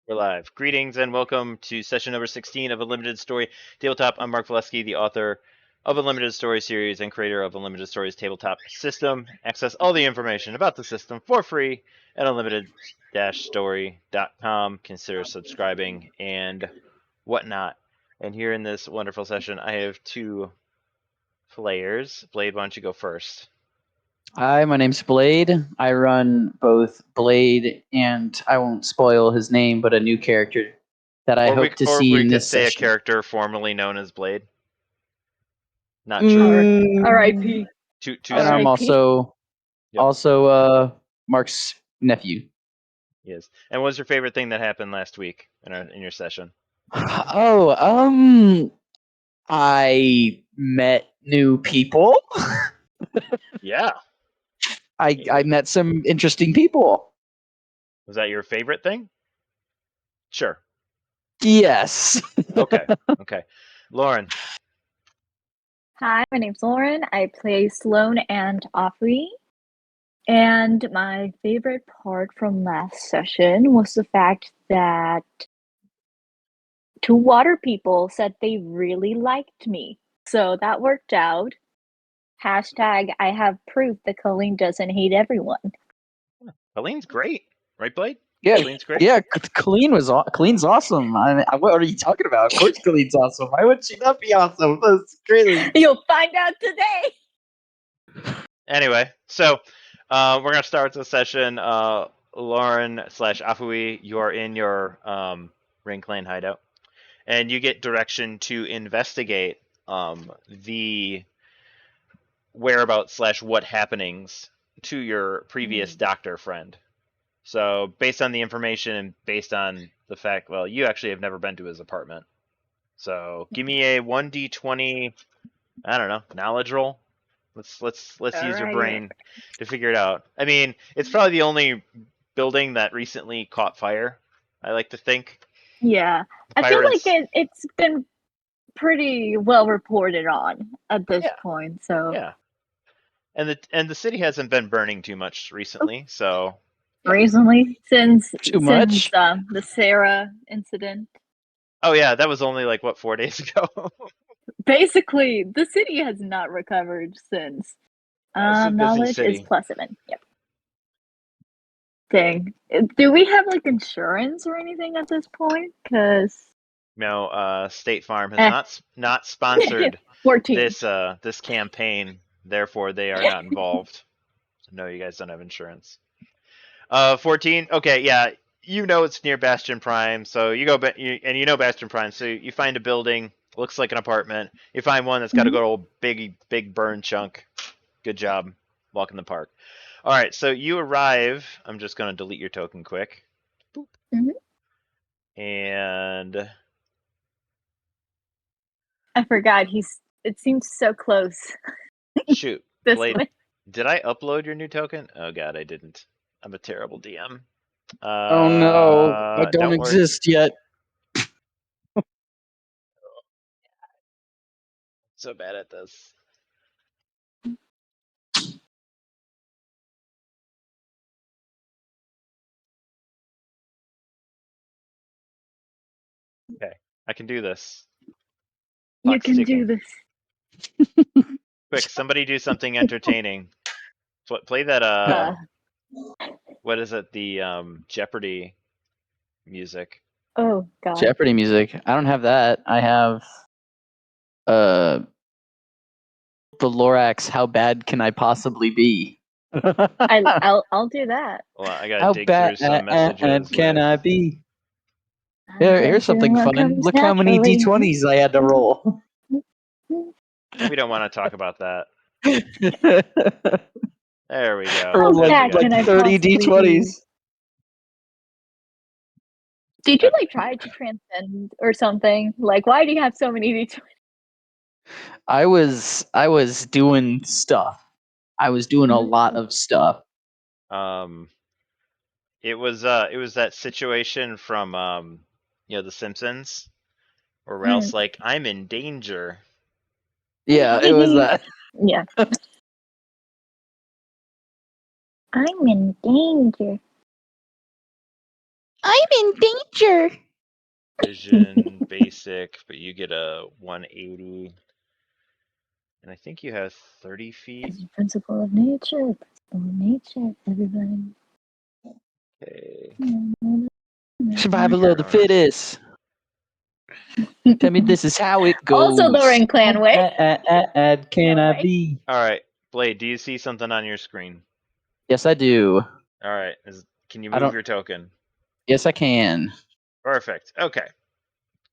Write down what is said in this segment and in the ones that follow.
We're live. Greetings and welcome to session number 16 of Unlimited Story Tabletop. I'm Mark Valleskey, the author of Unlimited Story series and creator of Unlimited Stories Tabletop System. Access all the information about the system for free at unlimited-story.com. Consider subscribing and whatnot. And here in this wonderful session, I have two players. Blade, why don't you go first? Hi, my name's Blade. I run both Blade and I won't spoil his name, but a new character that I hope to see in could this say session. a character formerly known as Blade. Not true. R.I.P. Two And I'm also Mark's nephew. Yes. And what was your favorite thing that happened last week in your session? I met new people. Yeah. I met some interesting people. Was that your favorite thing? Sure. Yes. Okay. Lauren. Hi, my name's Lauren. I play Sloane and Offrey. And my favorite part from last session was the fact that two water people said they really liked me. So that worked out. Hashtag I have proof that Colleen doesn't hate everyone. Colleen's great. Right, Blade? Yeah, Colleen's great. Yeah, Colleen's awesome. What are you talking about? Of course, Colleen's awesome. Why would she not be awesome? That's crazy. You'll find out today. Anyway, so we're gonna start the session. Lauren/Afui, you are in your Ring Clan hideout, and you get direction to investigate the whereabouts/what happenings to your previous doctor friend. So based on the information and based on the fact, well, you actually have never been to his apartment. So give me a 1d20, I don't know, knowledge roll. Let's use your brain to figure it out. I mean, it's probably the only building that recently caught fire, I like to think. Yeah. I feel like it's been pretty well reported on at this point, so yeah. And the city hasn't been burning too much recently, so recently since the Sarah incident. Oh yeah, that was only like what 4 days ago. Basically, the city has not recovered since. Knowledge is +7. Yep. Dang. Do we have like insurance or anything at this point? Because no, State Farm has not sponsored 14. this campaign. Therefore, they are not involved. So no, you guys don't have insurance. 14. Okay, yeah, you know it's near Bastion Prime, so you go and you know Bastion Prime, so you find a building, looks like an apartment. You find one that's got a good old big burn chunk. Good job, walk in the park. All right, so you arrive. I'm just gonna delete your token quick. Boop. And I forgot. It seems so close. Shoot, this Blade, way. Did I upload your new token? Oh god, I didn't. I'm a terrible DM. Oh no, I don't exist yet. So bad at this. Okay, I can do this. You can do this. Quick, somebody do something entertaining. Play that what is it? The Jeopardy music. Oh god. Jeopardy music. I don't have that. I have the Lorax. How bad can I possibly be? I'll do that. Well, I gotta dig through some messages. Can I be? Here's something fun. Look how many d20s I had to roll. We don't want to talk about that. There we go. Or like 30 d20s. Did you like try to transcend or something? Like, why do you have so many d20s? I was doing stuff. I was doing a lot of stuff. It was that situation from The Simpsons where Ralph's like, I'm in danger. Yeah, it was that. Yeah. I'm in danger. I'm in danger. Vision basic, but you get a 180. And I think you have 30 feet. It's the principle of nature. Principle of nature, everybody. Okay. Survival of the fittest. Tell me this is how it goes. Also the Ring Clan way. Can I Alright. be? All right, Blade. Do you see something on your screen? Yes, I do. All right. Can you I move don't- your token? Yes, I can. Perfect. Okay.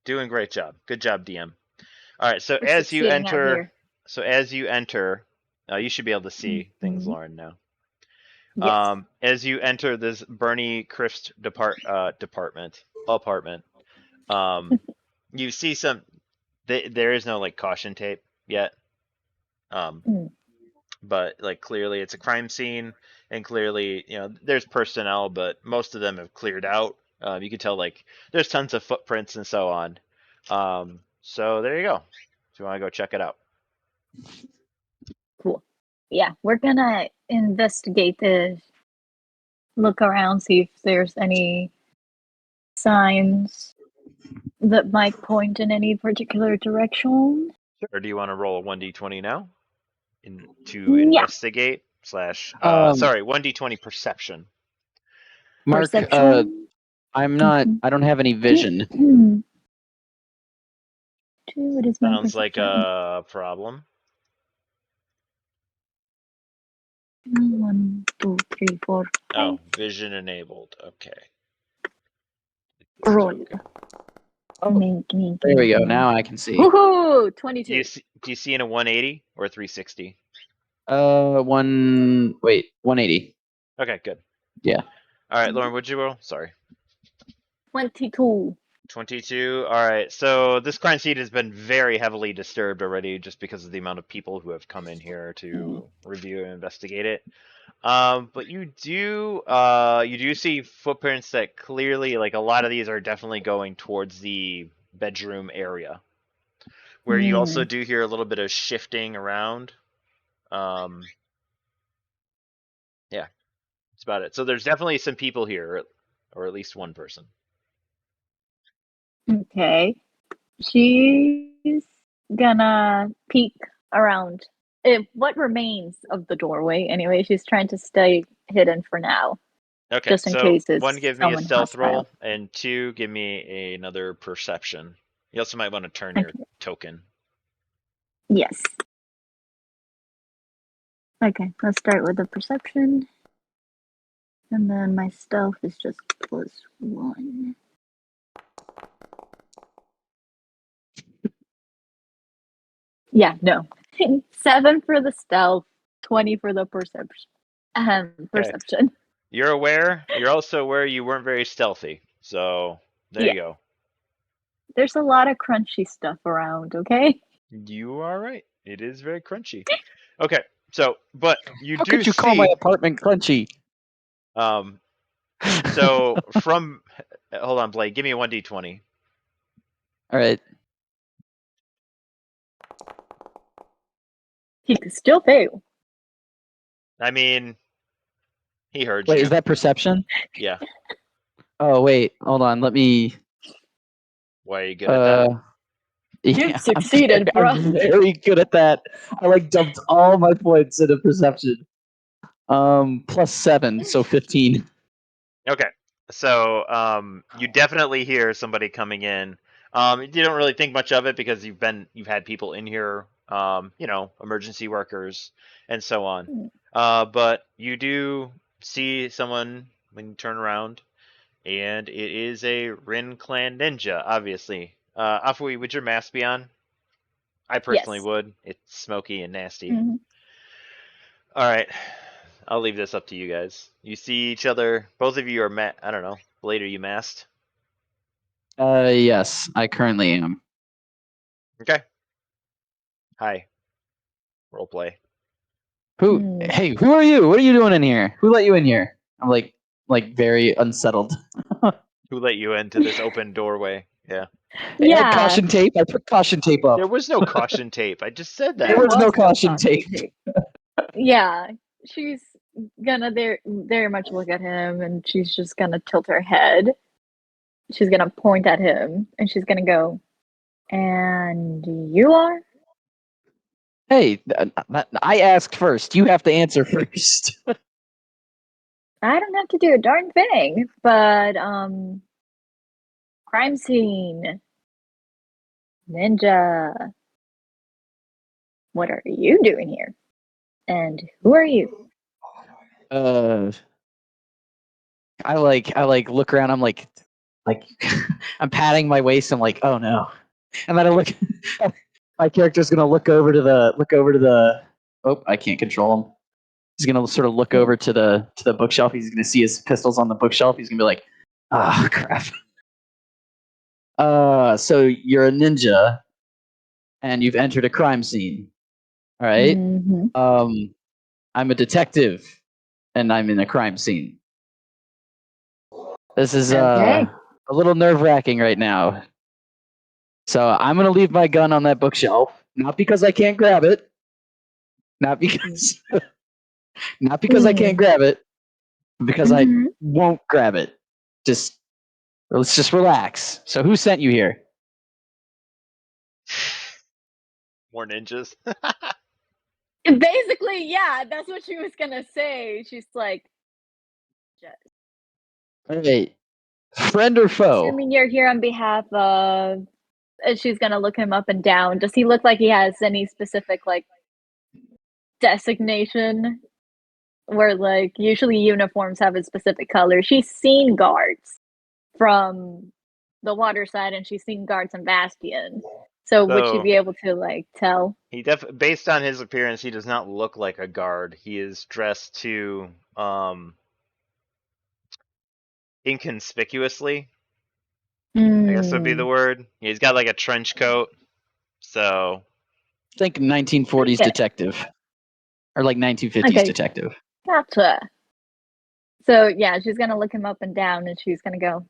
Doing great job. Good job, DM. All right. So We're as you succeeding out enter, you should be able to see things, Mhm. Lauren. Now, Yes. as you enter this Bernie Crift apartment, you see some. There is no like caution tape yet. Mm. But like clearly it's a crime scene, and clearly there's personnel, but most of them have cleared out. You can tell like there's tons of footprints and so on. So there you go. If you want to go check it out. Cool. Yeah, we're gonna investigate this. Look around, see if there's any signs that might point in any particular direction. Or do you want to roll a 1d20 now to Yeah. investigate / sorry, 1d20 perception. Mark, Perception. I'm not. I don't have any vision. 2, it is my Sounds like perception. a problem. 1, 2, 3, 4, 5. Oh, vision enabled. Okay. Roll. Oh, there we go. Now I can see. Woohoo! Do 22. you see in a 180 or 360? 180. Okay, good. Yeah. All right, Lauren, what'd you roll? Sorry. 22. 22. All right. So this crime scene has been very heavily disturbed already just because of the amount of people who have come in here to review and investigate it. But you do see footprints that clearly, like a lot of these are definitely going towards the bedroom area, where you also do hear a little bit of shifting around. Yeah, that's about it. So there's definitely some people here, or at least one person. Okay. She's gonna peek around. What remains of the doorway, anyway. She's trying to stay hidden for now. Okay, Just in so case it's 1, give me a someone stealth hostile. roll, and 2, give me another perception. You also might want to turn your token. Yes. Okay, let's start with the perception. And then my stealth is just +1. Yeah, no. 7 for the stealth, 20 for the perception. Perception. You're aware. You're also aware you weren't very stealthy. So there you go. There's a lot of crunchy stuff around, okay? You are right. It is very crunchy. Okay, so but you How do could you see. call my apartment crunchy? So from hold on, Blake. Give me a 1d20. All right. He could still fail. I mean, he heard Wait, you. is that perception? Yeah. Oh wait, hold on. Let me. Why are you good at that? You succeeded, I'm bro. very good at that. I like dumped all my points into perception. +7, so 15. Okay. So you definitely hear somebody coming in. You don't really think much of it because you've had people in here, emergency workers and so on. But you do see someone when you turn around, and it is a Rin Clan ninja, obviously. Afui, would your mask be on? I personally would. It's smoky and nasty. Mhm. All right. I'll leave this up to you guys. You see each other. Both of you are I don't know. Blade, are you masked? Yes, I currently am. Okay. Hi. Role play. Hey, who are you? What are you doing in here? Who let you in here? I'm like very unsettled. Who let you into this open doorway? Yeah. It had caution tape. I put caution tape up. There was no caution tape. I just said that. There was no caution tape. Yeah, she's gonna very much look at him, and she's just gonna tilt her head she's gonna point at him and she's gonna go, and you are? Hey, I asked first. You have to answer first. I don't have to do a darn thing, but crime scene, ninja. What are you doing here? And who are you? I look around. I'm like I'm patting my waist. I'm like, oh no. And then I look. My character's gonna look over to the. Oh, I can't control him. He's gonna sort of look over to the bookshelf. He's gonna see his pistols on the bookshelf. He's gonna be like, ah, crap. So you're a ninja, and you've entered a crime scene. All right. Mm-hmm. I'm a detective, and I'm in a crime scene. This is Okay. a little nerve-wracking right now. So I'm gonna leave my gun on that bookshelf, not because I can't grab it, not because I can't grab it, but because I Mm-hmm. won't grab it. Let's just relax. So who sent you here? More ninjas. Basically, yeah, that's what she was gonna say. She's like, Hey, friend or foe? assuming you're here on behalf of. And she's gonna look him up and down. Does he look like he has any specific like designation? Where like usually uniforms have a specific color. She's seen guards from the water side, and she's seen guards in Bastion. So would she So be able to like tell? based on his appearance, he does not look like a guard. He is dressed to inconspicuously, I guess would be the Mm, word. He's got like a trench coat. So Think 1940s okay, detective, or like 1950s okay, detective. gotcha. So yeah, she's gonna look him up and down, and she's gonna go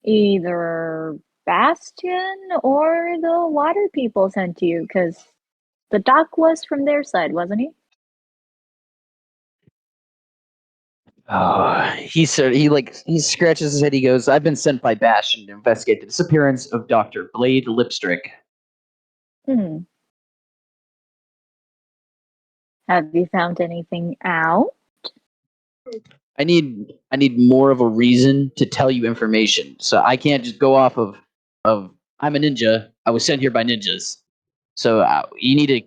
either Bastion or the water people sent you, because the doc was from their side, wasn't he? Oh, he scratches his head. He goes, "I've been sent by Bastion to investigate the disappearance of Dr. Blade Lipstrick." Hmm. Have you found anything out? I need more of a reason to tell you information. So I can't just go off of I'm a ninja. I was sent here by ninjas. So you need to.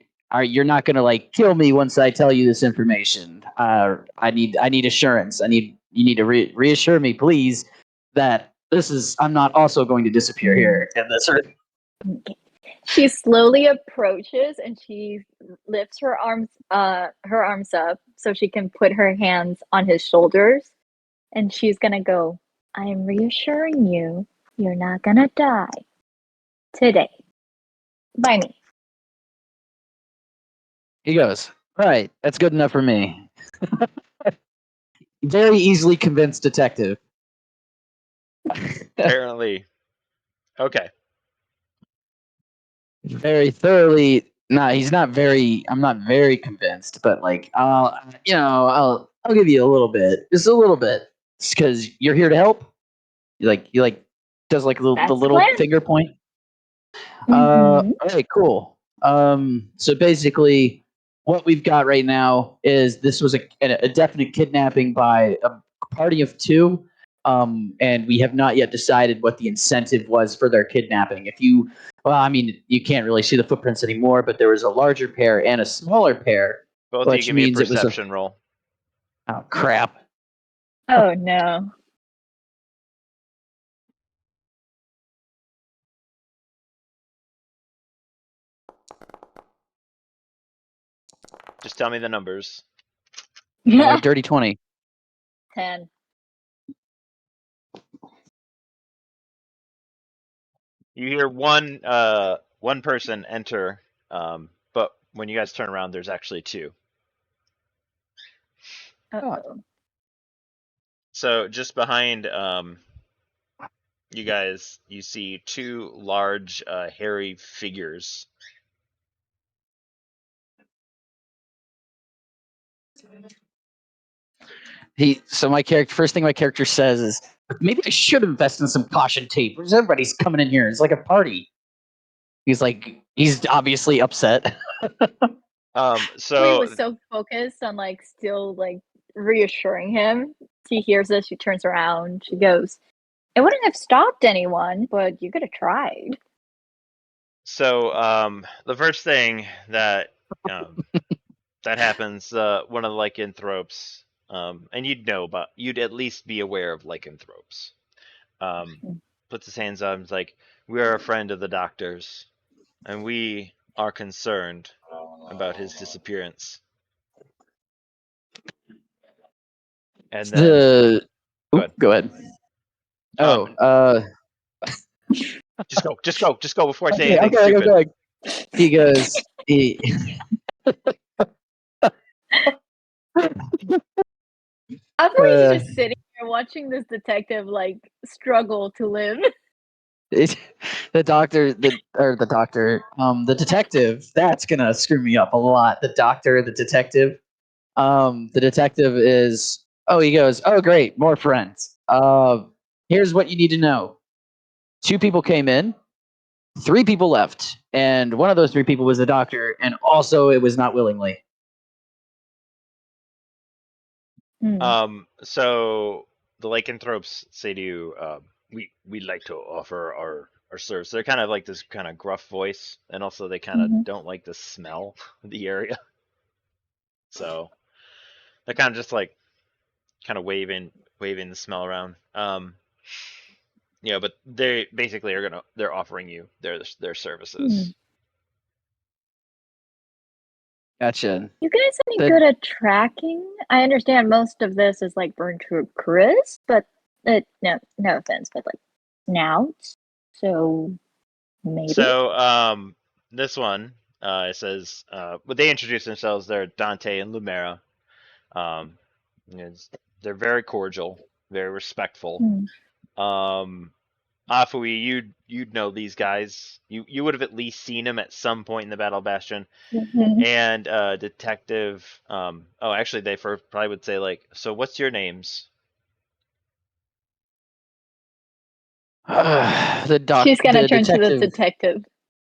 You're not gonna like kill me once I tell you this information. I need assurance. You need to reassure me, please, that this is. I'm not also going to disappear here. And that's sort of. She slowly approaches and she lifts her arms up so she can put her hands on his shoulders, and she's gonna go, I am reassuring you, you're not gonna die today. By me. He goes, right. That's good enough for me. Very easily convinced detective. apparently, okay. Very thoroughly. Nah, he's not very. I'm not very convinced, but like, I'll give you a little bit, just a little bit, because you're here to help. You like does like the That's the little plan. finger point. Mm-hmm. Okay, cool. So basically, what we've got right now is this was a definite kidnapping by a party of two, and we have not yet decided what the incentive was for their kidnapping. Well, I mean, you can't really see the footprints anymore, but there was a larger pair and a smaller pair, Both of you which give me a means it was a perception roll. oh crap. Oh no. Just tell me the numbers. Dirty 20. 10. You hear one person enter, but when you guys turn around, there's actually two. Uh-oh. So just behind you guys, you see two large, hairy figures. So first thing my character says is, Maybe I should invest in some caution tape. Because everybody's coming in here. It's like a party. He's obviously upset. Lee So was so focused on like still like reassuring him. She hears this, she turns around, she goes, "It wouldn't have stopped anyone, but you could have tried." So the first thing that that happens, one of the lycanthropes, and you'd at least be aware of lycanthropes. Puts his hands up and is like, "We are a friend of the doctor's, and we are concerned about his disappearance." And then go ahead. Go ahead. Just go before I say Okay, anything stupid. okay. He goes, Avery's just sitting here watching this detective like struggle to live. the detective, that's gonna screw me up a lot. The detective is, he goes, "Oh great, more friends. Here's what you need to know. 2 people came in, 3 people left, and one of those 3 people was the doctor, and also it was not willingly." So the lycanthropes say to you, we'd like to offer our service. They're kind of like this kind of gruff voice, and also they kind of don't like the smell of the area. So they're kind of just like kind of waving the smell around. But they basically they're offering you their services. Gotcha. You guys any good at tracking? I understand most of this is like burned to a crisp, but no offense, but like snouts. So maybe. So this one it says, but they introduce themselves. They're Dante and Lumera. Um, they're very cordial, very respectful. Afui, you'd know these guys. You would have at least seen them at some point in the Battle Bastion. And Detective. Actually, they probably would say like, "So what's your names?" She's gonna turn to the detective.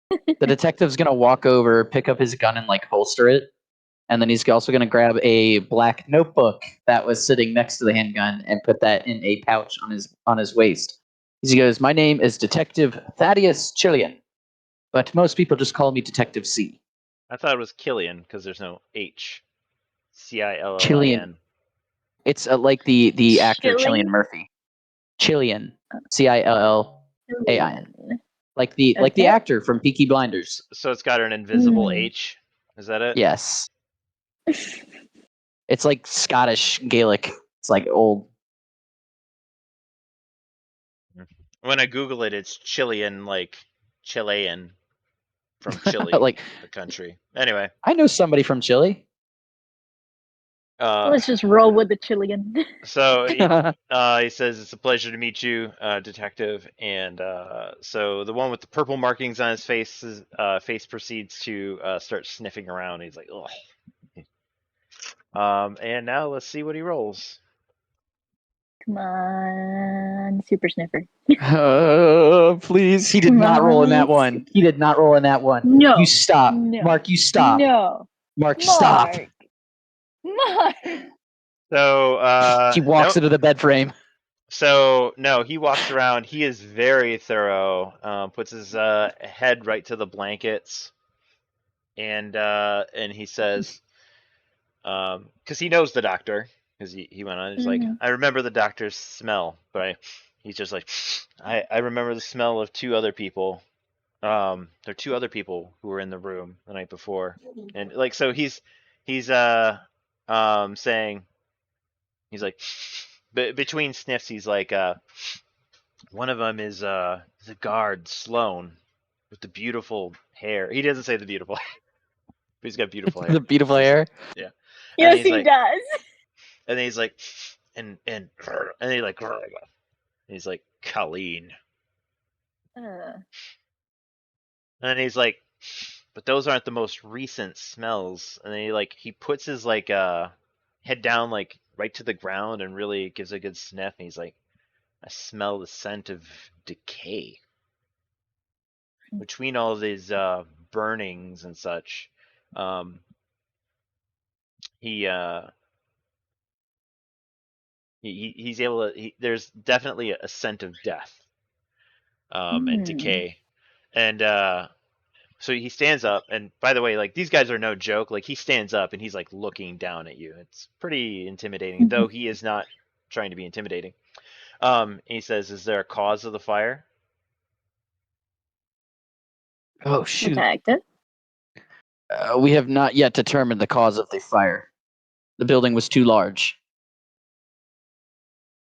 The detective's gonna walk over, pick up his gun, and like holster it. And then he's also going to grab a black notebook that was sitting next to the handgun and put that in a pouch on his waist. He goes, "My name is Detective Thaddeus Chillian, but most people just call me Detective C." I thought it was Killian because there's no H. Cillin. Chillian. It's like the actor Cillian Murphy. Chillian. Cillain. Like the actor from Peaky Blinders. So it's got an invisible H. Is that it? Yes. It's like Scottish Gaelic. It's like old. When I Google it, it's Chilean, like Chilean from Chile, like the country. Anyway, I know somebody from Chile. Let's just roll with the Chilean. So he says, "It's a pleasure to meet you, detective." And so the one with the purple markings on his face proceeds to start sniffing around. He's like, "Ugh." And now let's see what he rolls. Come on, super sniffer. Please. He did not roll in that one. He did not roll in that one. No. You stop. No. Mark, you stop. No. Mark, stop. Mark. So he walks into the bed frame. So no, he walks around. He is very thorough. Puts his head right to the blankets, and he says, because he knows the doctor, because he went on. He's like, "I remember the doctor's smell," but he's just like, I remember the smell of 2 other people. There are 2 other people who were in the room the night before, and like so he's saying, he's like, between sniffs, he's like, one of them is a guard, Sloan, with the beautiful hair. He doesn't say the beautiful hair, but he's got beautiful hair. The beautiful hair. Yeah. Yes, he does. And then he's like, and he like, and he's like, Colleen. And he's like, but those aren't the most recent smells. And then he puts his head down like right to the ground and really gives a good sniff. And he's like, I smell the scent of decay. Between all these burnings and such, he's able to. There's definitely a scent of death and decay, and so he stands up. And by the way, like these guys are no joke. Like he stands up and he's like looking down at you. It's pretty intimidating, though he is not trying to be intimidating. And he says, "Is there a cause of the fire?" Oh shoot! Detective. We have not yet determined the cause of the fire. The building was too large.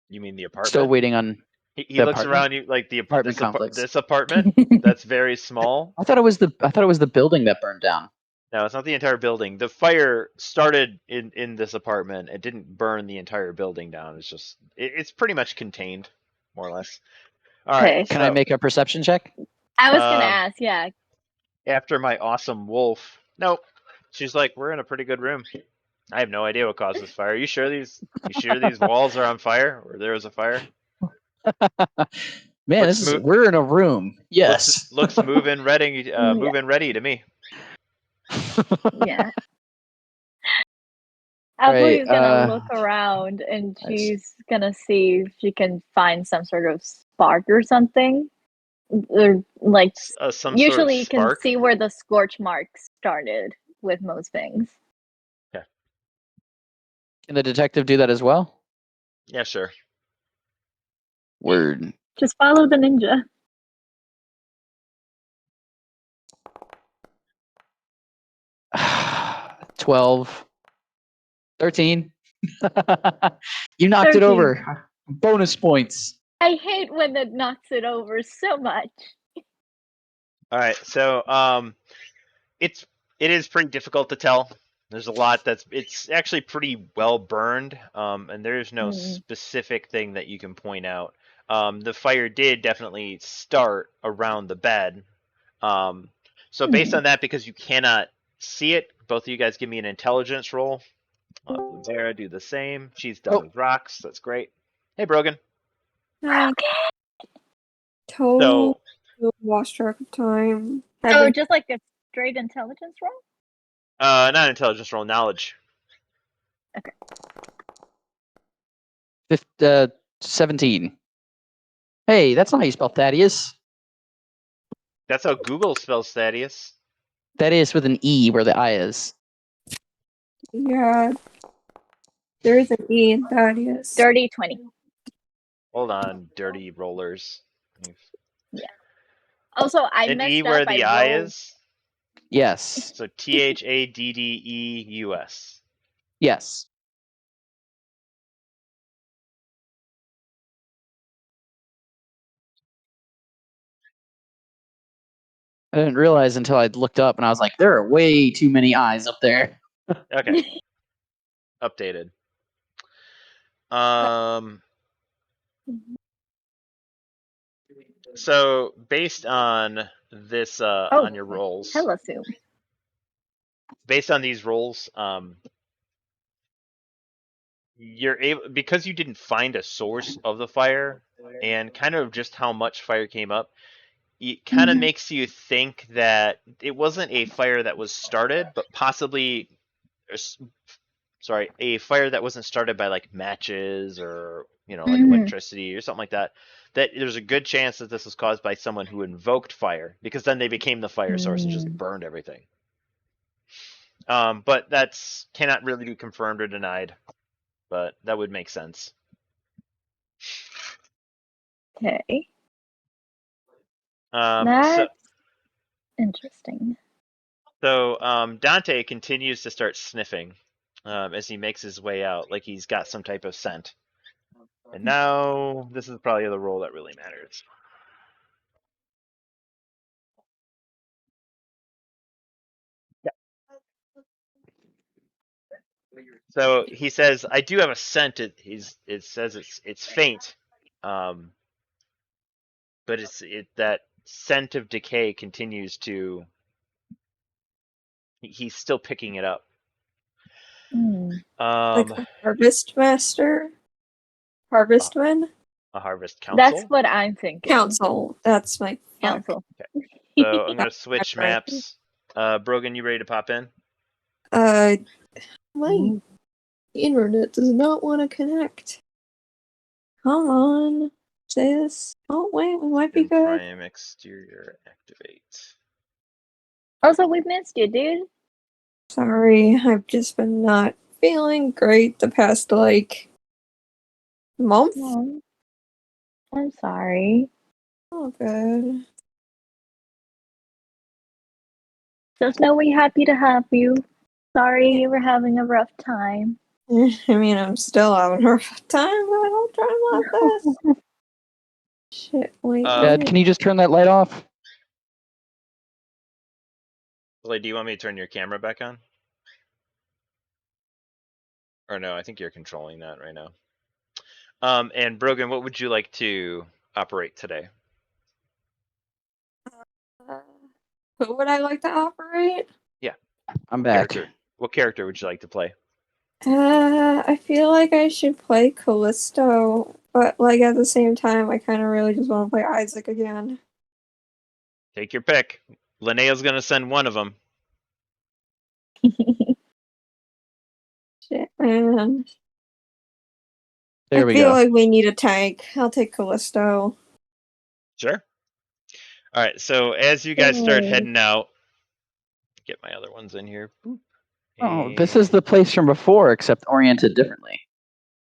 You mean the apartment? Still waiting on. He the looks apartment? around you like Apartment complex. this apartment that's very small. I thought it was the building that burned down. No, it's not the entire building. The fire started in this apartment. It didn't burn the entire building down. It's just it's pretty much contained, more or less. All right. Okay. Can I make a perception check? I was gonna ask, yeah. After my awesome wolf. Nope. She's like, we're in a pretty good room. I have no idea what caused this fire. You sure these walls are on fire, or there was a fire? Man, we're in a room. Yes. Looks move-in ready to me. Yeah. Apui's Right, gonna look around and she's gonna see if she can find some sort of spark or something. Or like Some usually you sort of can see where the scorch marks started with most things. Yeah. Can the detective do that as well? Yeah, sure. Word. Just follow the ninja. 12. 13. You knocked 13. it over. Bonus points. I hate when it knocks it over so much. All right, so it is pretty difficult to tell. There's a lot it's actually pretty well burned, and there's no specific thing that you can point out. The fire did definitely start around the bed. So based on that, because you cannot see it, both of you guys give me an intelligence roll. Zara do the same. She's done with rocks. That's great. Hey, Brogan. Hi. Total lost track of time. Oh, just like a straight intelligence roll? Not intelligence roll, knowledge. Okay. 17. Hey, that's not how you spell Thaddeus. That's how Google spells Thaddeus. Thaddeus with an E where the I is. Yeah. There is an E in Thaddeus. Dirty 20. Hold on, dirty rollers. Yeah. Also, I an messed E up. where the I is? Yes. So THADDEUS. Yes. I didn't realize until I looked up and I was like, there are way too many eyes up there. Okay. Updated. So based on this on your rolls. Hella soon. Based on these rolls, you're able, because you didn't find a source of the fire and kind of just how much fire came up, it kind of makes you think that it wasn't a fire that was started, but possibly a fire that wasn't started by like matches or like electricity or something like that. That there's a good chance that this was caused by someone who invoked fire, because then they became the fire source and just burned everything. But that's cannot really be confirmed or denied, but that would make sense. Okay. That's interesting. So Dante continues to start sniffing as he makes his way out, like he's got some type of scent. And now this is probably the role that really matters. So he says, "I do have a scent." It says it's faint, but that scent of decay continues to. He's still picking it up. Like the Harvest Master, Harvestman. A harvest That's council. what I'm thinking. Council. That's my Council. So I'm gonna switch Right. maps. Brogan, you ready to pop in? My Ooh. internet does not want to connect. Come on, sis. Oh wait, we might be good. Prime exterior activate. Also, we missed you, dude. Sorry, I've just been not feeling great the past month. Oh, I'm sorry. Oh, good. Just know we're happy to have you. Sorry you were having a rough time. I mean, I'm still having a rough time, but I'll try my best. Shit, wait. Dad, can you just turn that light off? Lily, do you want me to turn your camera back on? Or no, I think you're controlling that right now. And Brogan, what would you like to operate today? Who would I like to operate? I'm back. What character would you like to play? I feel like I should play Callisto, but at the same time, I kind of really just want to play Isaac again. Take your pick. Linnea's gonna send one of them. Shit, man. There I we feel go. like we need a tank. I'll take Callisto. Sure. All right. So as you guys start Yay. heading out, get my other ones in here. Boop. Oh, this is the place from before, except oriented differently.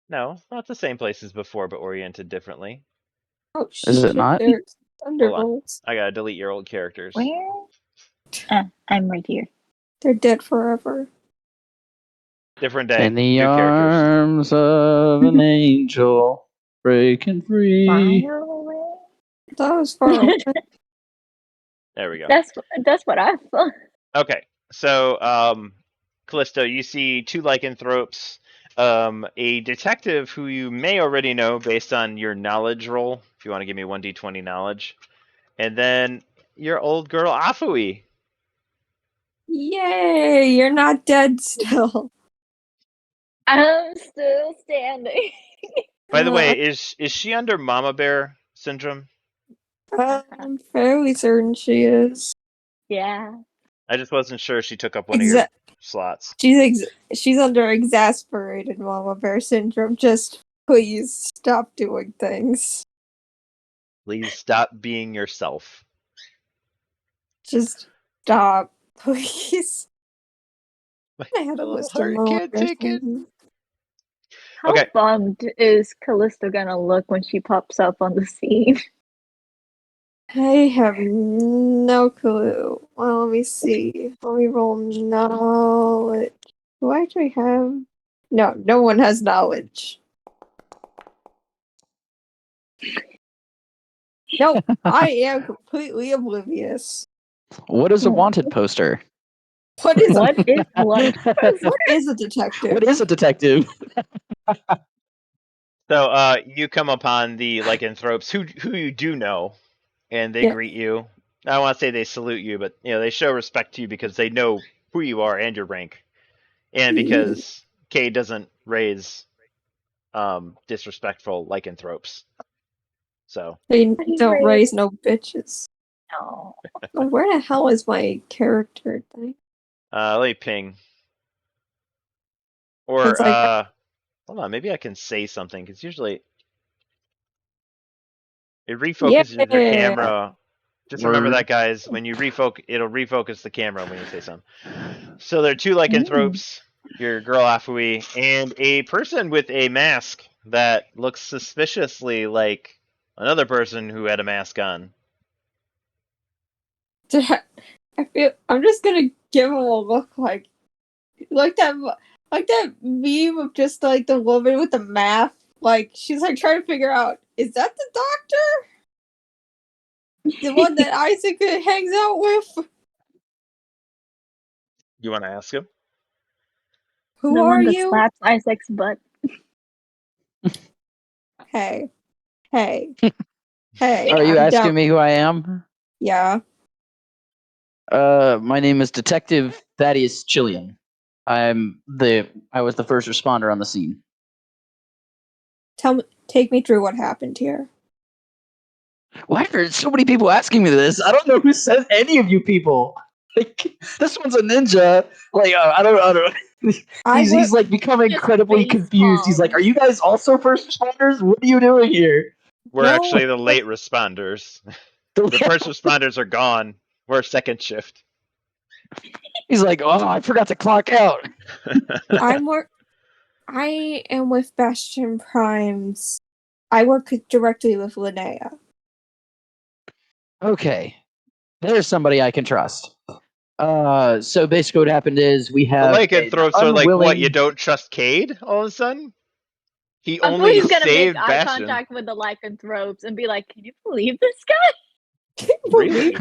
No, not the same place as before, but oriented differently. Oh Is shit! it not? There's Thunderbolts. I gotta delete your old characters. Where? I'm right here. They're dead forever. Different day. In the New characters. arms of an angel, breaking free. Fire away. That was far away. There we go. That's what I thought. Okay. So, Callisto, you see two lycanthropes, a detective who you may already know based on your knowledge roll, if you want to give me 1d20 knowledge, and then your old girl Afui. Yay! You're not dead still. I'm still standing. By the way, is she under Mama Bear syndrome? I'm fairly certain she is. Yeah. I just wasn't sure she took up one of your slots. She's under exasperated mama bear syndrome. Just please stop doing things. Please stop being yourself. Just stop, please. I had a little list of heart mama can't bear take it. syndrome. How Okay. bummed is Callisto gonna look when she pops up on the scene? I have no clue. Well, let me see. Let me roll knowledge. Do I actually have? No one has knowledge. No, I am completely oblivious. What is a wanted poster? What is What is one? what is a detective? What is a detective? So, you come upon the lycanthropes who you do know, and they Yeah. greet you. I don't want to say they salute you, but they show respect to you because they know who you are and your rank, and because Kay doesn't raise disrespectful lycanthropes. So They do you don't raise- raise no bitches. No. Oh, where the hell is my character thing? let me ping. Or It's like- hold on, maybe I can say something because usually it refocuses your Yeah. camera. Just remember Word. that, guys. When you it'll refocus the camera when you say something. So there are two lycanthropes, your girl Afui, and a person with a mask that looks suspiciously like another person who had a mask on. I feel I'm just gonna give him a look like that meme of just like the woman with the math. Like she's like trying to figure out, is that the doctor? The one that Isaac hangs out with? You want to ask him? Who The are one that you? slaps Isaac's butt. Hey. Hey. Hey. Are you I'm asking down. me who I am? Yeah. My name is Detective Thaddeus Chillian. I was the first responder on the scene. Tell me Take me through what happened here. Why are so many people asking me this? I don't know who said any of you people. Like, this one's a ninja. Like, I don't. He's like becoming Just incredibly face confused. He's like, palm. "Are you guys also first responders? What are you doing here?" We're No, actually the late responders. The first responders are gone. We're second shift. He's like, "Oh, I forgot to clock out." I am with Bastion Primes. I work directly with Linnea. Okay, there's somebody I can trust. So basically, what happened is we The have an lycanthropes are like, what, you unwilling. don't trust Cade all of a sudden? He I thought only he's gonna make saved eye Bastion. contact with the lycanthropes and be like, "Can you believe this guy?" Really?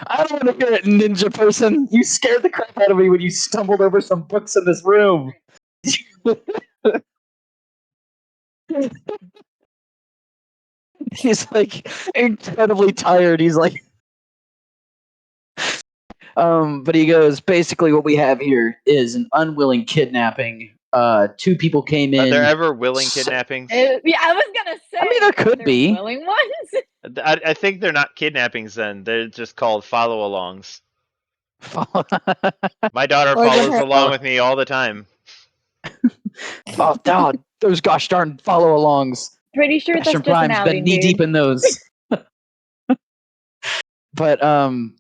I don't want to hear it, ninja person. You scared the crap out of me when you stumbled over some books in this room. He's like incredibly tired. He's like, but he goes, basically what we have here is an unwilling kidnapping. Two people came Are in. there ever willing kidnappings? Yeah, I was gonna say. I mean, there could they're be. willing ones. I think they're not kidnappings then. They're just called follow-alongs. My daughter Or the follows her- along with me all the time. Oh, God, those gosh darn follow-alongs. Pretty sure Bastion that's just an Prime's been outing, knee deep dude. in those. But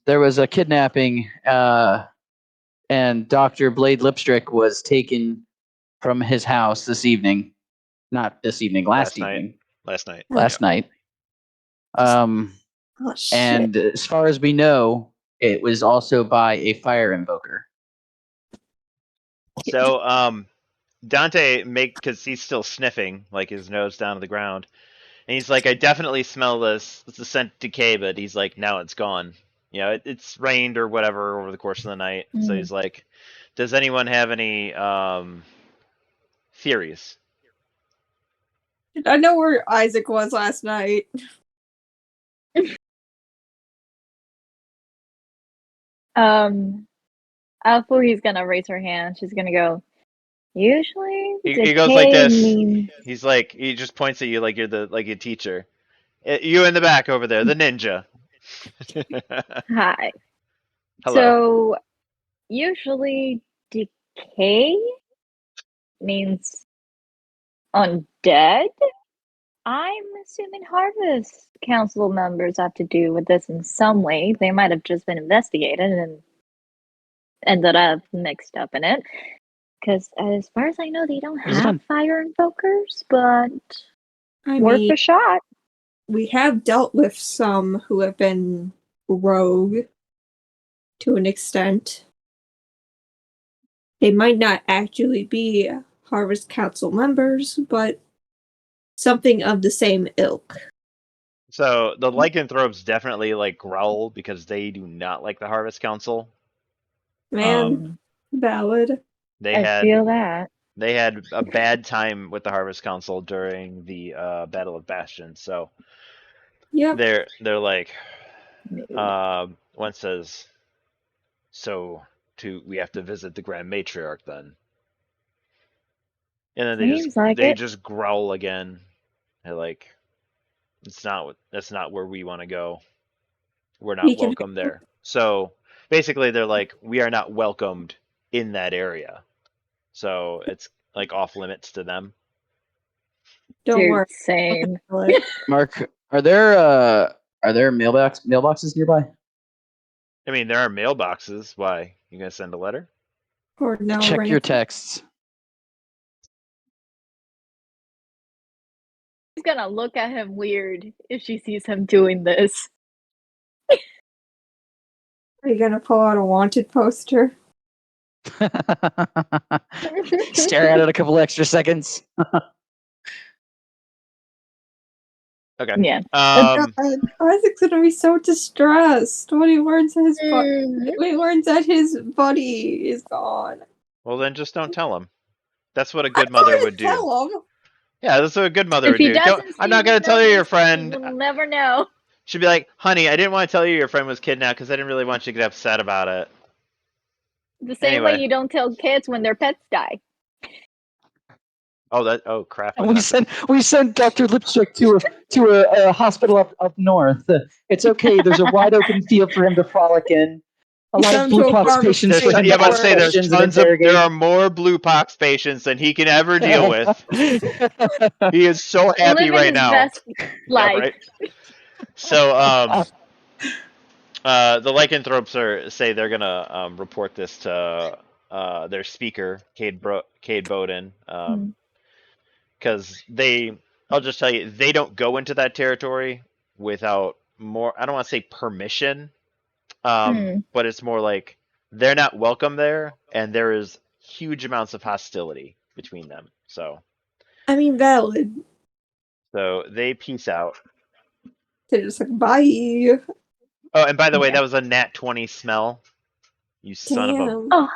there was a kidnapping, and Dr. Blade Lipstrick was taken from his house this evening. Not this evening, last evening. Last night. Last night. Oh shit! And as far as we know, it was also by a fire invoker. So, Dante because he's still sniffing, like his nose down to the ground, and he's like, "I definitely smell this. It's a scent decay," but he's like, "Now it's gone. You know, it's rained or whatever over the course of the night." So he's like, "Does anyone have any theories?" I know where Isaac was last night. Alfuri's gonna raise her hand. She's gonna go. Usually, He goes like decay this. means He's like, he just points at you like you're a teacher. You in the back over there, the ninja. hi. Hello. So, usually, decay means undead. I'm assuming Harvest Council members have to do with this in some way. They might have just been investigated and ended up mixed up in it. Because as far as I know, they don't have fire invokers, but worth a shot. We have dealt with some who have been rogue to an extent. They might not actually be Harvest Council members, but something of the same ilk. So the lycanthropes definitely like growl because they do not like the Harvest Council. Man, valid. I feel that. They had a bad time with the Harvest Council during the Battle of Bastion. So Yep. they're like, one says, "So we have to visit the Grand Matriarch then." And then they just growl again. They're like, that's not where we want to go. We're not welcome there. So basically they're like, we are not welcomed in that area. So it's like off limits to them. Don't worry. Same. Mark, are there mailboxes nearby? I mean, there are mailboxes. Why? You gonna send a letter? Or no, Check your texts. She's gonna look at him weird if she sees him doing this. Are you gonna pull out a wanted poster? Stare at it a couple extra seconds. Okay. Yeah. Isaac's gonna be so distressed when he learns that his buddy is gone. Well, then just don't tell him. That's what a good mother would do. Tell him. Yeah, that's what a good mother If would he do. doesn't I'm not gonna tell you your friend. We'll never know. She'd be like, "Honey, I didn't want to tell you your friend was kidnapped because I didn't really want you to get upset about it." The same way you don't tell kids when their pets die. Oh crap! And we sent Dr. Lipstick to a hospital up north. It's okay. There's a wide open field for him to frolic in. A lot of Sent him to blue a pox farmer's patients for him Yeah, to but ask say there's questions and tons of there interrogate. are more blue pox patients than he can ever deal with. He is so happy Living right his now. best Yeah, life. right. So the lycanthropes say they're gonna report this to their speaker, Cade Bowden, because I'll just tell you, they don't go into that territory without more. I don't want to say permission, but it's more like they're not welcome there, and there is huge amounts of hostility between them. So I mean, valid. they peace out. They're just like, bye. Oh, and by the way, that was a nat 20 smell. You son of a. Damn. Oh,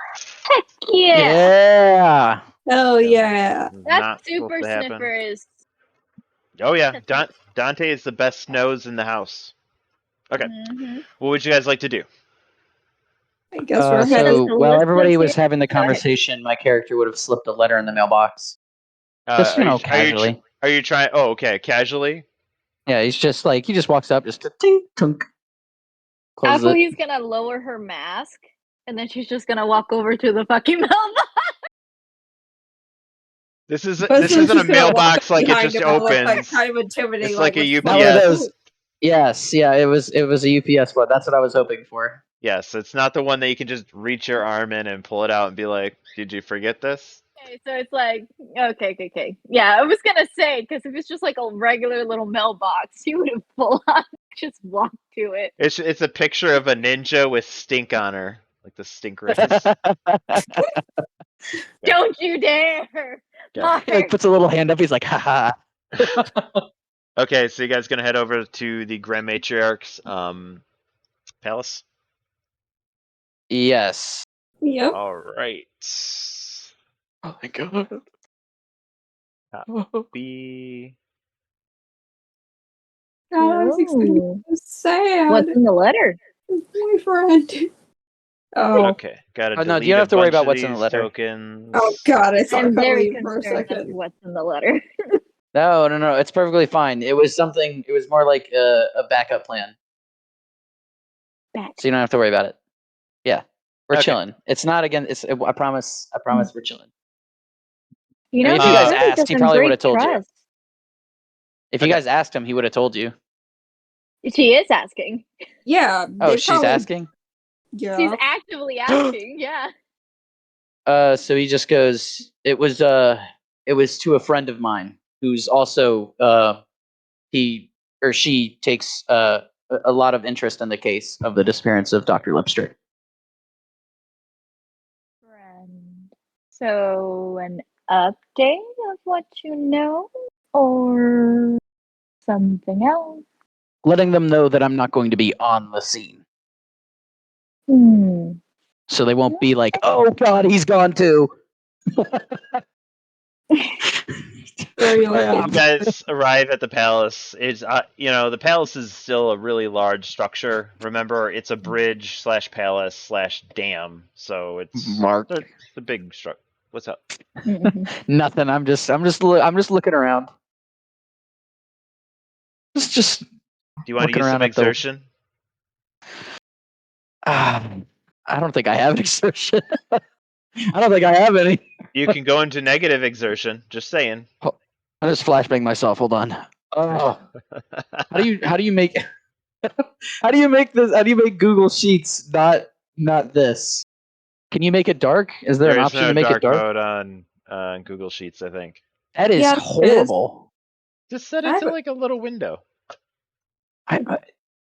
heck yeah! Yeah. Oh, yeah. That Not super supposed to happen. sniffer is. Oh yeah, Dante is the best nose in the house. Okay, Mhm. what would you guys like to do? I guess we're So- headed. So while everybody was Listen, having the Go ahead. conversation, my character would have slipped a letter in the mailbox. Just casually. Are you trying? Oh, okay, casually. Yeah, he's just like he just walks up, just tink tunk, closes it. Apple's gonna lower her mask, and then she's just gonna walk over to the fucking mailbox. This But isn't a she's just gonna walk mailbox like it behind just him and look, like, opens. kind of intimidating. It's like a what's Not one of UPS. those. Yes, yeah, it was a UPS one. That's what I was hoping for. Yes, it's not the one that you can just reach your arm in and pull it out and be like, "Did you forget this?" Okay, so it's like, okay. Yeah, I was gonna say, because if it's just like a regular little mailbox, you would have full on just walked to it. It's a picture of a ninja with stink on her, like the stink rays. Don't you dare! Yeah. Mark. He like puts a little hand up. He's like, haha. Okay, so you guys gonna head over to the Grand Matriarch's palace? Yes. Yep. All right. Oh my god. Be God, I was expecting Ooh. so sad. What's in the letter? His boyfriend. Oh. okay. Gotta Oh, delete no, you don't have a to worry bunch about of what's in the these letter. tokens. Oh God, I thought I'm very leave for a concerned as to second. what's in the letter. No, it's perfectly fine. It was something. It was more like a backup plan, so you don't have to worry about it. Yeah, we're Okay. chilling. It's not again. I promise. we're chilling. You I know, mean, if he you guys really asked, he doesn't probably would break have told you. trust. If you Okay. guys asked him, he would have told you. She is asking. Yeah. Oh, they she's probably- asking. Yeah. She's actively asking. Yeah. So he just goes. It was to a friend of mine who's also he or she takes a lot of interest in the case of the disappearance of Dr. Lipstrick. Friend. So an update of what you know, or something else? Letting them know that I'm not going to be on the scene. So they won't be like, oh God, he's gone too. Very Yeah. You guys arrive at the palace. It's the palace is still a really large structure. Remember, it's a bridge / palace / dam, so it's Mark. It's a big structure. What's up? Nothing. I'm just looking around. Just Do you want to looking use some around at the- exertion? I don't think I have exertion. I don't think I have any. You can go into negative exertion. Just saying. I just flashbang myself. Hold on. Oh, how do you make how do you make this? How do you make Google Sheets not this? Can you make it dark? Is there an There is option no to make dark it dark? mode on Google Sheets, I think. That is Yeah, there is. horrible. Just set it I to have- like a little window.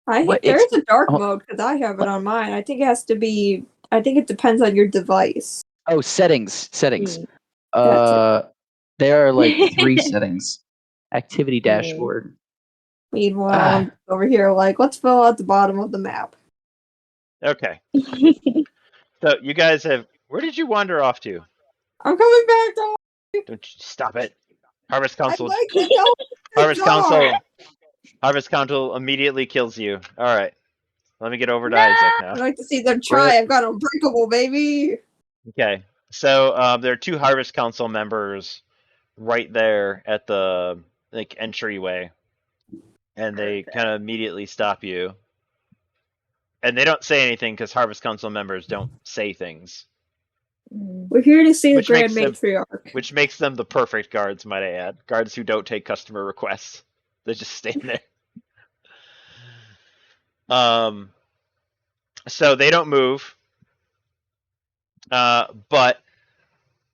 What, there's it's- a dark oh. mode because I have it on mine. I think it has to be. I think it depends on your device. Oh, settings. That's There are like 3 settings. Activity dashboard. Meanwhile, I'm over here like, let's fill out the bottom of the map. Okay. So you guys have. Where did you wander off to? I'm coming back. Don't Don't you stop it. Harvest I Council. like it. No, Harvest dog. Council. Harvest Council immediately kills you. All right. Let me get over to Isaac now. I'd like to see them try. I've got Unbreakable, baby. Okay. So there are 2 Harvest Council members right there at the entryway, and they kind of immediately stop you. And they don't say anything because Harvest Council members don't say things, We're here to see the which Grand makes them Matriarch. which makes them the perfect guards, might I add. Guards who don't take customer requests. They just stand there. So they don't move. But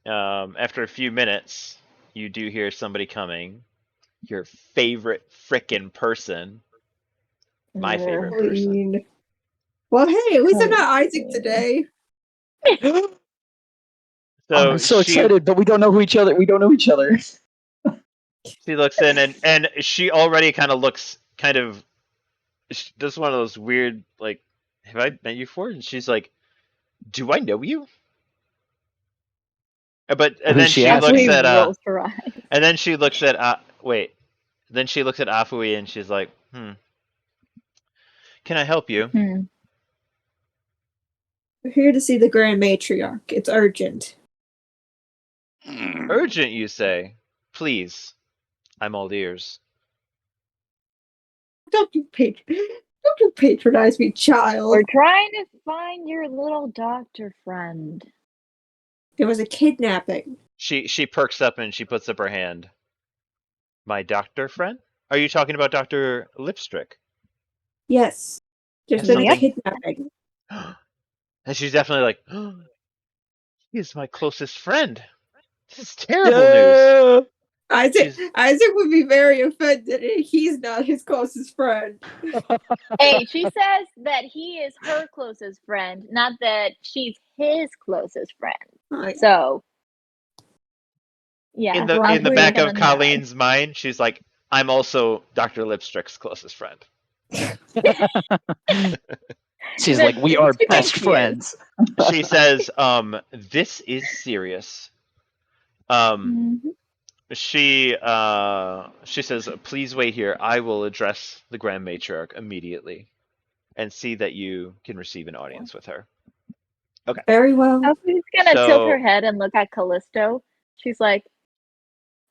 after a few minutes, you do hear somebody coming. Your favorite frickin' person. My favorite person. Queen. Well, hey, at least I'm not Isaac today. So I'm so she excited, but we don't know each other. she looks in and she already kind of looks kind of does one of those weird like, have I met you before? And she's like, do I know you? But and Who's then she she asking? looks at rolls her eyes. and then she looks at wait. Then she looks at Afui and she's like, can I help you? We're here to see the Grand Matriarch. It's urgent. Urgent, you say? Please. I'm all ears. Don't you patronize me, child. We're trying to find your little doctor friend. There was a kidnapping. She perks up and she puts up her hand. My doctor friend? Are you talking about Dr. Lipstrick? Yes. There's Has been a something- kidnapping. And she's definitely like, he is my closest friend. This is terrible news. Isaac would be very offended if he's not his closest friend. Hey, she says that he is her closest friend, not that she's his closest friend. So, yeah. In the back of Colleen's mind, she's like, I'm also Dr. Lipstrick's closest friend. She's like, we are best friends. She says, this is serious. She says, please wait here. I will address the Grand Matriarch immediately and see that you can receive an audience with her. Okay. Very well. She's gonna tilt her head and look at Callisto. She's like,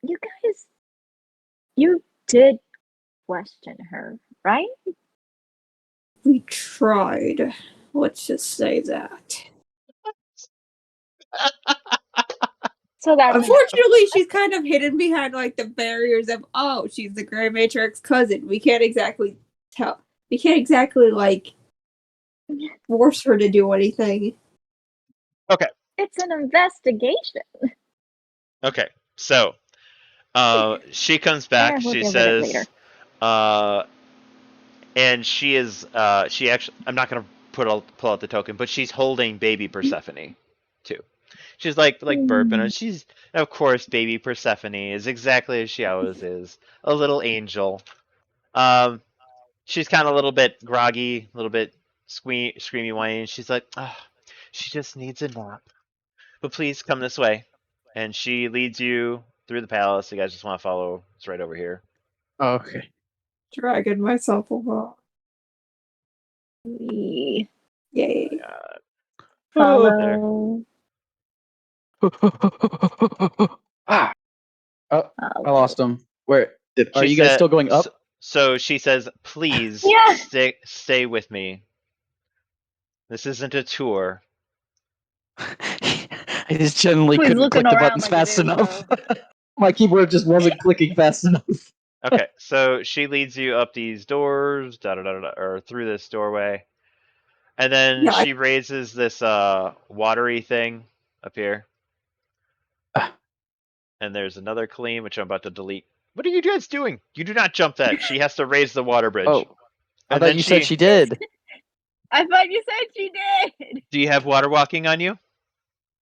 you guys, you did question her, right? We tried. Let's just say that. So that unfortunately, she's kind of hidden behind like the barriers of, oh, she's the Grand Matriarch's cousin. We can't exactly tell. We can't exactly like force her to do anything. Okay. It's an investigation. Okay. So, she comes back. She says, and she is, she actually, I'm not going to pull out the token, but she's holding baby Persephone too. She's like burping, and she's, of course, baby Persephone is exactly as she always is, a little angel. She's kind of a little bit groggy, a little bit screamy whiny. She's like, she just needs a nap. But please come this way. And she leads you through the palace. You guys just want to follow. It's right over here. Okay. Dragging myself along. Yay. Follow. I lost him. Where are you guys still going up? So she says, please stay with me. This isn't a tour. I just generally couldn't click the buttons fast enough. My keyboard just wasn't clicking fast enough. Okay, so she leads you up these doors, or through this doorway, and then she raises this watery thing up here. And there's another Colleen, which I'm about to delete. What are you guys doing? You do not jump that. She has to raise the water bridge. Oh, I thought you said she did. I thought you said she did. Do you have water walking on you?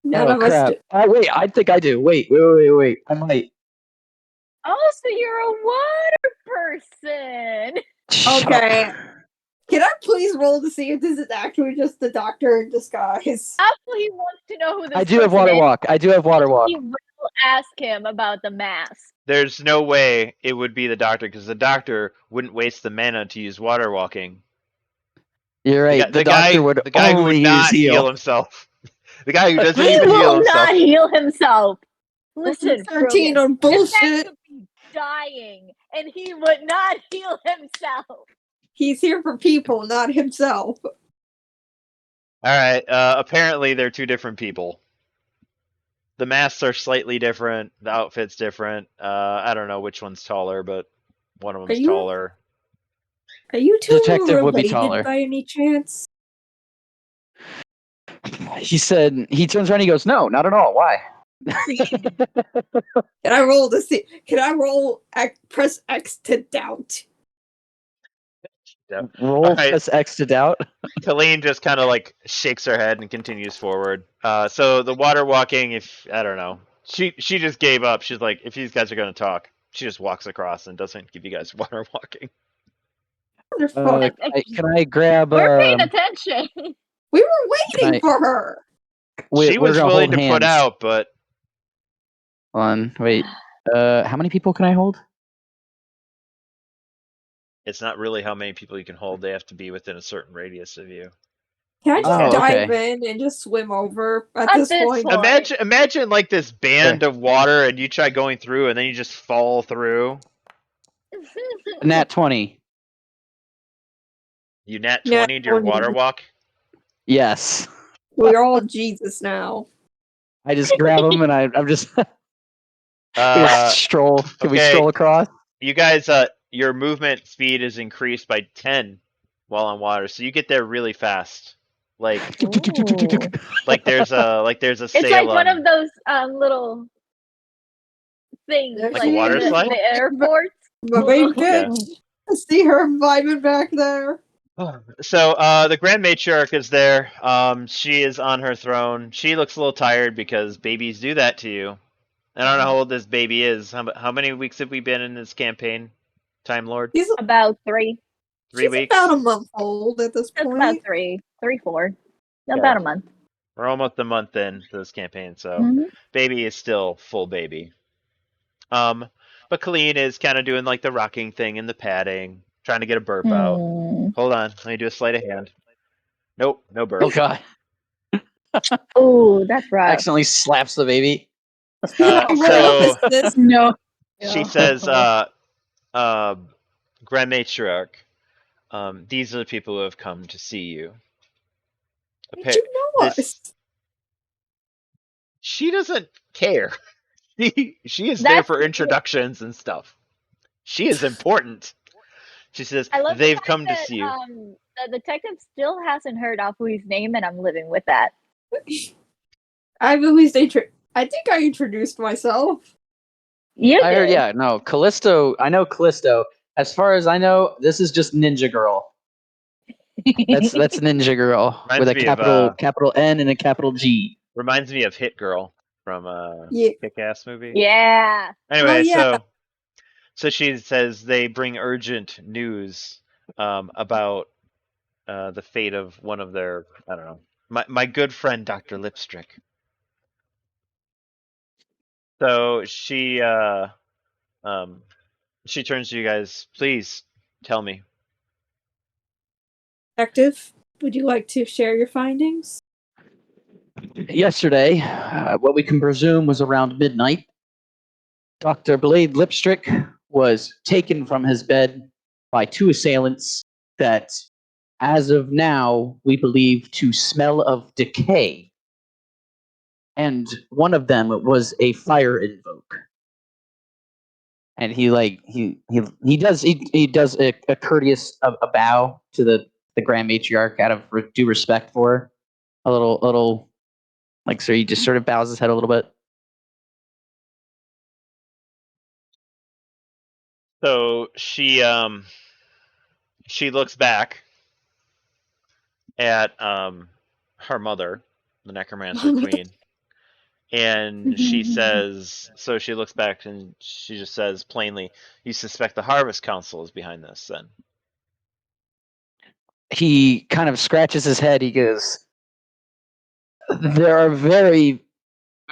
None of us do. Wait, I think I do. Wait. I might. Oh, so you're a water person. Okay. Can I please roll to see if this is actually just the doctor in disguise? Actually, he wants to know who this I do have water walk. I do have water walk. He will ask him about the mask. There's no way it would be the doctor, because the doctor wouldn't waste the mana to use water walking. You're right. The doctor would the guy who would not heal himself. The guy who doesn't even heal himself. He will not heal himself. Listen, 13 Brogan, on this man bullshit. could be dying, and he would not heal himself. He's here for people, not himself. All right. Apparently, they're two different people. The masks are slightly different. The outfit's different. I don't know which one's taller, but one of them's you- taller. Are you two Detective would be related taller. by any chance? He said, he turns around and he goes, no, not at all. Why? Can I roll to see? Can I roll? Press X to doubt. Yeah. Roll All right. plus X to doubt. Colleen just kind of like shakes her head and continues forward. So the water walking, if I don't know, she just gave up. She's like, if these guys are going to talk, she just walks across and doesn't give you guys water walking. Motherfucker. Can I grab? We're paying attention. We were waiting for her. She was gonna willing hold to put hands. out, but Hold on, wait. How many people can I hold? it's not really how many people you can hold. They have to be within a certain radius of you. Can I just Oh, dive okay. in and just swim over at At this this point? point. Imagine like this band of water, and you try going through, and then you just fall through. Nat 20. You nat Nat 20 to your 20. water walk. Yes. We're all Jesus now. I just grab them and I'm just we Uh, just stroll. Can we okay. stroll across? You guys, your movement speed is increased by 10 while on water, so you get there really fast. Like Ooh. there's a It's like sail one on of those little things, There like a water in slide? the airport. My baby Yeah. bitch. I see her vibing back there. So the Grand Matriarch is there. She is on her throne. She looks a little tired because babies do that to you. I don't know how old this baby is. How many weeks have we been in this campaign, Time Lord? She's, About 3. 3 she's weeks? about a month old at this That's point. about 3, 4. Yeah. About a month. We're almost a month in to this campaign, so Mhm. baby is still full baby. But Colleen is kind of doing like the rocking thing and the padding, trying to get a burp out. Hold on, let me do a sleight of hand. Nope, no burp. Oh god. Oh, that's rough. Accidentally slaps the baby. So No. she says, Grand Matriarch, these are the people who have come to see you. Did you know us? She doesn't care. She is there That's for the- introductions and stuff. She is important. She says I love they've the fact come to that, see you. the detective still hasn't heard Afui's name, and I'm living with that. I've at least I think I introduced myself. You I heard, did. yeah, no, Callisto. I know Callisto. As far as I know, this is just Ninja Girl. That's Ninja Girl Reminds with a me of, capital N and a capital G. Reminds me of Hit Girl from Yeah. Kick-Ass movie. Yeah. Anyway, Oh, yeah. so she says they bring urgent news about the fate of one of their, I don't know, my good friend Dr. Lipstrick. So she turns to you guys. Please tell me. Detective, would you like to share your findings? Yesterday, what we can presume was around midnight, Dr. Blade Lipstrick was taken from his bed by two assailants that, as of now, we believe to smell of decay. And one of them was a fire invoke. And he does a courteous a bow to the Grand Matriarch out of due respect for her. A little like, so he just sort of bows his head a little bit. So she looks back at her mother, the Necromancer Queen, and she says, so she looks back and she just says plainly, "You suspect the Harvest Council is behind this, then?" He kind of scratches his head. He goes, "There are very,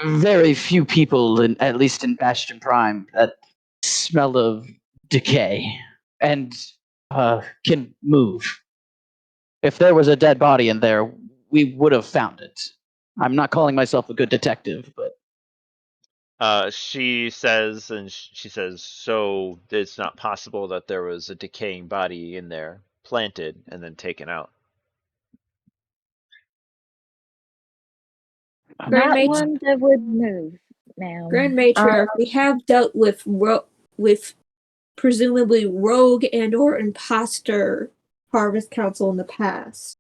very few people, at least in Bastion Prime, that smell of decay and can move. If there was a dead body in there, we would have found it. I'm not calling myself a good detective, but She says, so it's not possible that there was a decaying body in there, planted and then taken out. Not Grand one that would move, ma'am. Matriarch, we have dealt with presumably rogue and or imposter Harvest Council in the past.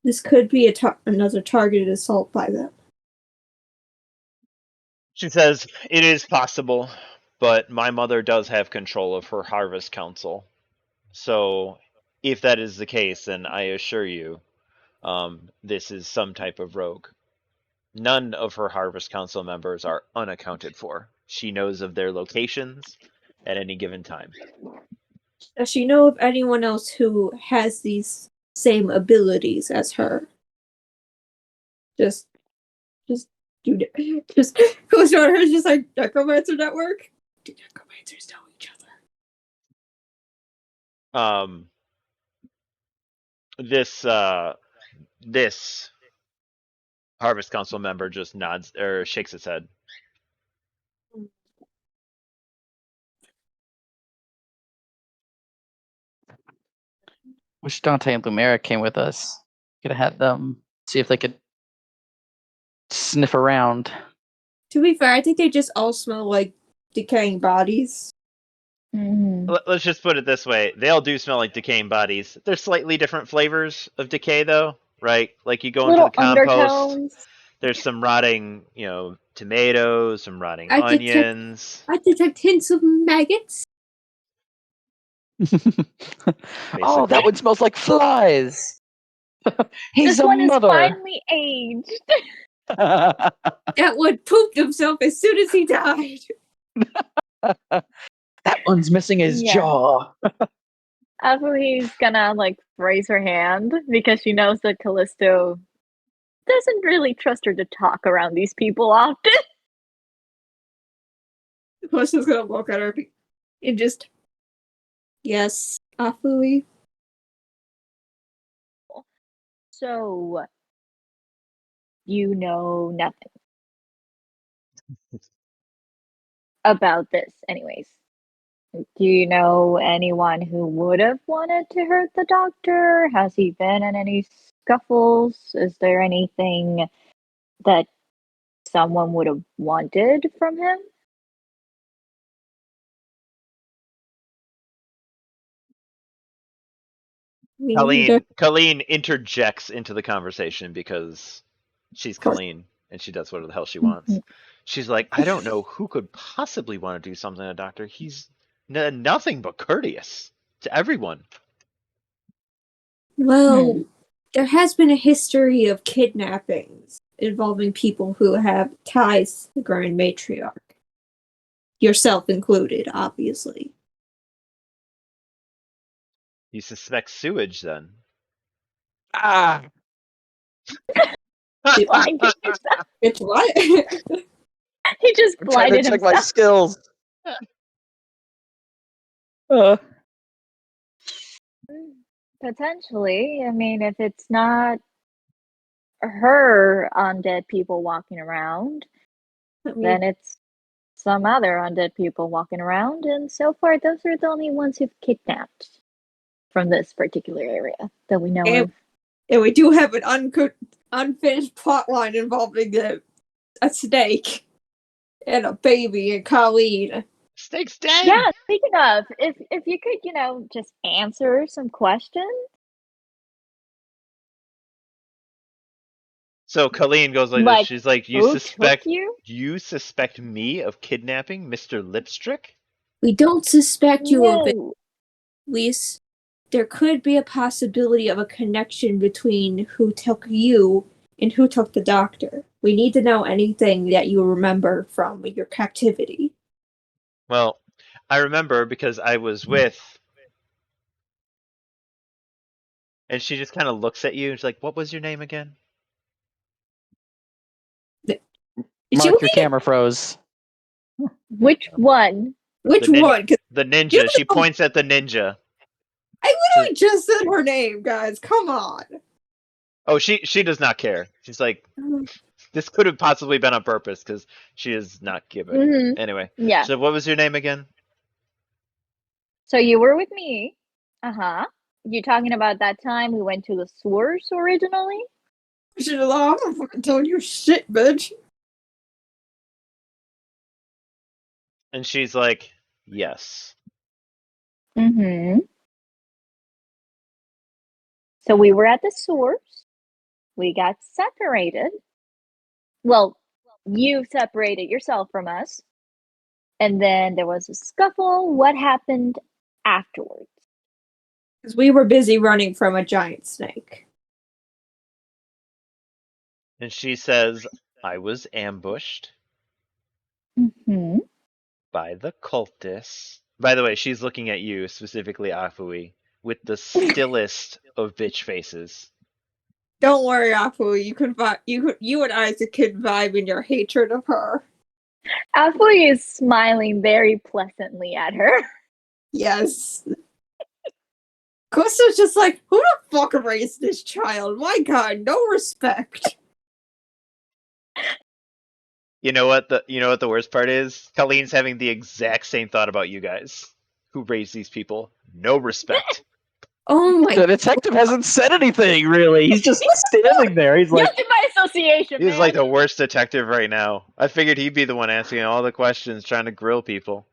This could be another targeted assault by them. She says, it is possible, but my mother does have control of her Harvest Council. So if that is the case, then I assure you, this is some type of rogue. None of her Harvest Council members are unaccounted for. She knows of their locations at any given time. Does she know of anyone else who has these same abilities as her? Just who's on her? Just like Necromancer Network. Do necromancers know each other? This Harvest Council member just nods or shakes his head. Wish Dante and Lumera came with us. Could have had them see if they could sniff around. To be fair, I think they just all smell like decaying bodies. Mhm. Let's just put it this way. They all do smell like decaying bodies. There's slightly different flavors of decay, though, right? Like you go into Little the compost, undertones. there's some rotting, tomatoes, some rotting I detect- onions. I detect hints of maggots. Oh, that Basically. one smells like flies. He's This a one is mother. finally aged. That one pooped himself as soon as he died. That one's missing his Yeah. jaw. He's gonna raise her hand because she knows that Callisto doesn't really trust her to talk around these people often. Callisto's gonna look at her and just, yes, Afui. So, you know nothing about this, anyways. Do you know anyone who would have wanted to hurt the doctor? Has he been in any scuffles? Is there anything that someone would have wanted from him? Colleen interjects into the conversation because she's Colleen and she does whatever the hell she wants. She's like, I don't know who could possibly want to do something to Doctor. He's nothing but courteous to everyone. Well, there has been a history of kidnappings involving people who have ties to the Grand Matriarch. Yourself included, obviously. You suspect sewage then? Ah, Blinded yourself. It's what? He just I'm trying to blinded check my himself. skills. Potentially. I mean, if it's not her undead people walking around, then it's some other undead people walking around, and so far those are the only ones who've kidnapped from this particular area that we know of. And we do have an unfinished plotline involving a snake and a baby and Colleen. Snake's dead. Yeah, speaking of, if you could, just answer some questions. So Colleen goes like this. She's like, Who took you? You suspect me of kidnapping Mr. Lipstrick? We don't suspect you of it, No. Lise. There could be a possibility of a connection between who took you and who took the doctor. We need to know anything that you remember from your captivity. Well, I remember because I was with... And she just kind of looks at you and she's like, what was your name again? Mark, your camera froze. Which one? Which one? The ninja. She points at the ninja. I literally just said her name, guys. Come on. Oh, she does not care. She's like, This could have possibly been on purpose because she is not given. Mm-hmm. Anyway, Yeah. so what was your name again? So you were with me. Uh-huh. You talking about that time we went to the source originally? Shit, I'm not fucking telling you shit, bitch. And she's like, yes. Mm-hmm. So we were at the source. We got separated. Well, you separated yourself from us. And then there was a scuffle. What happened afterwards? Because we were busy running from a giant snake. And she says, I was ambushed Mm-hmm. by the cultists. By the way, she's looking at you, specifically Afui, with the stillest of bitch faces. Don't worry, Apu. You and Isaac could vibe in your hatred of her. Afui is smiling very pleasantly at her. Yes. Costa's just like, who the fuck raised this child? My god, no respect. You know what the worst part is? Colleen's having the exact same thought about you guys. Who raised these people? No respect. Oh my The detective hasn't said anything really. He's just standing there. He's like, Guilty by association, He's man. like the worst detective right now. I figured he'd be the one asking all the questions, trying to grill people.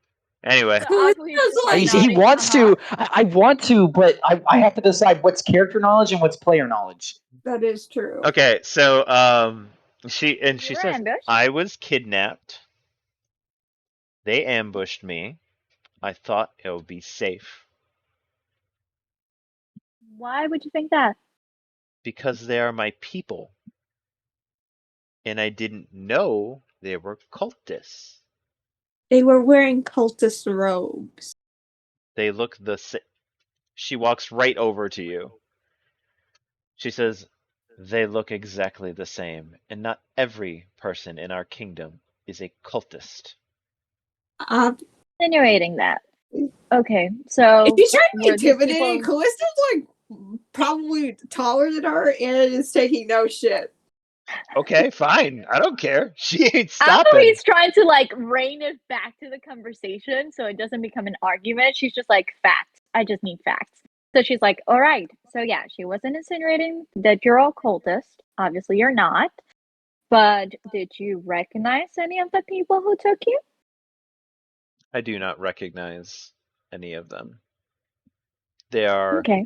Anyway, So Afui's just like he nodding, wants uh-huh. to. I want to, but I have to decide what's character knowledge and what's player knowledge. That is true. okay, so she You says, were ambushed. I was kidnapped. They ambushed me. I thought it would be safe Why would you think that? because they are my people, and I didn't know they were cultists. They were wearing cultist robes. They look the same. She walks right over to you. She says, they look exactly the same, and not every person in our kingdom is a cultist. Insinuating that. Okay, so If she's trying to be were these intimidating, people... Callista's like probably taller than her and is taking no shit. Okay, fine. I don't care. She ain't stopping. Afui's trying to like rein it back to the conversation so it doesn't become an argument. She's just like, facts. I just need facts. So she's like, all right. So yeah, she wasn't insinuating that you're all cultist. Obviously, you're not. But did you recognize any of the people who took you? I do not recognize any of them. They are, Okay.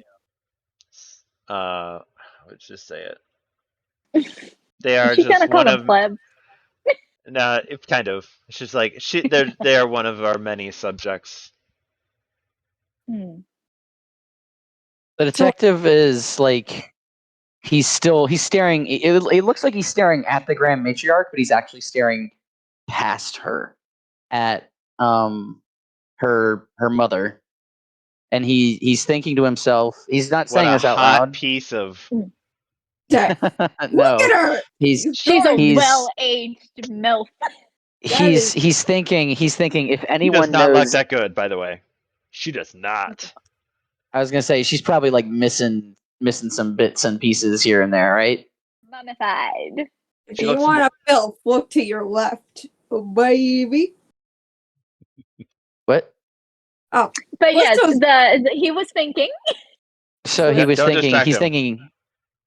let's just say it. They are She kind just of called one them of, plebs. nah, it kind of. It's just like, they are one of our many subjects. Hmm. The detective is like, he's staring. It looks like he's staring at the Grand Matriarch, but he's actually staring past her at her mother, and he's thinking to himself. He's not What saying a this out hot loud. piece of. Look No, at her. he's She's a He's- well-aged MILF. he's thinking if She does anyone not look knows. that good, by the way. She does not. I was gonna say she's probably like missing some bits and pieces here and there, right? Mummified. If She you looks want a filth, look to your left, baby. What? Oh, But yes, Callista's- he was thinking. So he was Don't thinking. distract He's him. thinking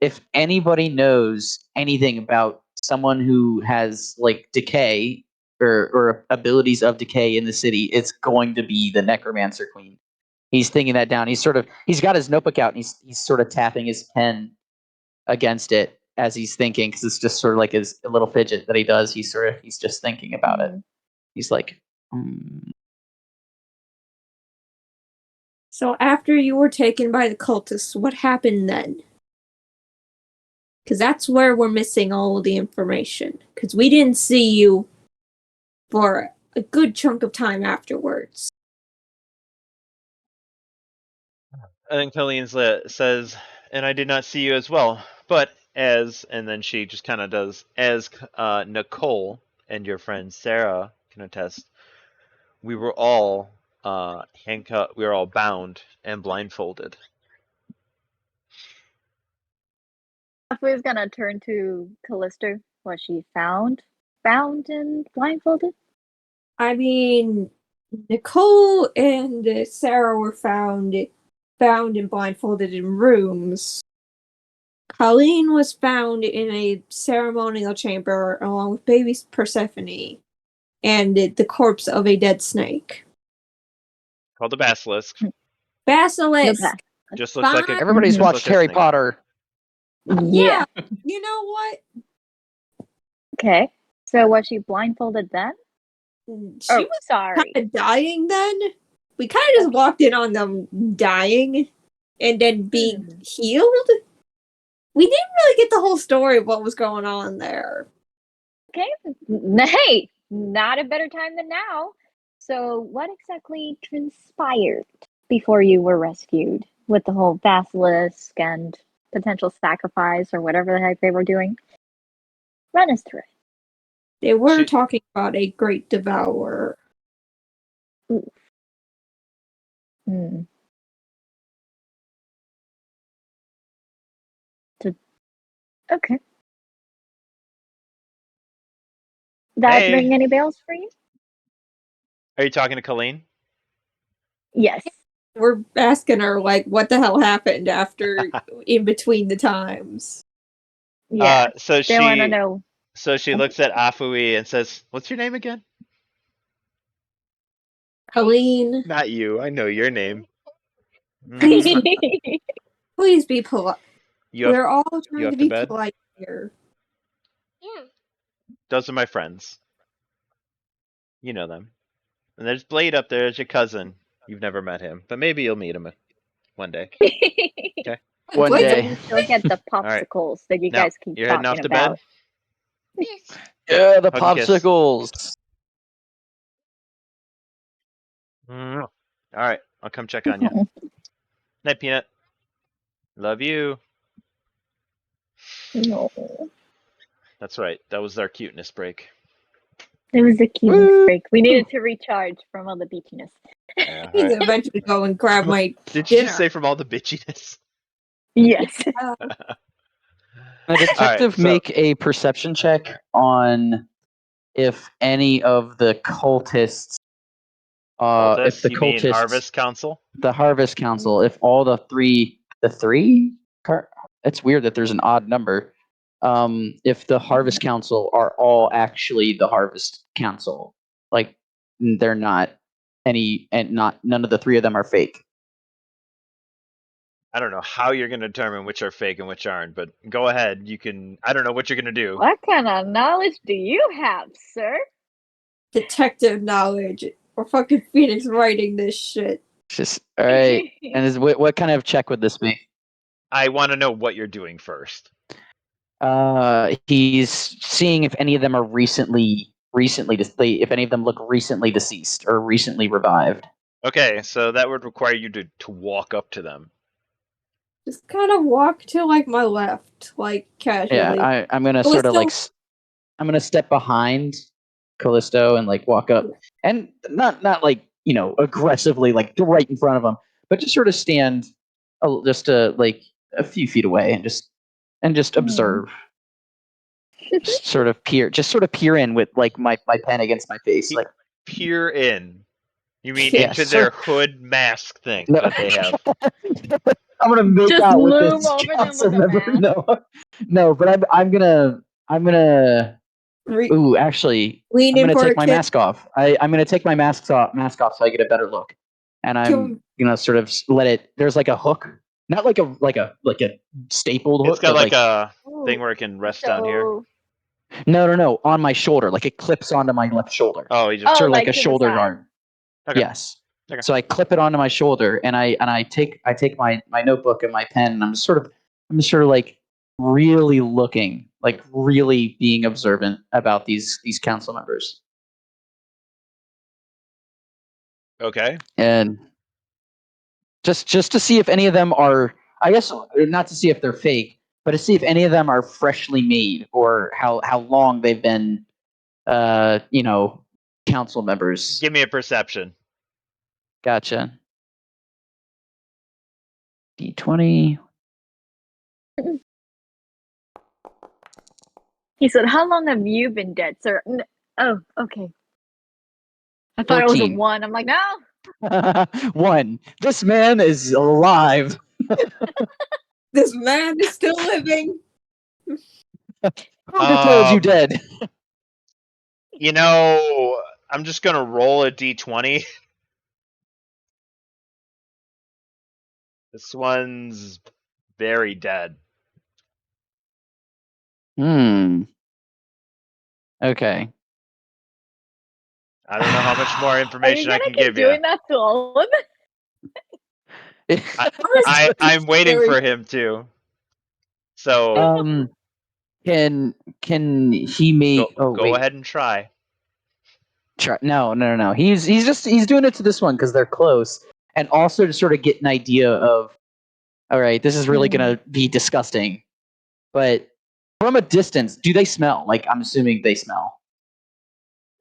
if anybody knows anything about someone who has like decay or abilities of decay in the city, it's going to be the Necromancer Queen. He's thinking that down. He's got his notebook out and he's sort of tapping his pen against it as he's thinking because it's just sort of like his a little fidget that he does. He's just thinking about it. He's like, So after you were taken by the cultists, what happened then? Because that's where we're missing all of the information. Because we didn't see you for a good chunk of time afterwards. And then Colleen says, and I did not see you as well, but and then she just kind of does, as Nicole and your friend Sarah can attest, we were all handcuffed, we were all bound and blindfolded. Afui's gonna turn to Callisto. Was she found and blindfolded? I mean, Nicole and Sarah were found and blindfolded in rooms. Colleen was found in a ceremonial chamber along with baby Persephone and the corpse of a dead snake. Called the basilisk. Basilisk! The Just looks like a. Fine. Everybody's just watched like a Harry snake. Potter. Yeah. You know what? Okay. So was she blindfolded then? She was sorry. kind of dying then. We kind of just walked in on them dying and then being healed. We didn't really get the whole story of what was going on there. Okay. Hey, not a better time than now. So what exactly transpired before you were rescued with the whole basilisk and potential sacrifice or whatever the heck they were doing? Run us through it. They were talking about a great devourer. Hmm. Okay. That Hey. ring any bells for you? Are you talking to Colleen? Yes. We're asking her, like, what the hell happened after in between the times. Yeah. So They want to she know. so she looks at Afui and says, "What's your name again?" Colleen, Not you. I know your name. please, Mm, please be polite. you have We're all you trying have to to be bed. polite here. Those are my friends. You know them. And there's Blade up there. There's your cousin. You've never met him, but maybe you'll meet him one day. Okay. One Wait, So day. you still get the All right. popsicles that you Now guys keep you're heading talking off to about. bed. Yeah, the Hug and kiss. popsicles. All right. I'll come check on you. Night, Peanut. Love you. No. That's right. That was our cuteness break. It was a cute Woo! break. We needed to recharge from all the beachiness. Yeah, I need right. to eventually go and grab my Did you dinner. just say from all the bitchiness? Yes. A detective so- make a perception check on if any of the cultists, if the you mean cultists, Harvest Council? the Harvest Council, if all the three, it's weird that there's an odd number. If the Harvest Council are all actually the Harvest Council, like they're not any, and none of the three of them are fake. I don't know how you're going to determine which are fake and which aren't, but go ahead. You can. I don't know what you're going to do. What kind of knowledge do you have, sir? Detective knowledge. We're fucking Phoenix writing this shit. Just all right. And what kind of check would this be? I want to know what you're doing first. He's seeing if any of them are recently if any of them look recently deceased or recently revived. Okay, so that would require you to walk up to them. Just kind of walk to like my left, like casually. Yeah, I'm gonna sort of like I'm gonna step behind Callisto and like walk up, and not like aggressively like right in front of him, but just sort of stand just like a few feet away and just observe. Just sort of peer in with like my pen against my face, like Peer in. You mean Yes. into their hood mask thing No. that they have? I'm gonna make Just out with loom this over them council with a member. mask. No, but I'm gonna ooh, actually, lean I'm in gonna for take a my kiss. mask off. I'm gonna take my mask off so I get a better look, and I'm gonna sort of let it. There's like a hook, not like a stapled hook. It's got but like a Ooh, thing where it can rest down here. so, no, on my shoulder, like it clips onto my left shoulder. Oh, you just Oh, Sort of like like a to the shoulder side. guard. Okay. Yes. Okay. So I clip it onto my shoulder, and I take my notebook and my pen, and I'm just sort of like really looking, like really being observant about these council members, Okay. and just to see if any of them are, I guess not to see if they're fake, but to see if any of them are freshly made or how long they've been, council members. Give me a perception. Gotcha. D20. He said, "How long have you been dead, sir?" Oh, okay. I thought it was a 14. 1. I'm like, no. 1. This man is alive. This man is still living. Who declared you dead? You know, I'm just gonna roll a d20. This one's very dead. Okay. I don't know how much more Are you information I gonna can keep give you. doing that to all of them? I'm waiting for him to. So can he make? Oh go wait. ahead and try. Try, no. He's doing it to this one because they're close, and also to sort of get an idea of, all right, this is really gonna be disgusting. But from a distance, do they smell? Like, I'm assuming they smell.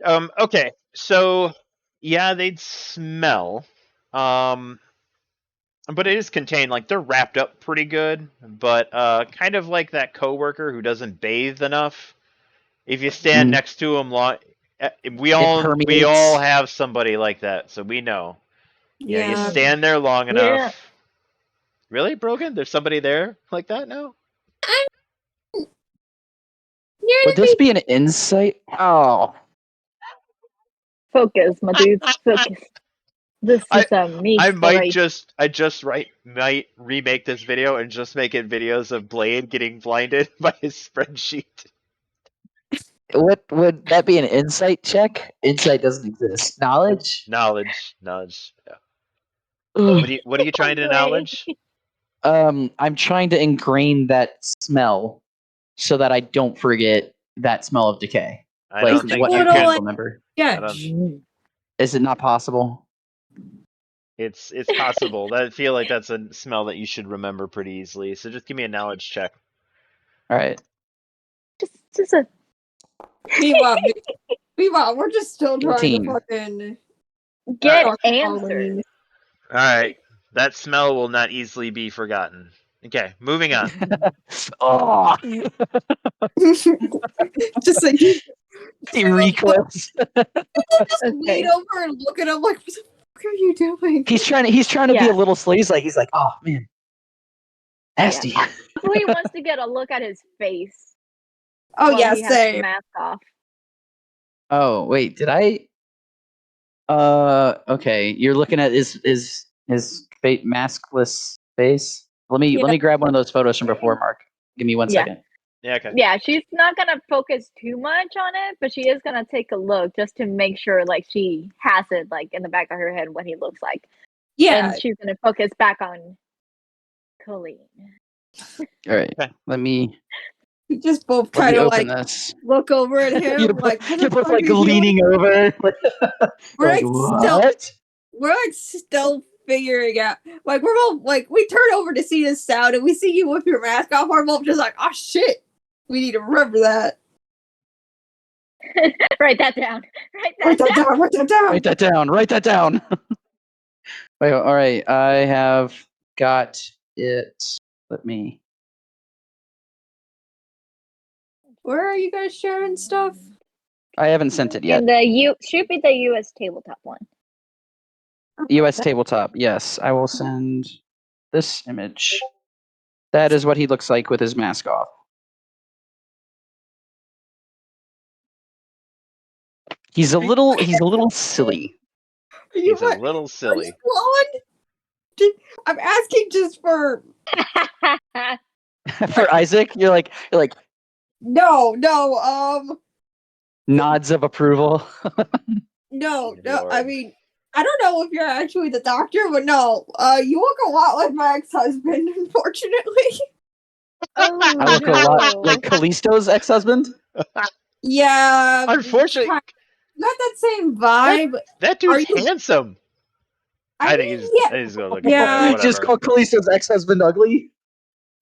Okay. So yeah, they'd smell. But it is contained. Like they're wrapped up pretty good. But kind of like that coworker who doesn't bathe enough. If you stand next to him long, we all permeates. have somebody like that, so we know. Yeah, you Yeah. stand there long enough. Yeah. Really, Brogan? There's somebody there like that now? Would this be an insight? Oh, Focus, my dudes. Focus. This is me. I might story. might remake this video and just make it videos of Blade getting blinded by his spreadsheet. what would that be an insight check? Insight doesn't exist. Knowledge. Knowledge. Yeah. Ugh. What are you trying to knowledge? I'm trying to ingrain that smell so that I don't forget that smell of decay. I Like don't think what you I can. can't remember. Sketch. Is it not possible? It's possible. I feel like that's a smell that you should remember pretty easily. So just give me a knowledge check. All right. Just a. Meanwhile, we're just still trying 18. to fucking Get talk answers. Halloween. All right. That smell will not easily be forgotten. Okay, moving on. Oh, Just like he recoils. just Okay. lean over and look at him like, what the fuck are you doing? He's trying to be Yeah. a little slave. He's like, oh man, nasty. Yeah. He wants to get a look at his face. Oh while yeah, he has the same. mask off. Oh wait, did I? Okay, you're looking at his maskless face. Let me grab one of those photos from before, Mark. Give me 1 Yeah. second. Yeah, okay. Yeah, she's not gonna focus too much on it, but she is gonna take a look just to make sure, like, she has it, like, in the back of her head what he looks like. Yeah. And she's gonna focus back on Colleen. All right, Okay. let me We just both let kind me of open like this. look over at him You're like, both, what you're the both fuck like are you doing? leaning over. We're like, what? we're like still figuring out. Like we're both like we turn over to see this sound and we see you with your mask off. We're both just like, oh shit, we need to remember that. Write that down. Write that down. Write that down. Write that down. Write that down. Wait, all right. I have got it. Let me. Where are you guys sharing stuff? I haven't sent it yet. And the should be the US tabletop one. US tabletop. Yes, I will send this image. That is what he looks like with his mask off. He's a little silly. He's a little silly. Are you on? I'm asking just for For Isaac, you're like no, nods of approval. no. Lord. I mean, I don't know if you're actually the doctor, but no. You look a lot like my ex-husband, unfortunately. Oh, I look a lot like Callisto's ex-husband. Yeah. Unfortunately, Not that same vibe. that dude's handsome. I think he's gonna look Yeah. whatever. Just call Callisto's ex-husband ugly.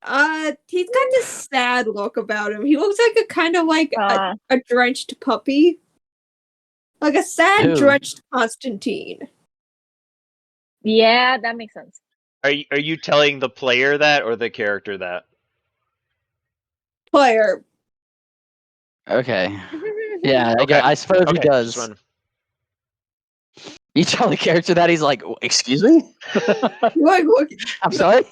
He's got this sad look about him. He looks like a kind of like a drenched puppy. Like a sad, Who? drenched Constantine. Yeah, that makes sense. Are you telling the player that or the character that? Player. Okay. Yeah, Okay. I suppose he Okay. does. Just one. You tell the character that he's like, excuse me? Look, I'm sorry?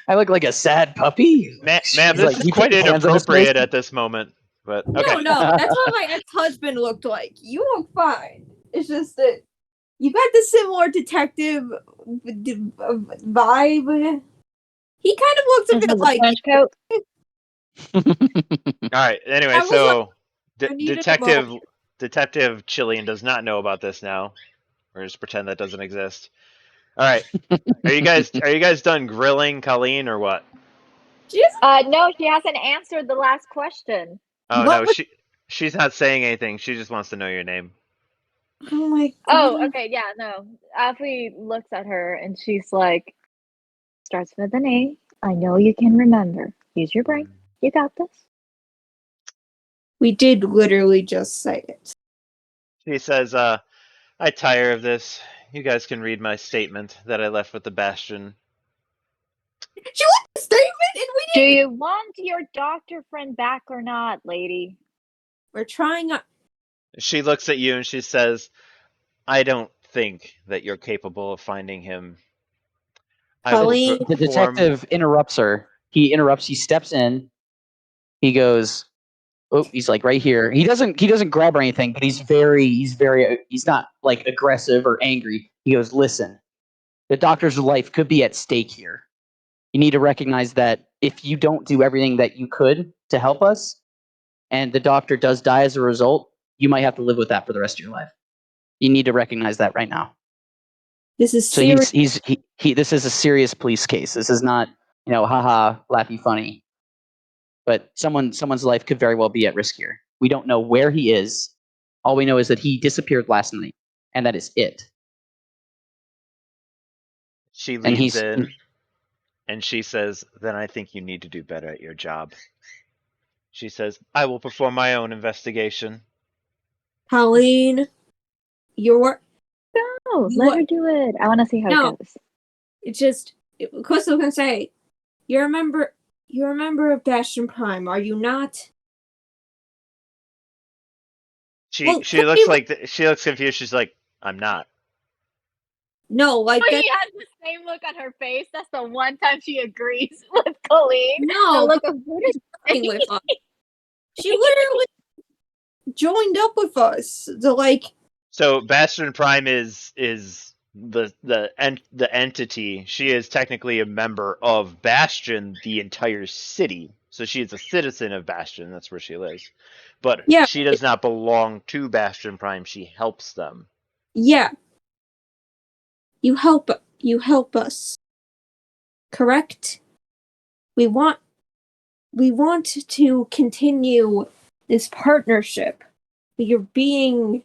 I look like a sad puppy? Ma'am, He's this like, is he quite puts his hands on his face. inappropriate at this moment. But okay. no, that's what my ex-husband looked like. You look fine. It's just that you got the similar detective vibe. He kind of looks a This bit is a like trench coat. All right. Anyway, I was so I needed a moment. Detective Chilean does not know about this now. Or just pretend that doesn't exist. All right. Are you guys done grilling Colleen or what? No, she hasn't answered the last question. Oh What no, was? she's not saying anything. She just wants to know your name. Oh my Oh, god! okay, yeah, no. Afi looks at her and she's like, starts with an A. I know you can remember. Use your brain. You got this. We did literally just say it. She says, I tire of this. You guys can read my statement that I left with the Bastion. She left a statement, and we Do didn't. you want your doctor friend back or not, lady? We're trying. She looks at you and she says, I don't think that you're capable of finding him. I will Colleen. The perform. detective interrupts her. He interrupts. He steps in. He goes, "Oh, he's like right here." He doesn't grab or anything, but he's not like aggressive or angry. He goes, "Listen, the doctor's life could be at stake here. You need to recognize that if you don't do everything that you could to help us, and the doctor does die as a result, you might have to live with that for the rest of your life. You need to recognize that right now." This is So serious. this is a serious police case. This is not, haha, laughy funny. But someone's life could very well be at risk here. We don't know where he is. All we know is that he disappeared last night, and that is it. She And leans in and she says, then I think you need to do better at your job. She says, I will perform my own investigation. Colleen, you're No, You let what- her do it. I want to see how No. it goes. it's just Crystal can say, you're a member of Bastion Prime, are you not? She Well, she looks like she looks confused. She's like, I'm not. No, like But that. he has the same look on her face. That's the one time she agrees with Colleen. No, The look of what is working with us. She literally joined up with us. So Bastion Prime is the entity. She is technically a member of Bastion, the entire city. So she is a citizen of Bastion. That's where she lives. But Yeah. she does not belong to Bastion Prime. She helps them. Yeah. You help us. Correct? We want to continue this partnership. But you're being,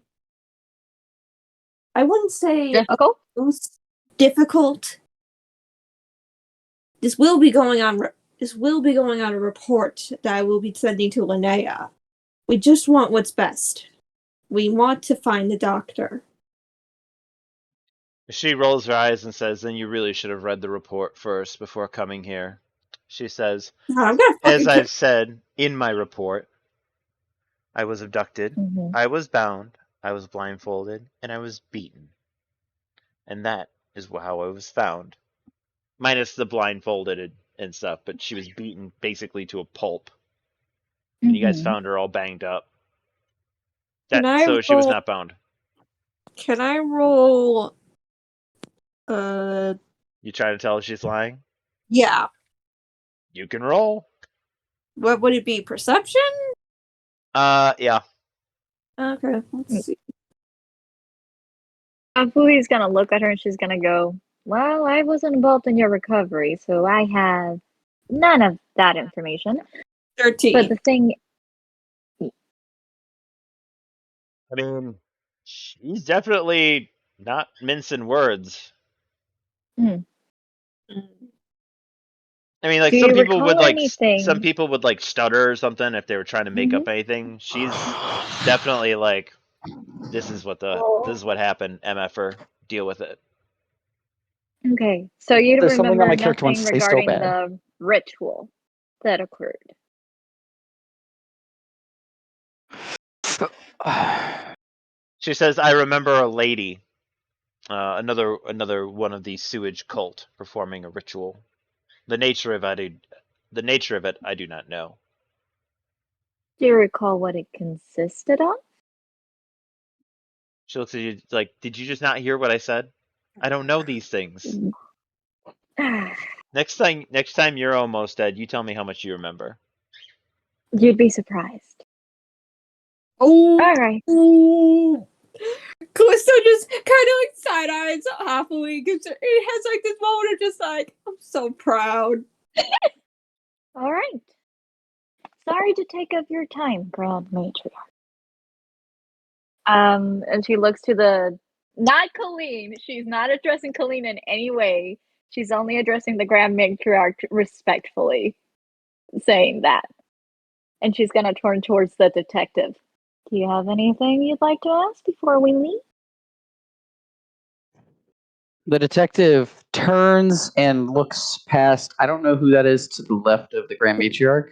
I wouldn't say difficult? difficult. This will be going on a report that I will be sending to Linnea. We just want what's best. We want to find the doctor. She rolls her eyes and says, then you really should have read the report first before coming here. She says, God, I'm gonna as fucking I've said in my report, I was abducted, Mm-hmm. I was bound, I was blindfolded, and I was beaten. And that is how I was found. Minus the blindfolded and stuff, but she was beaten basically to a pulp. And you guys found her all banged up. So she was not bound. Can I roll? You try to tell her she's lying? Yeah. You can roll. What would it be? Perception? Yeah. Okay, let's see. Afui's gonna look at her and she's gonna go, well, I wasn't involved in your recovery, so I have none of that information. 13. But the thing, I mean, she's definitely not mincing words. Mm. I mean, like do some you people would recall like anything? stutter or something if they were trying to make up anything. She's definitely like, this is what happened. MFer, deal with it. Okay, so you There's something on remember my character wants nothing to say so regarding bad. the ritual that occurred. She says, "I remember a lady, another one of the sewage cult performing a ritual. The nature of it, I do not know." Do you recall what it consisted of? She looks at you like, "Did you just not hear what I said? I don't know these things." Next time you're almost dead, you tell me how much you remember. You'd be surprised. Oh. All right. Callisto just kind of like side eyes happily. It has like this moment of just like, I'm so proud. All right. Sorry to take up your time, Grand Matriarch. And she looks to not Colleen. She's not addressing Colleen in any way. She's only addressing the Grand Matriarch respectfully, saying that. And she's gonna turn towards the detective. Do you have anything you'd like to ask before we leave? The detective turns and looks past. I don't know who that is to the left of the Grand Matriarch.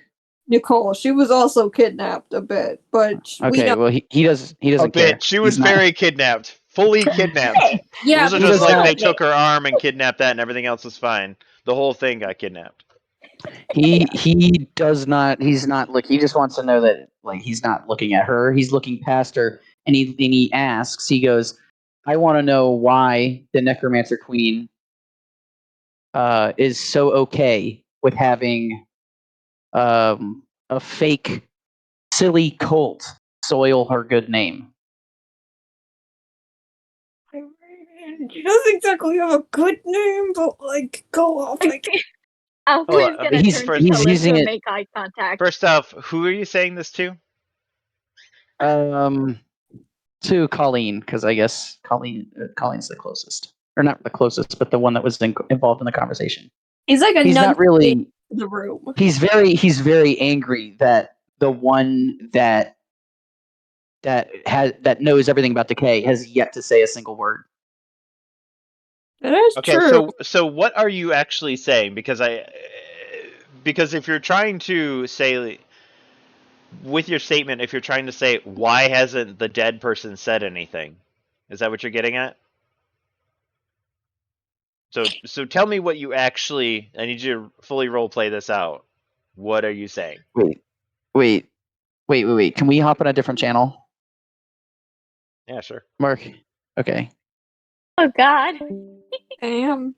Nicole, she was also kidnapped a bit, but we Okay, know. well he doesn't A care. bit. She was He's not- very kidnapped, fully kidnapped. It Yeah, wasn't he just does like not- they took her arm and kidnapped that, and everything else was fine. The whole thing got kidnapped. He does not. He's not look. He just wants to know that like he's not looking at her. He's looking past her, and he asks. He goes, "I want to know why the Necromancer Queen is so okay with having a fake, silly cult soil her good name." I mean, she doesn't exactly have a good name, but like, go off. Like, Alfred's I gonna mean, turn to he's Callisto using and it- make eye contact. First off, who are you saying this to? To Colleen, because I guess Colleen's the closest, or not the closest, but the one that was involved in the conversation. he's like a He's not really. in the room. He's very angry that the one that knows everything about decay has yet to say a single word. That is Okay, true. so what are you actually saying? Because if you're trying to say with your statement, if you're trying to say why hasn't the dead person said anything, is that what you're getting at? So tell me what you actually. I need you to fully role play this out. What are you saying? Wait. Can we hop on a different channel, Yeah, sure. Mark? Okay. Oh God. Damn.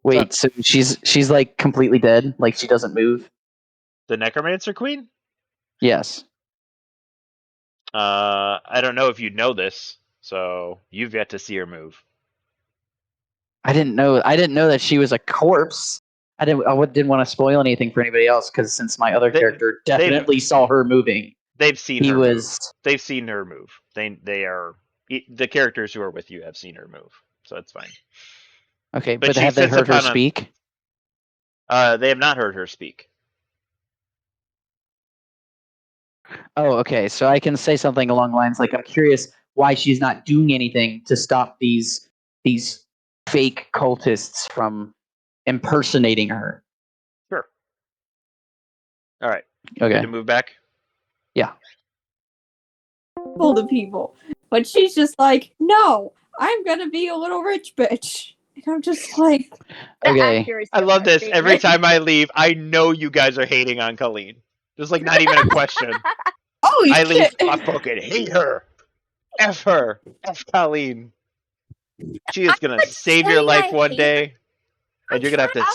Wait. So she's like completely dead, like she doesn't move. The Necromancer Queen? Yes. I don't know if you know this, so you've yet to see her move. I didn't know that she was a corpse. I didn't want to spoil anything for anybody else because since my other character definitely saw her moving, They've seen he her was. move. They've seen her move. They are the characters who are with you have seen her move, so it's fine. Okay, But but she have they sits heard her upon a- speak? They have not heard her speak. Oh, okay. So I can say something along the lines like, I'm curious why she's not doing anything to stop these fake cultists from impersonating her. Sure. All right. Okay. Good to move back. Yeah. Full of people. But she's just like, no, I'm gonna be a little rich bitch. And I'm just like, The Okay. accuracy I of love that this. Every statement. time I leave, I know you guys are hating on Colleen. There's like not even a question. holy I leave. shit. I fucking hate her. F her. F Colleen. She is gonna not save your saying life I one hate day, I'm and you're gonna have to.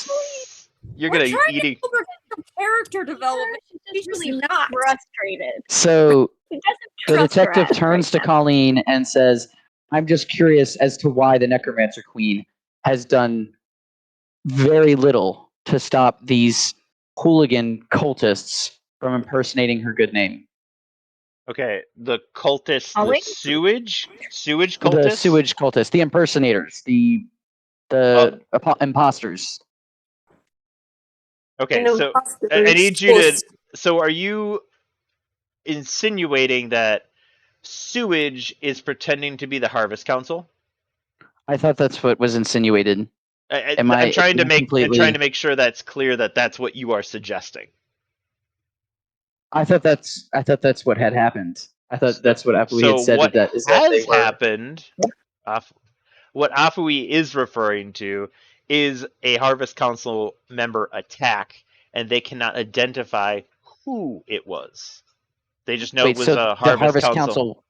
You're We're gonna be trying eating. to over some character development. She's She's really not. frustrated. So He doesn't the trust her detective ass turns right to Colleen and says, I'm just curious as to why the Necromancer Queen has done very little to stop these hooligan cultists from impersonating her good name. Okay, the cultists, the Colleen? sewage The cultists. sewage cultists, the impersonators, the imposters. Okay, An so imposter I need you to. was- So are you insinuating that sewage is pretending to be the Harvest Council? I thought that's what was insinuated. I'm trying to make completely... sure that's clear that that's what you are suggesting. I thought that's what had happened. I thought that's what Afui had said. what Is that they has were. happened? What Afui is referring to is a Harvest Council member attack, and they cannot identify who it was. They just know Wait, it was so a the Harvest Council.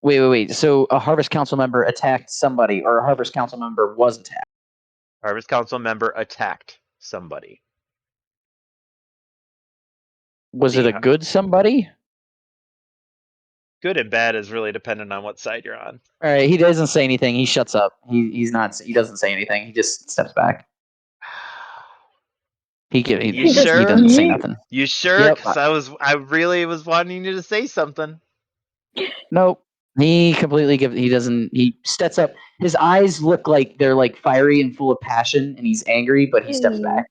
Wait. So a Harvest Council member attacked somebody, or a Harvest Council member was attacked. Harvest Council member attacked somebody. Was it a good somebody? Good and bad is really dependent on what side you're on. All right, he doesn't say anything. He shuts up. He doesn't say anything. He just steps back. He You sure? he doesn't say nothing. You sure? Yep. Because I really was wanting you to say something. Nope. He completely he doesn't. He steps up. His eyes look like they're like fiery and full of passion, and he's angry, but he steps back.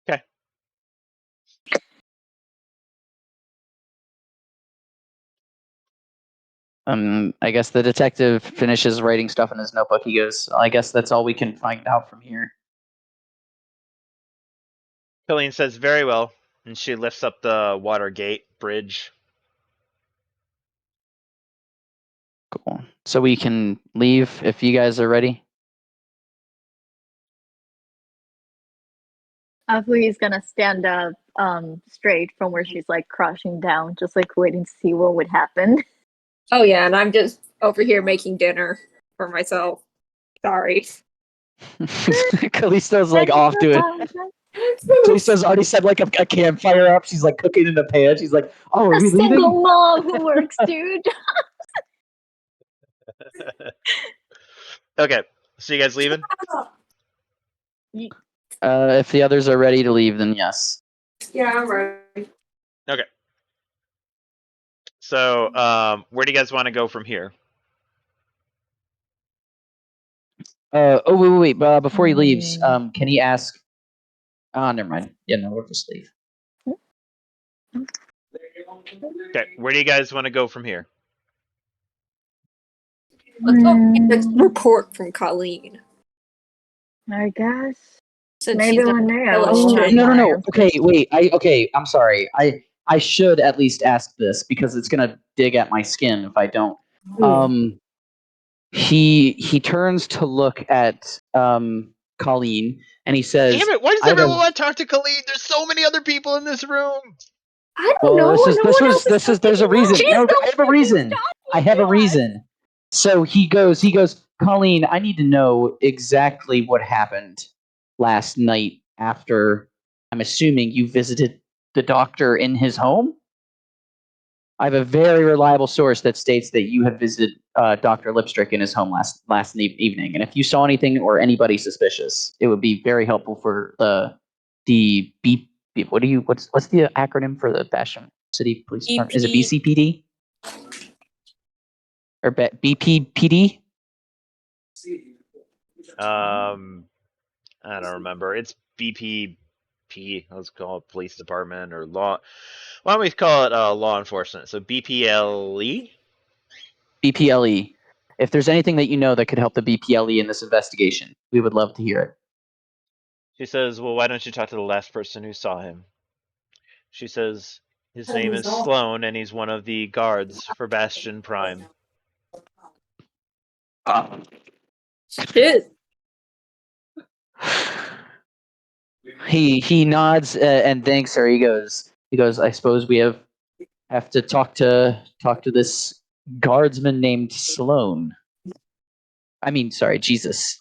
Okay. I guess the detective finishes writing stuff in his notebook. He goes, I guess that's all we can find out from here. Colleen says, very well. And she lifts up the Watergate bridge. Cool. So we can leave if you guys are ready. Afui gonna stand up straight from where she's like crouching down, just like waiting to see what would happen. Oh yeah, and I'm just over here making dinner for myself. Sorry. Callisto's like off doing. Callisto's already set like a campfire up. She's like cooking in the pan. She's like, "Oh, are A we leaving?" single mom who works, dude. Okay. So you guys leaving? If the others are ready to leave, then yes. Yeah, I'm ready. Okay. So, where do you guys want to go from here? Wait. Before he leaves, can he ask? Never mind. Yeah, no, we'll just leave. Okay. Where do you guys want to go from here? Let's go get this report from Colleen. I guess. Since Maybe she's one day tell I us will shit. have No. more Okay, answers. wait. I'm sorry. I should at least ask this because it's gonna dig at my skin if I don't. He turns to look at Colleen and he says, Damn it! Why does I have everyone a- want to talk to Colleen? There's so many other people in this room. I don't know. There's a reason. She's No, the I have a reason. I have a reason. So he goes, Colleen, I need to know exactly what happened last night after, I'm assuming you visited the doctor in his home? I have a very reliable source that states that you had visited Dr. Lipstrick in his home last evening. And if you saw anything or anybody suspicious, it would be very helpful for the B. What's the acronym for the Basham City Police Department? Is it BCPD or BPPD? I don't remember. It's BPP. Let's call it police department or law. Why don't we call it law enforcement? So BPLE. BPLE. If there's anything that you know that could help the BPLE in this investigation, we would love to hear it. She says, well, why don't you talk to the last person who saw him? She says, his name is Sloan, and he's one of the guards for Bastion Prime. Shit. He nods and thanks her. He goes, I suppose we have to talk to this guardsman named Sloan. I mean, sorry, Jesus.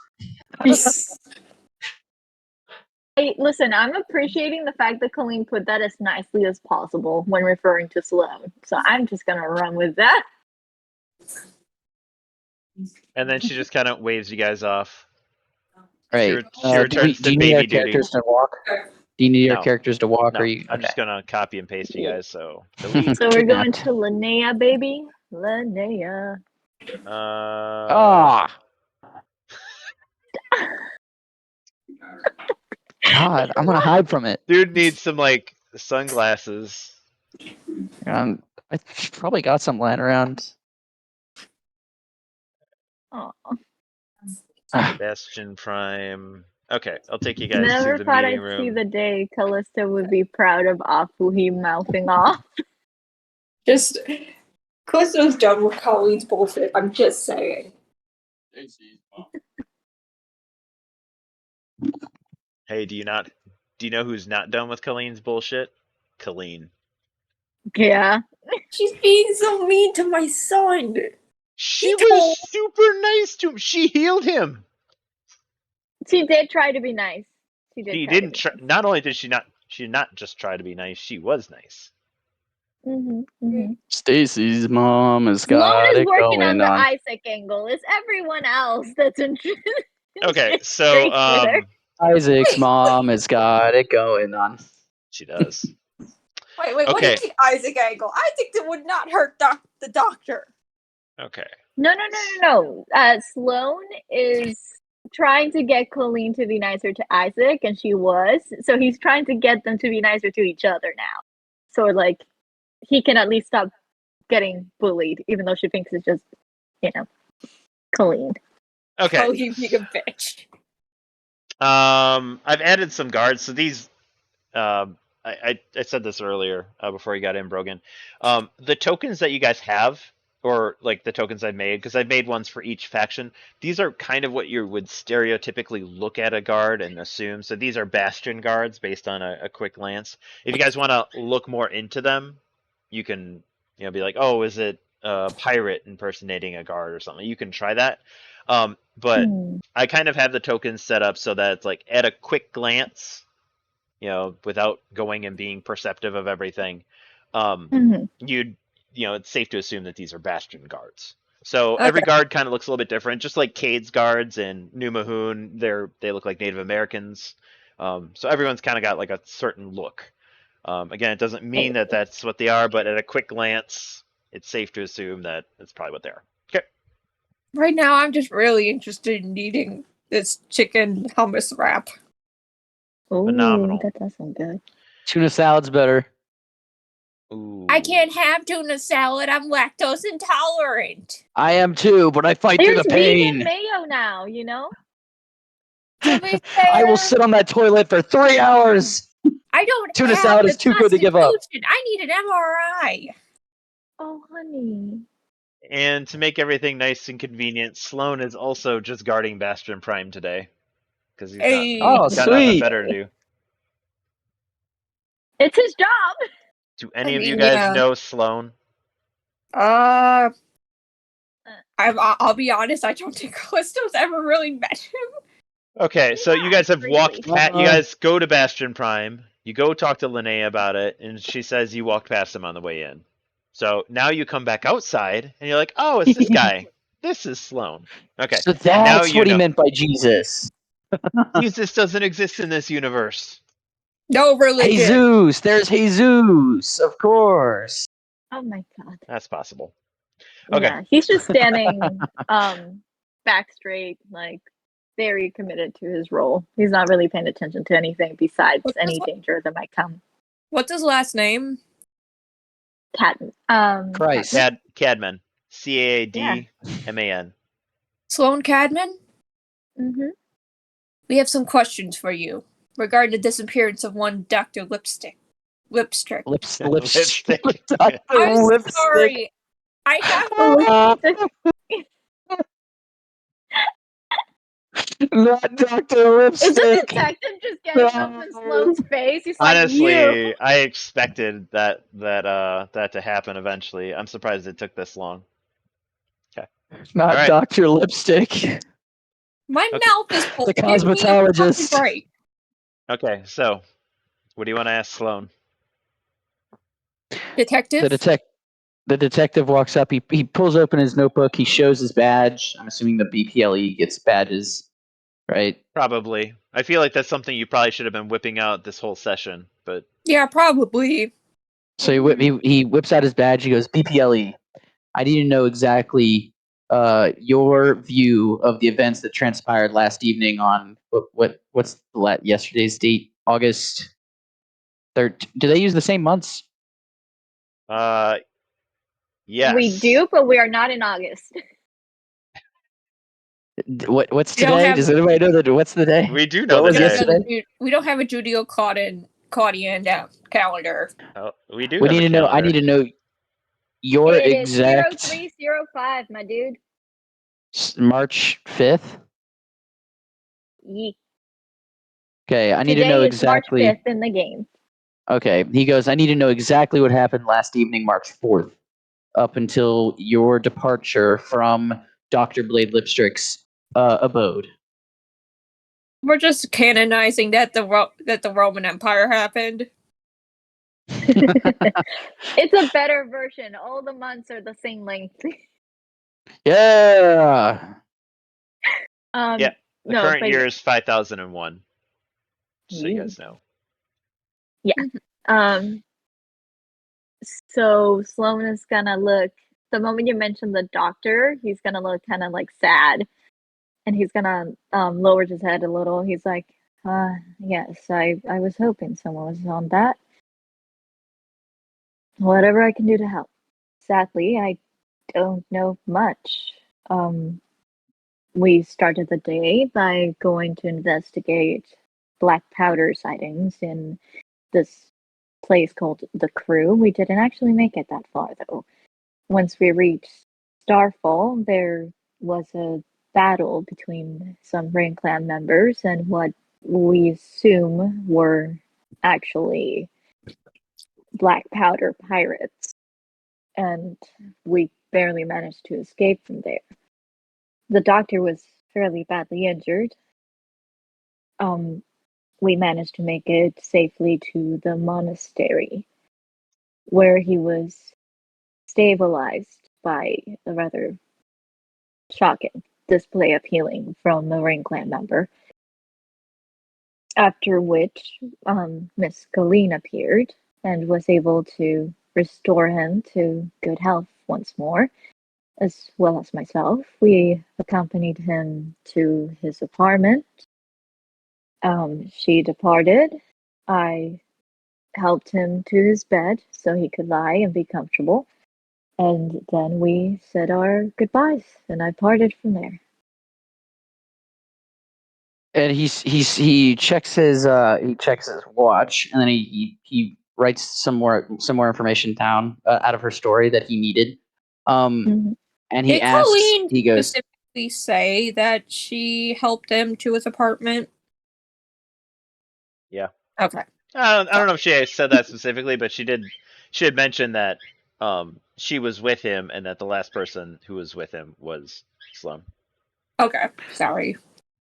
Hey, listen, I'm appreciating the fact that Colleen put that as nicely as possible when referring to Sloan. So I'm just gonna run with that. And then she just kind of waves you guys off. Right. She returns do to you need our baby duty. characters to walk? Do you need No. our characters to walk? No, Or you? I'm Okay. just gonna copy and paste you guys. So delete. So we're going Kidnapped. to Linnea, baby. Linnea. Ah. God, I'm gonna hide from it. Dude needs some like sunglasses. I probably got some lying around. Oh. Ah. Bastion Prime. Okay, I'll take you guys Never to the thought meeting I'd see room. the day Callista would be proud of Afuhi mouthing off. Just Callisto's done with Colleen's bullshit. I'm just saying. Hey, do you know who's not done with Colleen's bullshit? Colleen. Yeah. She's being so mean to my son. She was super nice to him. She healed him. She did try to be nice. She did She try to didn't be try. nice. Not only did she not just try to be nice, she was nice. Stacy's mom has Sloan got is it working on going the on. Isaac angle. It's everyone else that's interested. Okay, so Isaac's mom has got it going on. she does. Wait, what do Okay. you think Isaac Angle? Isaac would not hurt the doctor. Okay. No. Sloan is trying to get Colleen to be nicer to Isaac, and she was. So he's trying to get them to be nicer to each other now. So like, he can at least stop getting bullied, even though she thinks it's just, Colleen. Okay. Oh, you being a bitch. I've added some guards. So these, I said this earlier before you got in, Brogan. The tokens that you guys have, or like the tokens I've made, because I've made ones for each faction. These are kind of what you would stereotypically look at a guard and assume. So these are bastion guards based on a quick glance. If you guys want to look more into them, you can, be like, oh, is it a pirate impersonating a guard or something? You can try that. But I kind of have the tokens set up so that it's like at a quick glance, without going and being perceptive of everything, it's safe to assume that these are bastion guards. So every guard kind of looks a little bit different, just like Cade's guards and New Mahoon. They look like Native Americans. So everyone's kind of got like a certain look. Again, it doesn't mean that that's what they are, but at a quick glance, it's safe to assume that it's probably what they are. Okay. Right now, I'm just really interested in eating this chicken hummus wrap. Ooh, Phenomenal. that does sound good. Tuna salad's better. Ooh. I can't have tuna salad. I'm lactose intolerant. I am too, but I fight through There's the vegan pain. mayo now, To be fair, I will sit on that toilet for 3 hours. I don't Tuna have salad the is too good to give up. constitution. I need an MRI. Oh, honey. And to make everything nice and convenient, Sloan is also just guarding Bastion Prime today. Because he's Hey. Oh, got nothing sweet. better to do. It's his job. Do any I of you mean, guys yeah. know Sloan? I'll be honest. I don't think Callisto's ever really met him. Okay, so you guys have briefly. walked past. You guys go to Bastion Prime. You go talk to Linnea about it, and she says you walked past him on the way in. So now you come back outside, and you're like, "Oh, it's this guy. This is Sloan." Okay, So now that's you what he know. meant by Jesus. Jesus doesn't exist in this universe. No religion. Jesus, there's Jesus, of course. Oh my god. That's possible. Okay. Yeah, he's just standing back straight, like very committed to his role. He's not really paying attention to anything besides any danger that might come. What's his last name? Christ. Cadman. Cadman. Sloan Cadman? Mm-hmm. We have some questions for you regarding the disappearance of one Dr. Lipstick. Lipstick. Lipstick. I'm Lipstick. sorry. I have Not Dr. Is the Lipstick. detective just getting up in Sloan's face? He's like, Honestly, you. I expected that to happen eventually. I'm surprised it took this long. Okay. Not All right. Dr. Lipstick. my mouth is full. The Give me a cosmetologist. fucking break. Okay, so what do you want to ask Sloan? Detective? The detective walks up. He pulls open his notebook. He shows his badge. I'm assuming the BPLE gets badges, right? Probably. I feel like that's something you probably should have been whipping out this whole session, but Yeah, probably. So he whips out his badge. He goes, BPLE. I need to know exactly your view of the events that transpired last evening on what's yesterday's date? August 3rd. Do they use the same months? yes. We do, but we are not in August. What's We don't today? have- Does anybody know what's the day? We do know What the was day. yesterday? We don't have a Judeo-Claudian calendar. Oh, we do We have need a to know. I calendar. need to know your It is exact 0305, my dude. March 5th. Yeek. Okay, I need to Today know is March exactly. 5th in the game. Okay, he goes. I need to know exactly what happened last evening, March 4th, up until your departure from Dr. Blade Lipstrick's abode. We're just canonizing that the Roman Empire happened. It's a better version. All the months are the same length. Yeah. Yeah, the no, current but year is 5001. So you Ooh. guys know. So Sloan is gonna look. The moment you mention the doctor, he's gonna look kind of like sad, and he's gonna lower his head a little. He's like, yes, I was hoping someone was on that. Whatever I can do to help. Sadly, I don't know much. We started the day by going to investigate black powder sightings in this place called the Crew. We didn't actually make it that far, though. Once we reached Starfall, there was a battle between some Rain Clan members and what we assume were actually black powder pirates. And we barely managed to escape from there. The doctor was fairly badly injured. We managed to make it safely to the monastery, where he was stabilized by a rather shocking display of healing from a Rain Clan member. After which, Miss Colleen appeared and was able to restore him to good health once more, as well as myself. We accompanied him to his apartment. She departed. I helped him to his bed so he could lie and be comfortable. And then we said our goodbyes, and I parted from there. And he checks his watch, and then he writes some more information down out of her story that he needed. Mhm. And he Did asks. Colleen He goes. specifically say that she helped him to his apartment? Yeah. Okay. I don't know if she said that specifically, but she did. She had mentioned that she was with him, and that the last person who was with him was Sloan. Okay. Sorry.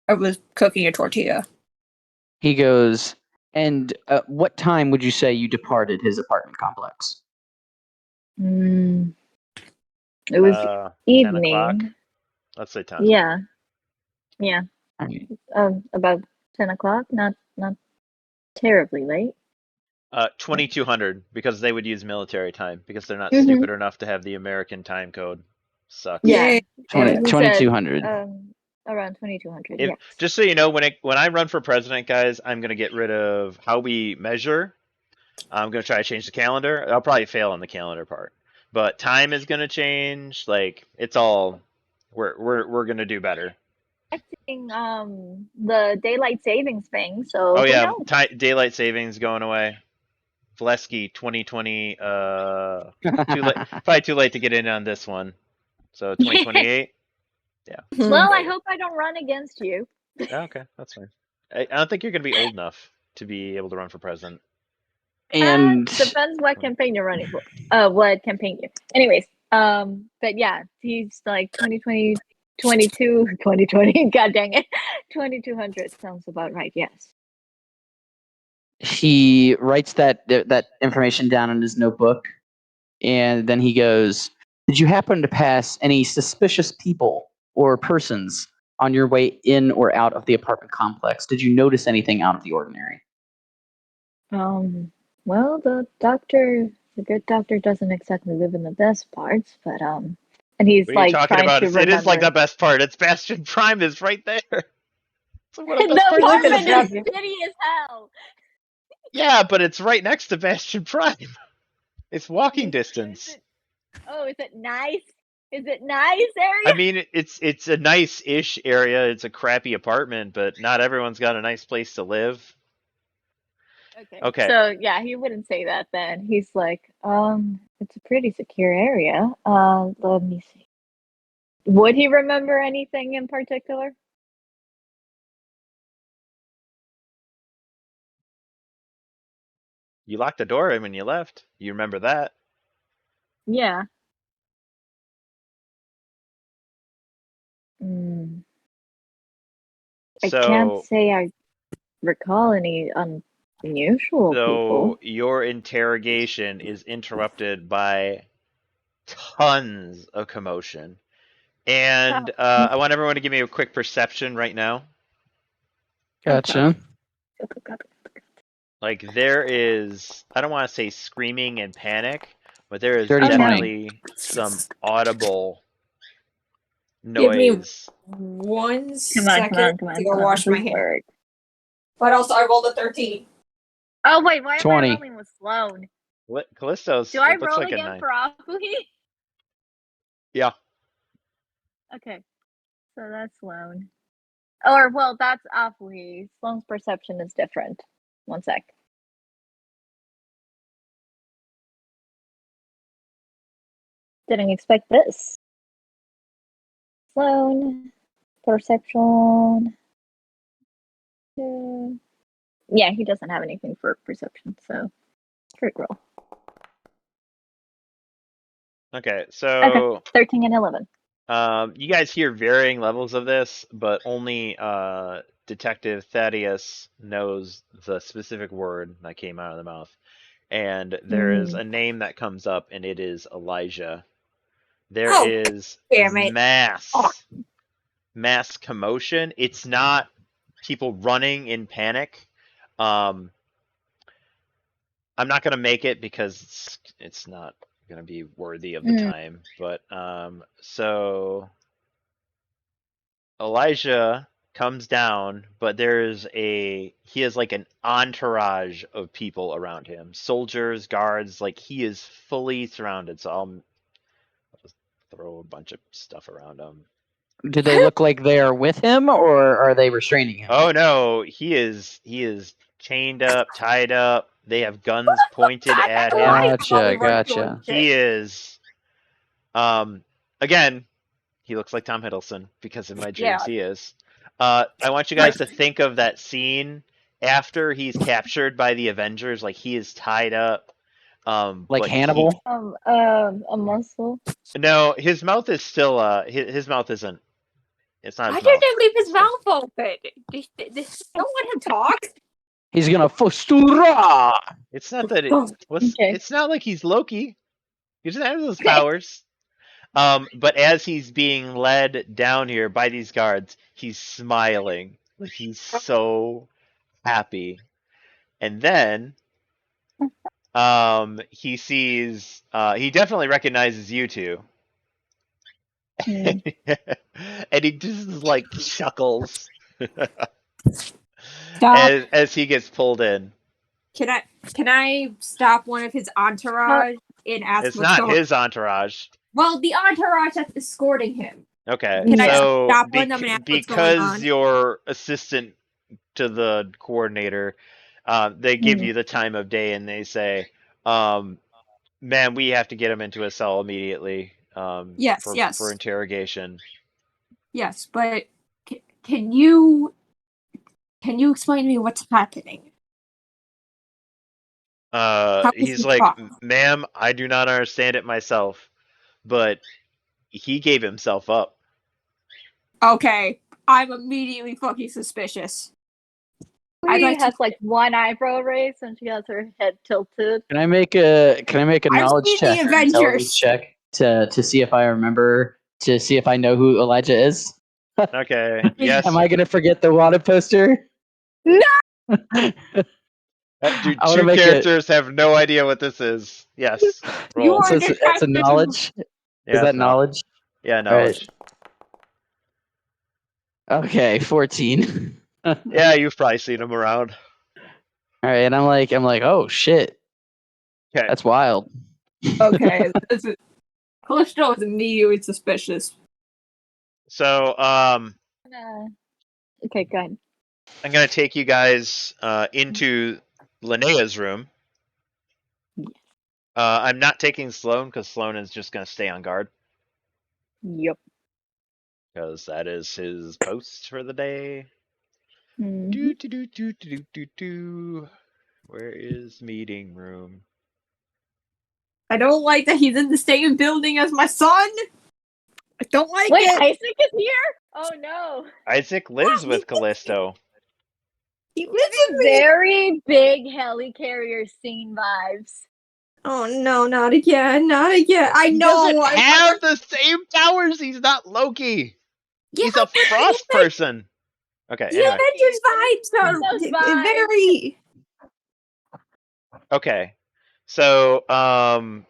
I was cooking a tortilla. He goes. And what time would you say you departed his apartment complex? It was 10 o'clock. evening. Let's say 10. Yeah. Okay. About 10 o'clock. Not terribly late. 2200, because they would use military time, because they're not Mhm. stupid enough to have the American time code. Sucks. Yeah. Yay. And he 2200. said, around 2200. If, Yes. just so you know, when I run for president, guys, I'm gonna get rid of how we measure. I'm gonna try to change the calendar. I'll probably fail on the calendar part, but time is gonna change. Like, it's all we're gonna do better. The daylight savings thing. So Oh who yeah, knows? daylight savings going away. Valleskey 2020. Too late. Probably too late to get in on this one. So 2028. Well, I hope I don't run against you. Okay, that's fine. I don't think you're gonna be old enough to be able to run for president. And Depends what campaign you're running for. What campaign you. Anyways, but yeah, he's like 2020, 22, 2020. God dang it, 2200 sounds about right. Yes. he writes that information down in his notebook, and then he goes, "Did you happen to pass any suspicious people or persons on your way in or out of the apartment complex? Did you notice anything out of the ordinary?" Well, the good doctor doesn't exactly live in the best parts, but and he's What are you like talking trying about? to It is like remember. the best part. It's Bastion Prime is right there. So what a The best part that apartment is. is shitty as hell. Yeah, but it's right next to Bastion Prime. It's walking distance. Oh, is it nice? Is it nice area? I mean, it's a nice-ish area. It's a crappy apartment, but not everyone's got a nice place to live. Okay. So yeah, he wouldn't say that then. He's like, it's a pretty secure area. Let me see. Would he remember anything in particular? You locked the door when you left. You remember that? Yeah. Mm, I can't So, say I recall any unusual people. your interrogation is interrupted by tons of commotion. And I want everyone to give me a quick perception right now. Gotcha. Like there is, I don't want to say screaming and panic, but there is 30, 20. definitely some audible Give me noise. 1 Come on, second to go wash my hands. Work. But also, I rolled a 13. Oh wait, why am 20. I rolling with Sloan? Callisto's, Do I it looks roll like a again 9. for Afui? Yeah. Okay, so that's Sloan. Or well, that's Afui. Sloan's perception is different. 1 sec. Didn't expect this. Sloan, perception. Yeah, he doesn't have anything for perception, so straight roll. Okay, so 13 and 11. you guys hear varying levels of this, but only Detective Thaddeus knows the specific word that came out of the mouth. And there is a name that comes up, and it is Elijah. There Oh, is damn it. mass commotion. It's not people running in panic. I'm not gonna make it because it's not gonna be worthy of the time. But so Elijah comes down, but he has like an entourage of people around him, soldiers, guards. Like he is fully surrounded. So I'll just throw a bunch of stuff around him. Do they look like they are with him, or are they restraining him? Oh no, he is chained up, tied up. They have guns pointed at him. Gotcha. He is again, he looks like Tom Hiddleston because in my dreams he is. I want you guys to think of that scene after he's captured by the Avengers, like he is tied up. Like but Hannibal? A muscle. No, his mouth is still his mouth isn't. It's not Why his did mouth. they leave his mouth open? Don't let him talk. He's gonna fostura. It's not that Okay. it's not like he's Loki. He doesn't have those powers. But as he's being led down here by these guards, he's smiling. Like he's so happy. And then he sees he definitely recognizes you two. And he just like chuckles Stop. as he gets pulled in. Can I stop one of his entourage and ask It's what's not going on? his entourage. Well, the entourage that's escorting him. Okay, Can I so stop one of them and ask what's going because on? your assistant to the coordinator, they give you the time of day and they say, "Man, we have to get him into a cell immediately." Yes. For interrogation. Yes, but can you explain to me what's happening? He's like, "Ma'am, I do not understand it myself, but he gave himself up." Okay, I'm immediately fucking suspicious. She has like one eyebrow raised and she has her head tilted. Can I make a knowledge seen check the or intelligence Avengers. check to see if I remember, to see if I know who Elijah is? Okay. Yes. Am I gonna forget the wanted poster? No! Dude, I wanna two make characters have no idea what this is. Yes. You Roll. are So that's a knowledge. Yeah, Is that it's not- knowledge? Yeah, knowledge. Okay, 14. Yeah, you've probably seen him around. All right, and I'm like, oh shit, Okay. that's wild. Okay, this is Callisto is immediately suspicious. So Okay, go ahead. I'm gonna take you guys into Linnea's room. I'm not taking Sloan because Sloan is just gonna stay on guard Yep. because that is his post for the day. Mhm. Do do do do do do do. Where is meeting room? I don't like that he's in the same building as my son. I don't like Wait, it. Isaac is here? Oh no. Isaac lives with Callisto. He lives with me. Very big helicarrier scene vibes. Oh no, not again, not again. I He know. doesn't have the same powers. He's not Loki. Yeah, He's a but frost person. Okay, the anyway. Avengers vibes are Those vibes. very. Okay. So, I'm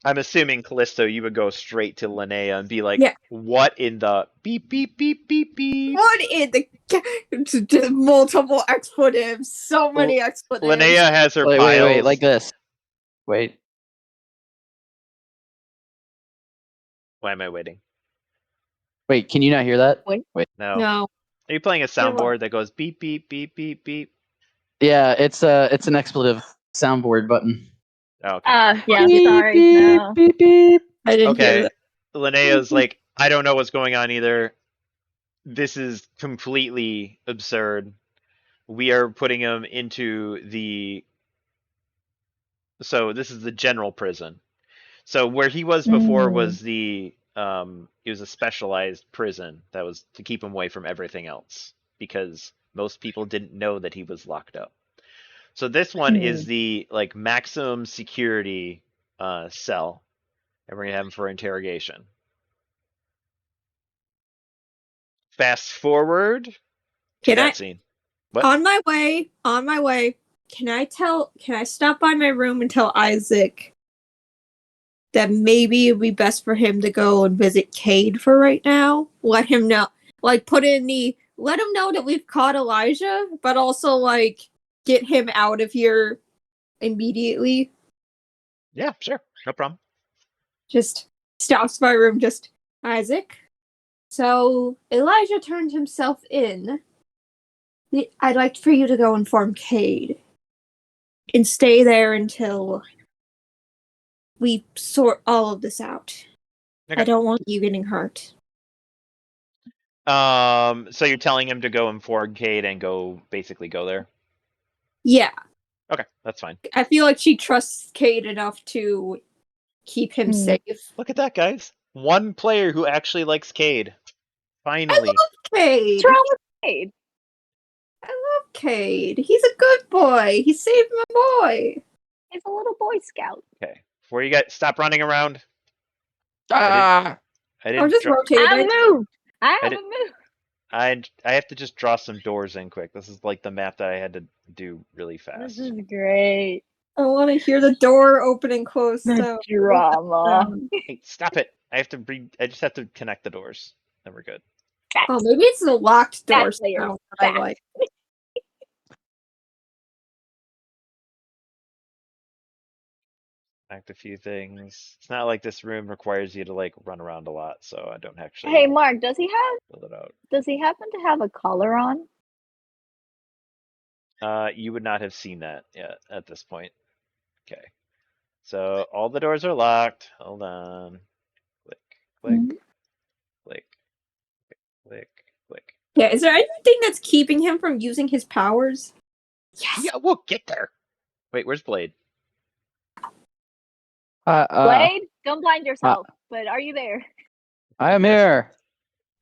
assuming Callisto, you would go straight to Linnea and be like, Yeah. "What in the beep beep beep beep beep?" What in the multiple expletives? So many expletives. Linnea has her Wait, piles. like this. Wait. Why am I waiting? Wait, can you not hear that? No. No. Are you playing a Hear what? soundboard that goes beep beep beep beep beep? Yeah, it's an expletive soundboard button. Oh, okay. Yeah, Beep, sorry, beep, no. beep, beep. I didn't hear Okay. that. Linnea's like, I don't know what's going on either. This is completely absurd. We are putting him into the. So this is the general prison. So where he was before was the it was a specialized prison that was to keep him away from everything else because most people didn't know that he was locked up. So this one is the like maximum security cell, and we're gonna have him for interrogation. Fast forward to Can that I? scene. What? On my way. Can I stop by my room and tell Isaac that maybe it'd be best for him to go and visit Cade for right now? Let him know. Like, let him know that we've caught Elijah, but also, like, get him out of here immediately. Yeah, sure, no problem. Just stops by room, just, Isaac. So, Elijah turned himself in. I'd like for you to go inform Cade and stay there until we sort all of this out. Okay. I don't want you getting hurt. So you're telling him to go inform Cade and basically go there? Yeah, Okay, that's fine. I feel like she trusts Cade enough to keep him safe. Look at that, guys. One player who actually likes Cade. Finally. Cade. What's wrong with Cade? I love Cade. He's a good boy. He saved my boy. He's a little Boy Scout. Okay. Before you guys stop running around, Ah! I I'm didn't. just I rotating. moved. I I haven't moved. I have to just draw some doors in quick. This is like the map that I had to do really This fast. is great. I want to hear the door open and close. The So drama. Hey, stop it! I just have to connect the doors. Then we're good. Oh, maybe it's the locked door. That's layer. sound that I That's- like. Connect a few things. It's not like this room requires you to like run around a lot, so I don't actually Hey, Mark, does he build it out. happen to have a collar on? You would not have seen that yet at this point. Okay. So all the doors are locked. Hold on. Click, click, click, click, click. Yeah, is there anything that's keeping him from using his powers? Yes. Yeah, we'll get there. Wait, where's Blade? Blade, don't blind yourself. But are you there? I am here.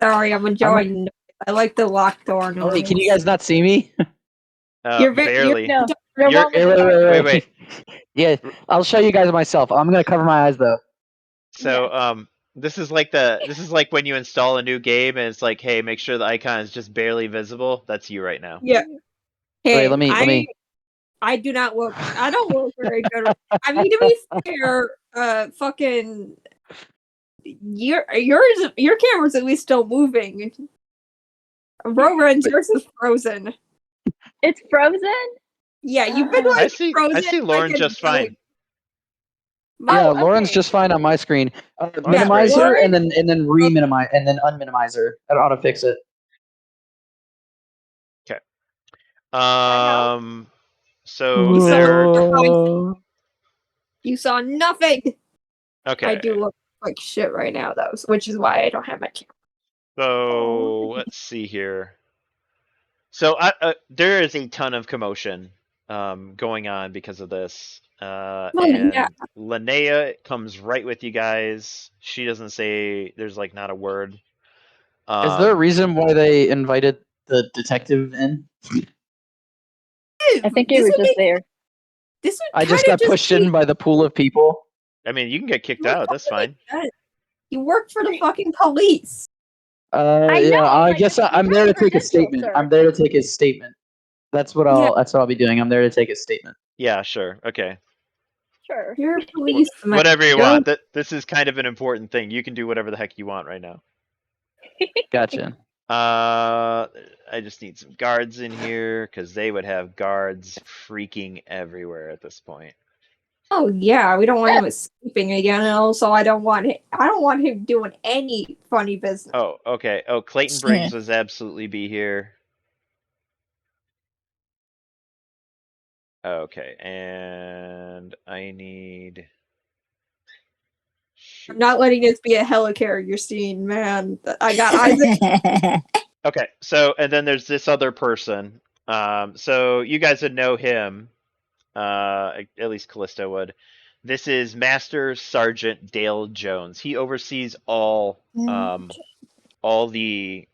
Sorry, I'm enjoying. I like the locked door. Oh, wait, can you guys not see me? Barely. No, you're You're- one with Wait, the dark. Wait. Yeah, I'll show you guys myself. I'm gonna cover my eyes though. So this is like when you install a new game and it's like, hey, make sure the icon is just barely visible. That's you right now. Yeah. Hey, Wait, let me. I do not look. I don't look very good. I mean, to be fair, fucking your camera's at least still moving. Rogren's yours is frozen. It's frozen? Yeah, you've been like I see frozen. Lauren like, just fine. Yeah, Oh, Lauren's okay. just fine on my screen. Lauren's Minimize great. her Lauren- and then re-minimize and then unminimize her. I don't know how to fix it. Okay. help? So You saw there. nothing. You saw nothing. Okay. I do look like shit right now, though, which is why I don't have my camera. So let's see here. So there is a ton of commotion going on because of this. And yeah. Linnea comes right with you guys. She doesn't say, there's like not a word. Is there a reason why they invited the detective in? I think you This were would just make there. this would I just kind of got pushed in by the pool of people. I mean, you can get kicked would out. That's kinda fine. make sense. You work for the fucking police. I Yeah, know, I like, guess that's I'm there to take a credentials, statement. sir. I'm there to take his statement. That's what Yeah. I'll be doing. I'm there to take a statement. Yeah, sure. Okay. Sure. You're a policeman. Whatever you Go- want. This is kind of an important thing. You can do whatever the heck you want right now. Gotcha. I just need some guards in here because they would have guards freaking everywhere at this point. Oh yeah, we don't want him escaping again, and also I don't want him doing any funny business. Oh, okay. Oh, Clayton Briggs was absolutely be here. Okay, and I need. I'm Shoot. not letting this be a helicarrier scene, man. I got Isaac. Okay, so and then there's this other person. So you guys would know him. At least Callisto would. This is Master Sergeant Dale Jones. He oversees all the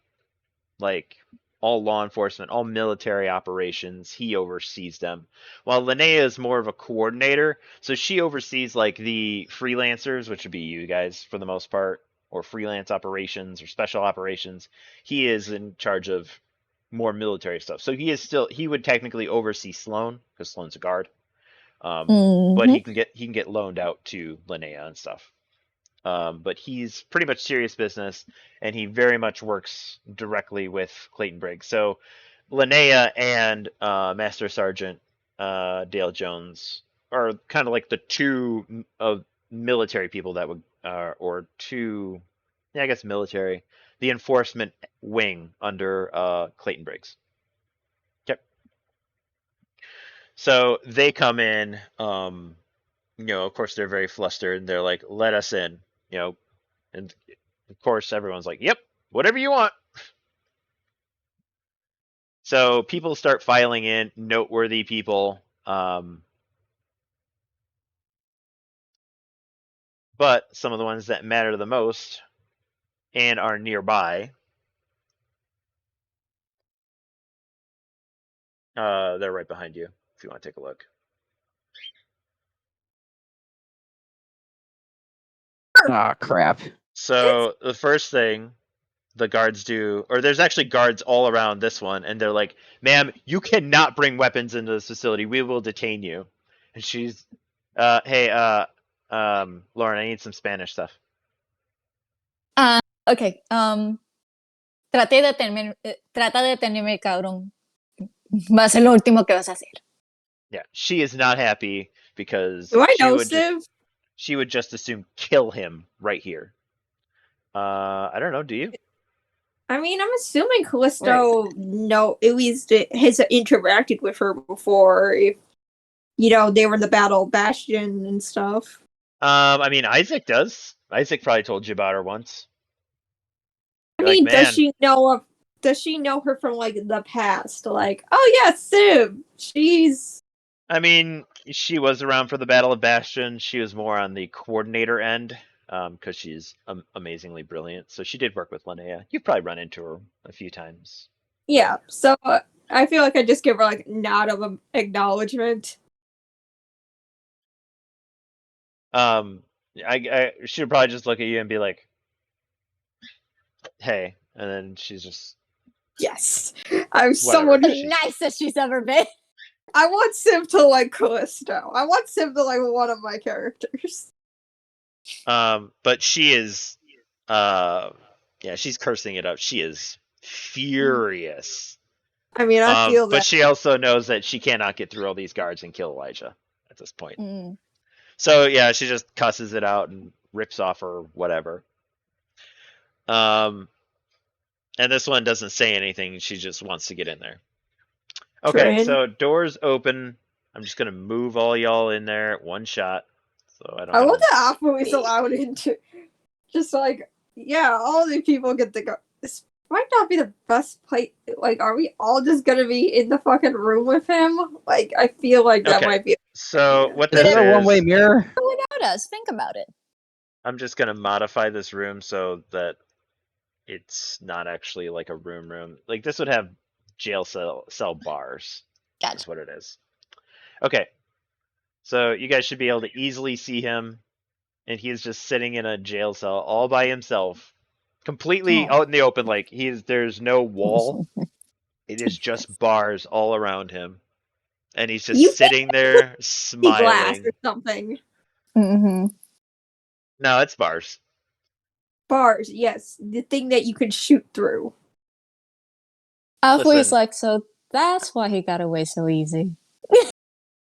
like all law enforcement, all military operations. He oversees them. While Linnea is more of a coordinator, so she oversees like the freelancers, which would be you guys for the most part, or freelance operations or special operations. He is in charge of more military stuff. So he would technically oversee Sloan because Sloan's a guard. But he can get loaned out to Linnea and stuff. But he's pretty much serious business, and he very much works directly with Clayton Briggs. So Linnea and Master Sergeant Dale Jones are kind of like the two of military people that would, or two, yeah, I guess military, the enforcement wing under Clayton Briggs. Yep. So they come in. Of course they're very flustered, and they're like, "Let us in," and of course everyone's like, "Yep, whatever you want." So people start filing in, noteworthy people, but some of the ones that matter the most and are nearby, they're right behind you if you want to take a look. Ah, crap. So the first thing the guards do, or there's actually guards all around this one, and they're like, "Ma'am, you cannot bring weapons into this facility. We will detain you." And she's, "Hey, Lauren, I need some Spanish stuff." Ok, trata de detenerme, cabrón. Va a ser lo último que vas a hacer. Yeah, she is not happy because Do I she know would Civ? she would just assume kill him right here. I don't know. Do you? I mean, I'm assuming Callisto at least has interacted with her before. If they were in the Battle of Bastion and stuff. I mean, Isaac does. Isaac probably told you about her once. I You're like, mean, man. does she know her from like the past? Like, oh yeah, Civ. She's. I mean, she was around for the Battle of Bastion. She was more on the coordinator end, because she's amazingly brilliant. So she did work with Linnea. You've probably run into her a few times. Yeah, so I feel like I just give her like nod of acknowledgement. I she'd probably just look at you and be like, "Hey," and then she's just Yes, I'm someone. The She's- nicest she's ever been. I want Civ to like Callisto. I want Civ to like one of my characters. But she is, yeah, she's cursing it up. She is furious. I mean, I feel But that. she also knows that she cannot get through all these guards and kill Elijah at this point. So yeah, she just cusses it out and rips off her whatever. And this one doesn't say anything. She just wants to get in there. Okay, Trin. so doors open. I'm just gonna move all y'all in there at one shot, so I don't. I have love to... that Apple is allowed into. Just like, yeah, all these people get to go. This might not be the best place. Like, are we all just gonna be in the fucking room with him? Like, I feel like that Okay, might be. so what Is this there a one-way is, mirror? Without us, think about it. I'm just gonna modify this room so that it's not actually like a room. Like this would have jail cell bars. That's Gotcha. what it is. Okay, so you guys should be able to easily see him, and he's just sitting in a jail cell all by himself, completely Oh. out in the open. Like there's no wall. It is just bars all around him, and he's just You sitting there glass smiling. or something. Mm-hmm. No, it's bars. Bars, yes, the thing that you can shoot through. Alpha is Listen. like, so that's why he got away so easy.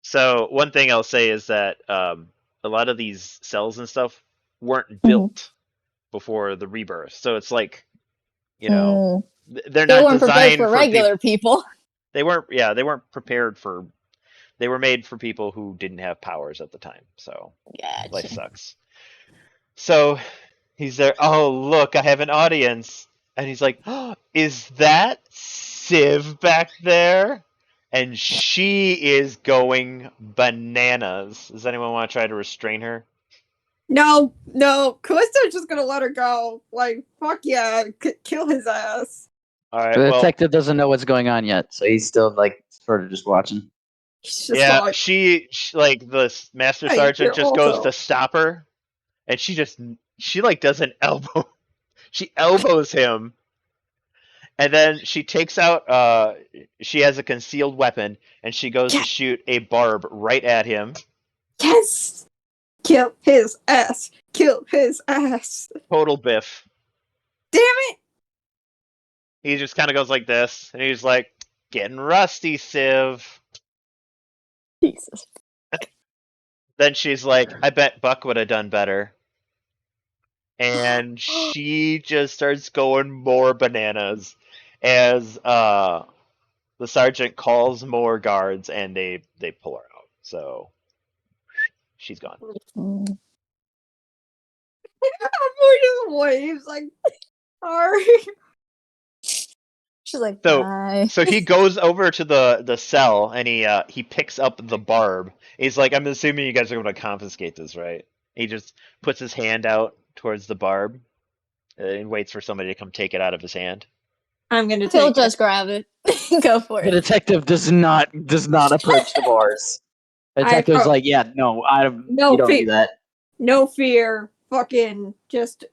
So one thing I'll say is that a lot of these cells and stuff weren't Mhm. built before the rebirth. So it's like, you know, they're They not weren't prepared designed for for regular people. They weren't. Yeah, they weren't prepared for. They were made for people who didn't have powers at the time. So life Gotcha. sucks. So he's there. Oh, look, I have an audience, and he's like, oh, "Is that Civ back there?" And she is going bananas. Does anyone want to try to restrain her? No, Callisto's just gonna let her go. Like, fuck yeah, kill his ass. All right. The Well, detective doesn't know what's going on yet, so he's still like sort of just watching. He's just yeah, like, she like the master hey, sergeant you're just goes also. to stop her, and she like does an elbow. She elbows him, and then she takes out she has a concealed weapon, and she goes to Yes, shoot a barb right at him. yes, kill his ass. Kill his ass. Total biff. Damn it! He just kind of goes like this, and he's like, "Getting rusty, Civ." Jesus. Then she's like, "I bet Buck would have done better." And she just starts going more bananas as the sergeant calls more guards, and they pull her out. So she's gone. Mm. Boy just waves like, sorry. She's like, So bye. so he goes over to the cell, and he picks up the barb. He's like, "I'm assuming you guys are going to confiscate this, right?" He just puts his hand out towards the barb and waits for somebody to come take it out of his hand. I'm gonna He'll take just grab it. Go for The it. detective does not approach the bars. The detective's like, yeah, no, No you don't fear. do that. No fear. Fucking just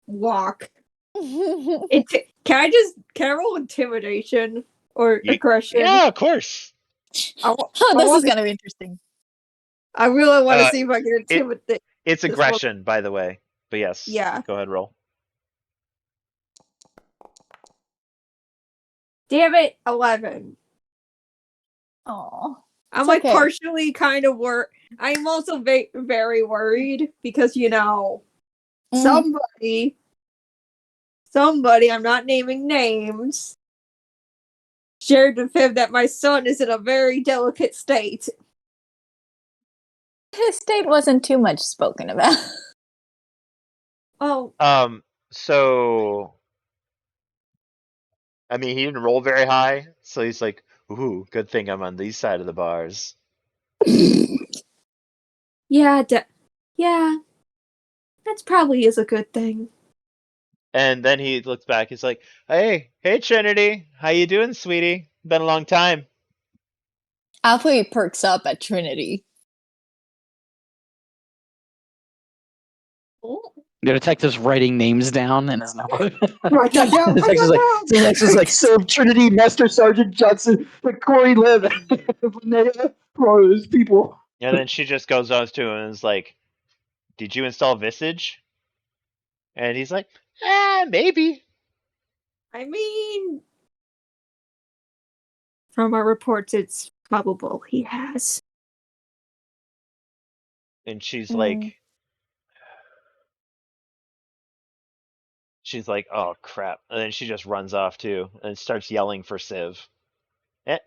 walk. Can I roll intimidation or aggression? Yeah, of course. Oh, this is gonna be interesting. I really want to Uh, see if I can intimidate. It's This aggression, by the way. But yes, Yeah. go ahead, roll. Damn it, 11. Oh, I'm It's like okay. partially kind of I'm also very worried because somebody, I'm not naming names, shared with him that my son is in a very delicate state. his state wasn't too much spoken about. Oh, So I mean, he didn't roll very high, so he's like, "Ooh, good thing I'm on these side of the bars." yeah, yeah, that's probably is a good thing. And then he looks back. He's like, "Hey, Trinity, how you doing, sweetie? Been a long time." Alfie perks up at Trinity. The detective's writing names down in his notebook. Write that down. The Write that down. next is like Sir Trinity, Master Sergeant Johnson, Corey Liv, Linnea, all those people. And then she just goes on to him and is like, "Did you install Visage?" And he's like, maybe." I mean, from our reports, it's probable he has. And she's Mm. like, oh crap. And then she just runs off too and starts yelling for Civ.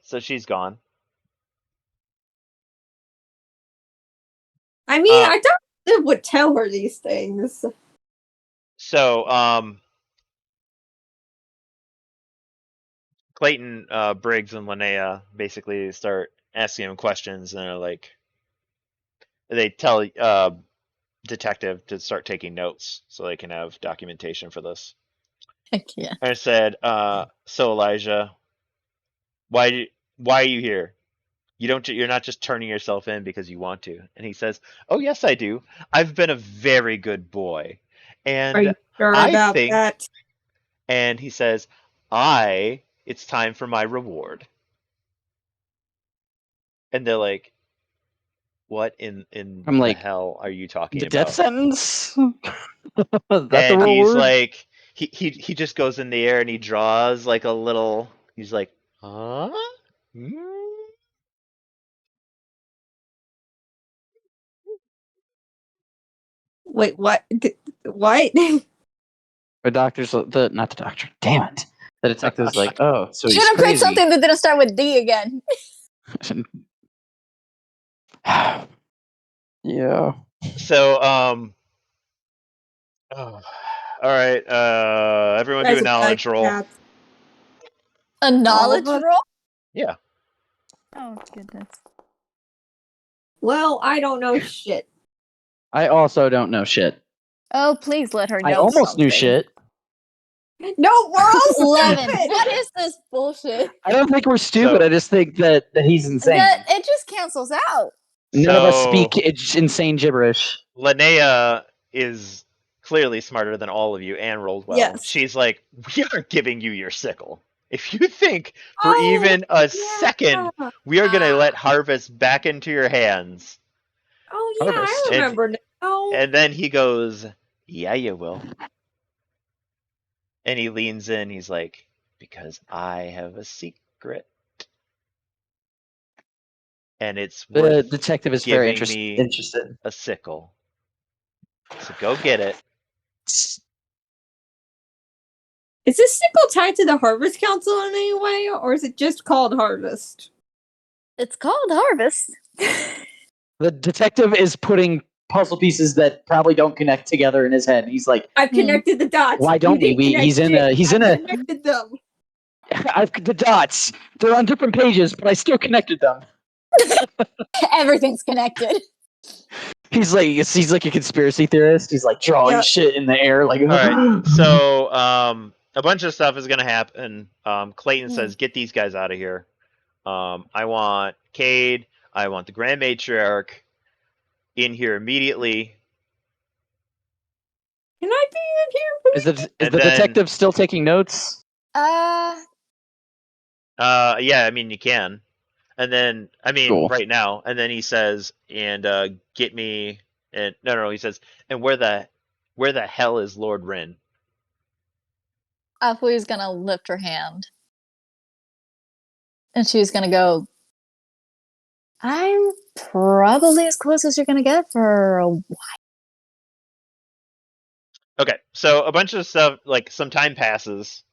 So she's gone. I mean, I thought Liv would tell her these things. So Clayton, Briggs, and Linnea basically start asking him questions, and they're like, they tell detective to start taking notes so they can have documentation for this. Heck yeah. And I said, so Elijah, why are you here? You're not just turning yourself in because you want to. And he says, oh yes I do. I've been a very good boy. Are And you sure I about think, that? and he says, it's time for my reward. And they're like, what in I'm the like, hell are you talking the death about? sentence? That's the And he's reward? like, he just goes in the air and he draws like a little. He's like, huh? Hmm? Wait, what? What? The doctor's not the doctor. Damn it. The detective's like, oh, so Should he's have picked crazy. something that didn't start with D again. Yeah. So oh, all right. Everyone do a Guys, knowledge roll. cats. A All of knowledge us? roll? Yeah. Oh goodness. Well, I don't know shit. I also don't know shit. Oh, please let her know I almost something. knew shit. No, we're all 11. stupid. What is this bullshit? I don't think we're stupid. So- I just think that he's insane. That it just cancels out. None of us So- speak it's insane gibberish. Linnea is clearly smarter than all of you and rolled well. Yes. She's like, we are giving you your sickle. If you think for Oh, even a yeah. second we are going to let Harvest back into your hands. Oh yeah, Harvest. I remember now. And then he goes, yeah, you will. And he leans in. He's like, because I have a secret. And it's The worth detective is very giving me interested. a sickle. So go get it. Is this sickle tied to the Harvest Council in any way, or is it just called Harvest? It's called Harvest. The detective is putting puzzle pieces that probably don't connect together in his head. He's like, I've connected the dots. why don't You we? didn't He's in connect a. He's shit. in I've a. connected them. I've the dots. They're on different pages, but I still connected them. Everything's connected. He's like a conspiracy theorist. He's like drawing Yeah. shit in the air, like. All right. So a bunch of stuff is going to happen. Clayton Hmm. says, get these guys out of here. I want Cade. I want the Grand Matriarch in here immediately. Can I be in here? Is the And the then- detective still taking notes? Yeah, I mean, you can. And then, I mean, Cool. right now. And then he says, and get me. And no, he says, and where the hell is Lord Rin? Afui's gonna lift her hand. And she's gonna go, I'm probably as close as you're gonna get for a while. Okay, so a bunch of stuff, like some time passes.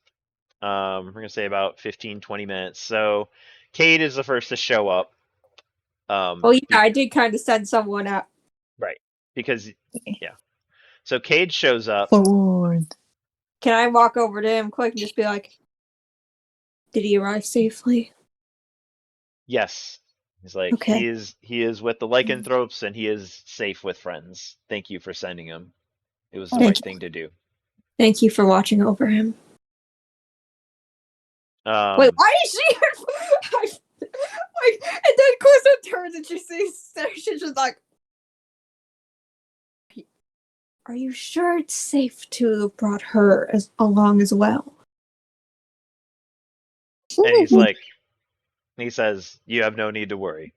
We're going to say about 15, 20 minutes. So Cade is the first to show up. Oh yeah, I did kind of send someone out. Right. Because, yeah. So Cade shows up. Forward. Can I walk over to him quick and just be like, did he arrive safely? Yes. He's like, Okay. he is with the lycanthropes and he is safe with friends. Thank you for sending him. It was the Thank right you. thing to do. Thank you for watching over him. Wait, why is she? Like, and then Quizzo turns and she sees she's just like, "Are you sure it's safe to have brought her along as well?" And he's like, he says, you have no need to worry.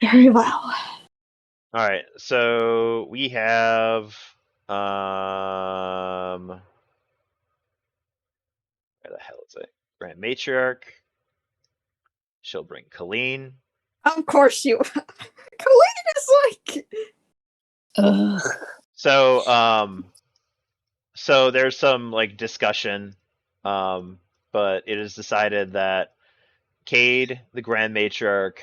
Very well. All right, so we have where the hell is it? Grand Matriarch. She'll bring Colleen. Of course you. Colleen It's like Ugh. So there's some like discussion, but it is decided that Cade, the Grand Matriarch,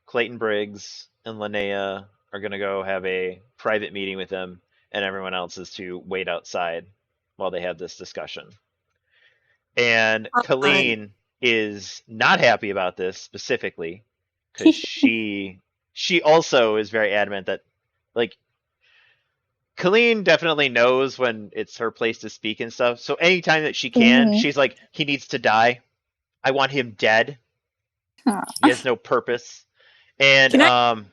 Clayton Briggs, and Linnea are gonna go have a private meeting with him, and everyone else is to wait outside while they have this discussion. And Colleen is not happy about this specifically because she also is very adamant that like Colleen definitely knows when it's her place to speak and stuff. So anytime that she can, Mhm. she's like, he needs to die. I want him dead. Aw. He has no purpose. And Can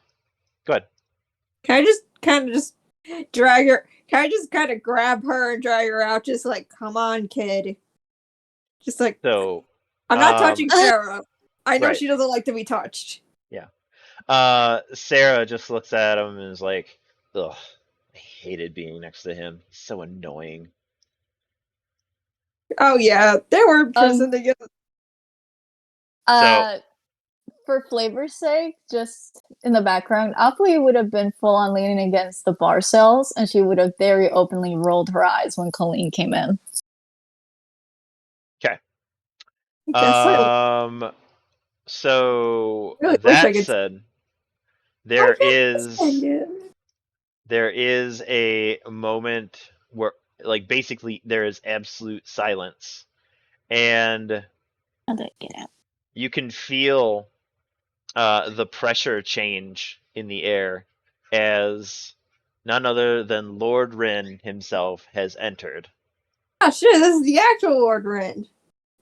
go ahead. can I just kind of just drag her? Can I just kind of grab her and drag her out? Just like, come on, kid. Just like, So I'm not touching Sarah. I know right. she doesn't like to be touched. Sarah just looks at him and is like, ugh, I hated being next to him. He's so annoying. Oh yeah, they were in prison together. For flavor's sake, just in the background, Apui would have been full on leaning against the bar cells, and she would have very openly rolled her eyes when Colleen came in. Okay. I guess I So really wish I that could. said, I can't stand it. there is a moment where like basically there is absolute silence, and How did I get out? you can feel the pressure change in the air as none other than Lord Rin himself has entered. Oh shit, this is the actual Lord Rin.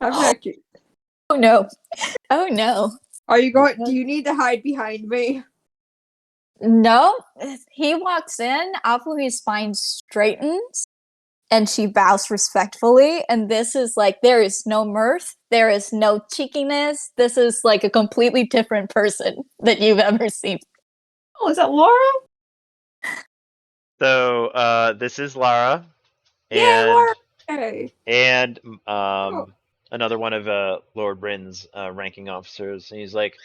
I'm actually. Oh no. Oh no. Are you going? Do you need to hide behind me? No. He walks in, Apui's spine straightens, and she bows respectfully. And this is like, there is no mirth, there is no cheekiness. This is like a completely different person that you've ever seen. Oh, is that Laura? So this is Lara, Yeah, and Laura. Okay. and Oh. another one of Lord Rin's ranking officers, and he's like,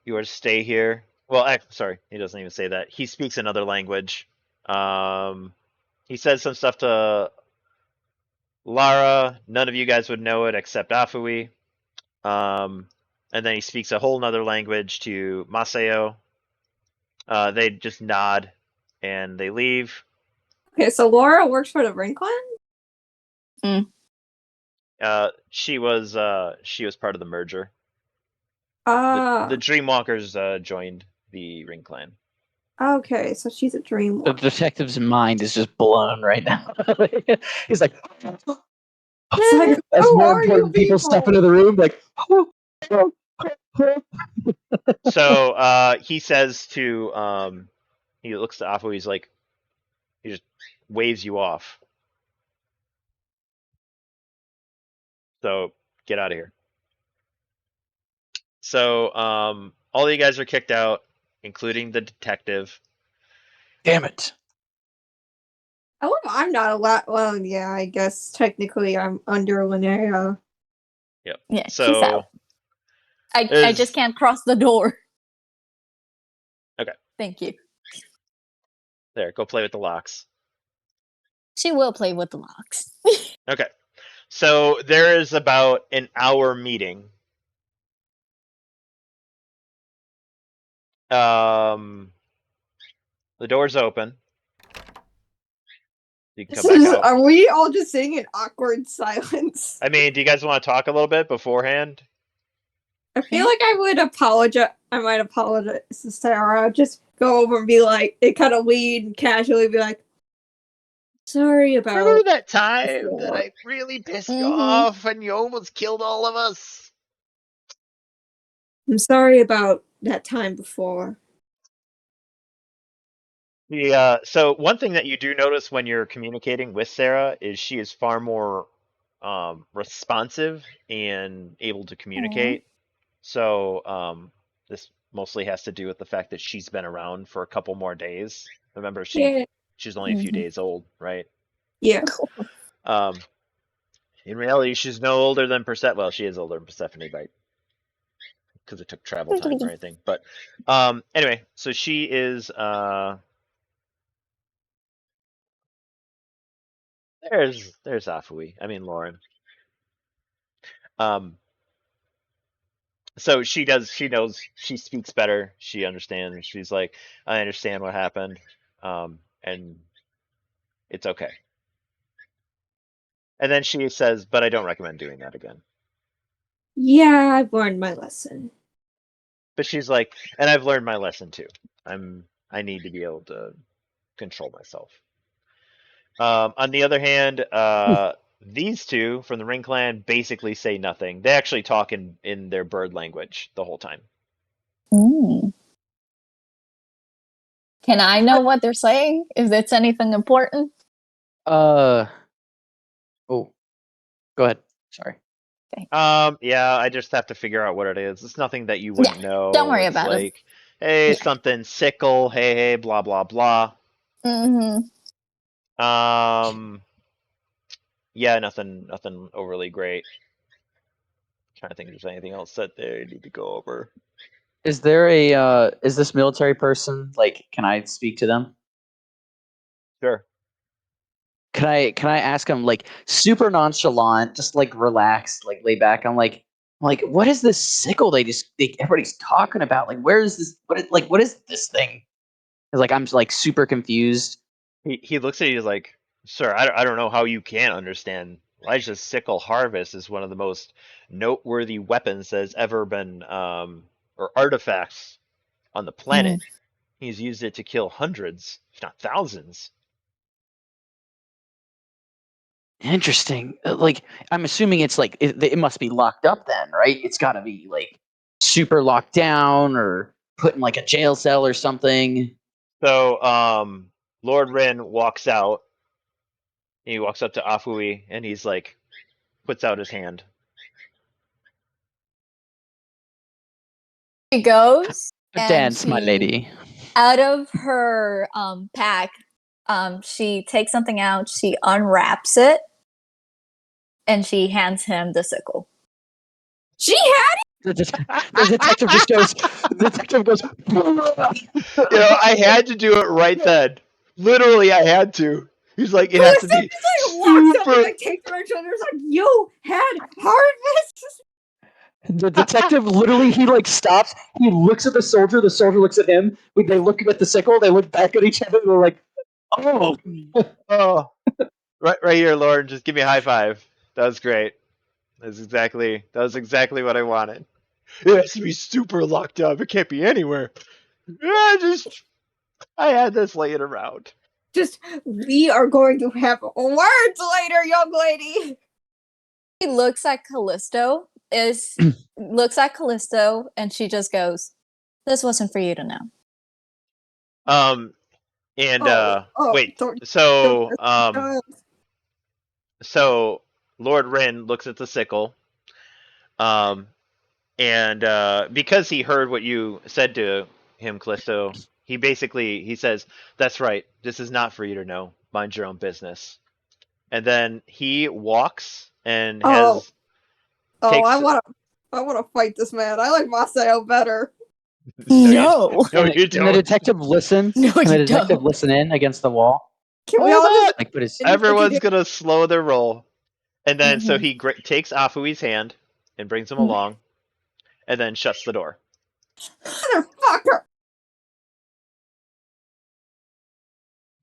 "You are to stay here." Well, sorry, he doesn't even say that. He speaks another language. He says some stuff to Lara. None of you guys would know it except Afui. And then he speaks a whole nother language to Maseo. They just nod and they leave. Okay, so Laura works for the Ring Clan? She was part of the merger. Ah. The Dreamwalkers joined the Ring Clan. Okay, so she's a dream. The detective's mind is just blown right now. He's like, It's like, as who more are you important people step people? into the room, like, So he says to he looks to Afu. He's like, he just waves you off. So get out of here. So all of you guys are kicked out, including the detective. damn it. Oh, I'm not allowed. Well, yeah, I guess technically I'm under Linnea. Yep. Yeah, she's So out. I there's- just can't cross the door. Okay. Thank you. there, go play with the locks. She will play with the locks. Okay. So there is about an hour meeting. The door's open. You can come back out. Are we all just sitting in awkward silence? I mean, do you guys want to talk a little bit beforehand? I feel like I would apologize. I might apologize to Sarah. Just go over and be like, it kind of lead and casually be like, sorry about. Remember that time before. that I really pissed you Mhm. off and you almost killed all of us? I'm sorry about that time before. So one thing that you do notice when you're communicating with Sarah is she is far more responsive and able to communicate. So this mostly has to do with the fact that she's been around for a couple more days. Remember, she's only a few Mhm. days old, right? Yeah. In reality, she's no older than Persephone. Well, she is older than Persephone by because it took travel time or anything. But anyway, so she is there's Afui. I mean Lauren. Um, so she knows, she speaks better. She understands. She's like, I understand what happened. And it's okay. And then she says, but I don't recommend doing that again. Yeah, I've learned my lesson. But she's like, and I've learned my lesson too. I need to be able to control myself. On the other hand, these two from the Ring Clan basically say nothing. They actually talk in their bird language the whole time. Mm. Can I know what they're saying? If it's anything important? Oh, go ahead. Sorry. Yeah, I just have to figure out what it is. It's nothing that you wouldn't know. Don't worry It's about it. like, hey, Yeah. something sickle, hey, blah blah blah. Mm-hmm. Yeah, nothing overly great. Trying to think if there's anything else that they need to go over. Is there a is this military person, like, can I speak to them? Sure. Can I ask him, like, super nonchalant, just like relaxed, like lay back? I'm like, what is this sickle everybody's talking about? Like, where is this? What is this thing? 'Cause, like, I'm like super confused. He looks at you like, sir, I don't know how you can't understand. Elijah's sickle harvest is one of the most noteworthy weapons that has ever been, or artifacts on the planet. He's used it to kill hundreds, if not thousands. Interesting. Like, I'm assuming it's like it must be locked up then, right? It's got to be like super locked down or put in like a jail cell or something. So, Lord Rin walks out. He walks up to Afui and he's like, puts out his hand. She goes and Dance, my she, lady. out of her pack, she takes something out, she unwraps it, and she hands him the sickle. She had The detective just goes. The detective goes. You know, I had to do it right then. Literally, I had to. He's like, it has to be just like walks up and super. like takes her on her shoulders like, you had harvest. The detective literally, he like stops. He looks at the soldier. The soldier looks at him. They look at the sickle. They look back at each other. They're like, "Oh, Oh, right here, Lauren. Just give me a high five. That was great. That was exactly what I wanted. It has to be super locked up. It can't be anywhere. I had this laying around. Just, we are going to have words later, young lady. She looks at Callisto, and she just goes, "This wasn't for you to know." Wait. So Lord Rin looks at the sickle. And because he heard what you said to him, Callisto, he says, "That's right. This is not for you to know. Mind your own business." And then he walks and takes. I want to fight this man. I like Masayo better. No. You Can the don't. detective listen? No, Can the you detective don't. listen in against the wall? Can we all just Like, put his. Everyone's gonna slow their roll, and then so Mhm. he takes Afui's hand and brings him along, and then shuts the door. motherfucker?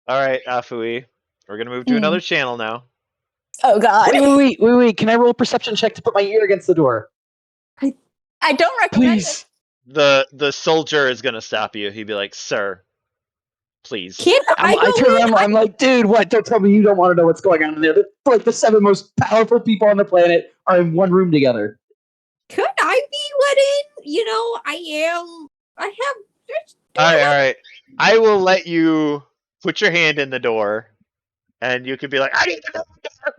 All right, Afui, we're gonna move to another channel now. Oh God. Wait. Can I roll a perception check to put my ear against the door? I don't recommend Please. The soldier is gonna stop you. He'd be like, "Sir, please." Can I I go turn in? around. I'm like, dude, what? Don't tell me you don't want to know what's going on in there. Like the 7 most powerful people on the planet are in one room together. Could I be let in? You know, I have. All right. I will let you put your hand in the door, and you could be like, "I need to know the door."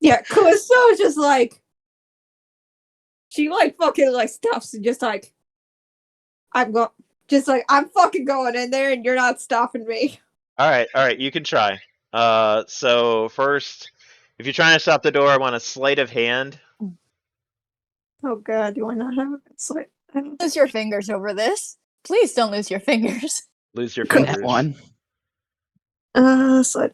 Yeah, Callisto is just like, she like fucking like stops and just like, I'm fucking going in there and you're not stopping me. All right. You can try. So first, if you're trying to stop the door, I want a sleight of hand. Oh god, do I not have a slide? I don't Lose your fingers over this. Please don't lose your fingers. Lose your That fingers. one. slide.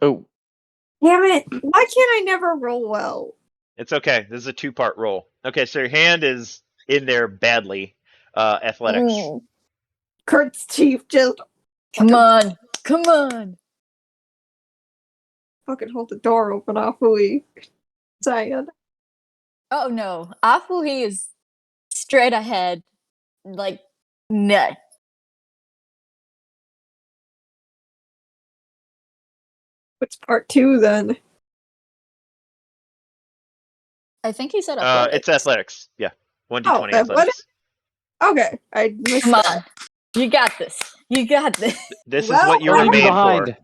Oh, Damn it! Why can't I never roll well? It's okay. This is a 2-part roll. Okay, so your hand is in there badly. Athletics. Mm, Kurt's chief just come on. Come on. fucking hold the door open off we. Sad. Oh no. Afuhi is straight ahead. Like, no. What's part 2 then? I think he said athletics. It's athletics. Yeah. 1d20 Oh, that- what? athletics. Okay, I missed Come that. on. You got this. You got this. This is Well, what you were leave me made behind. for.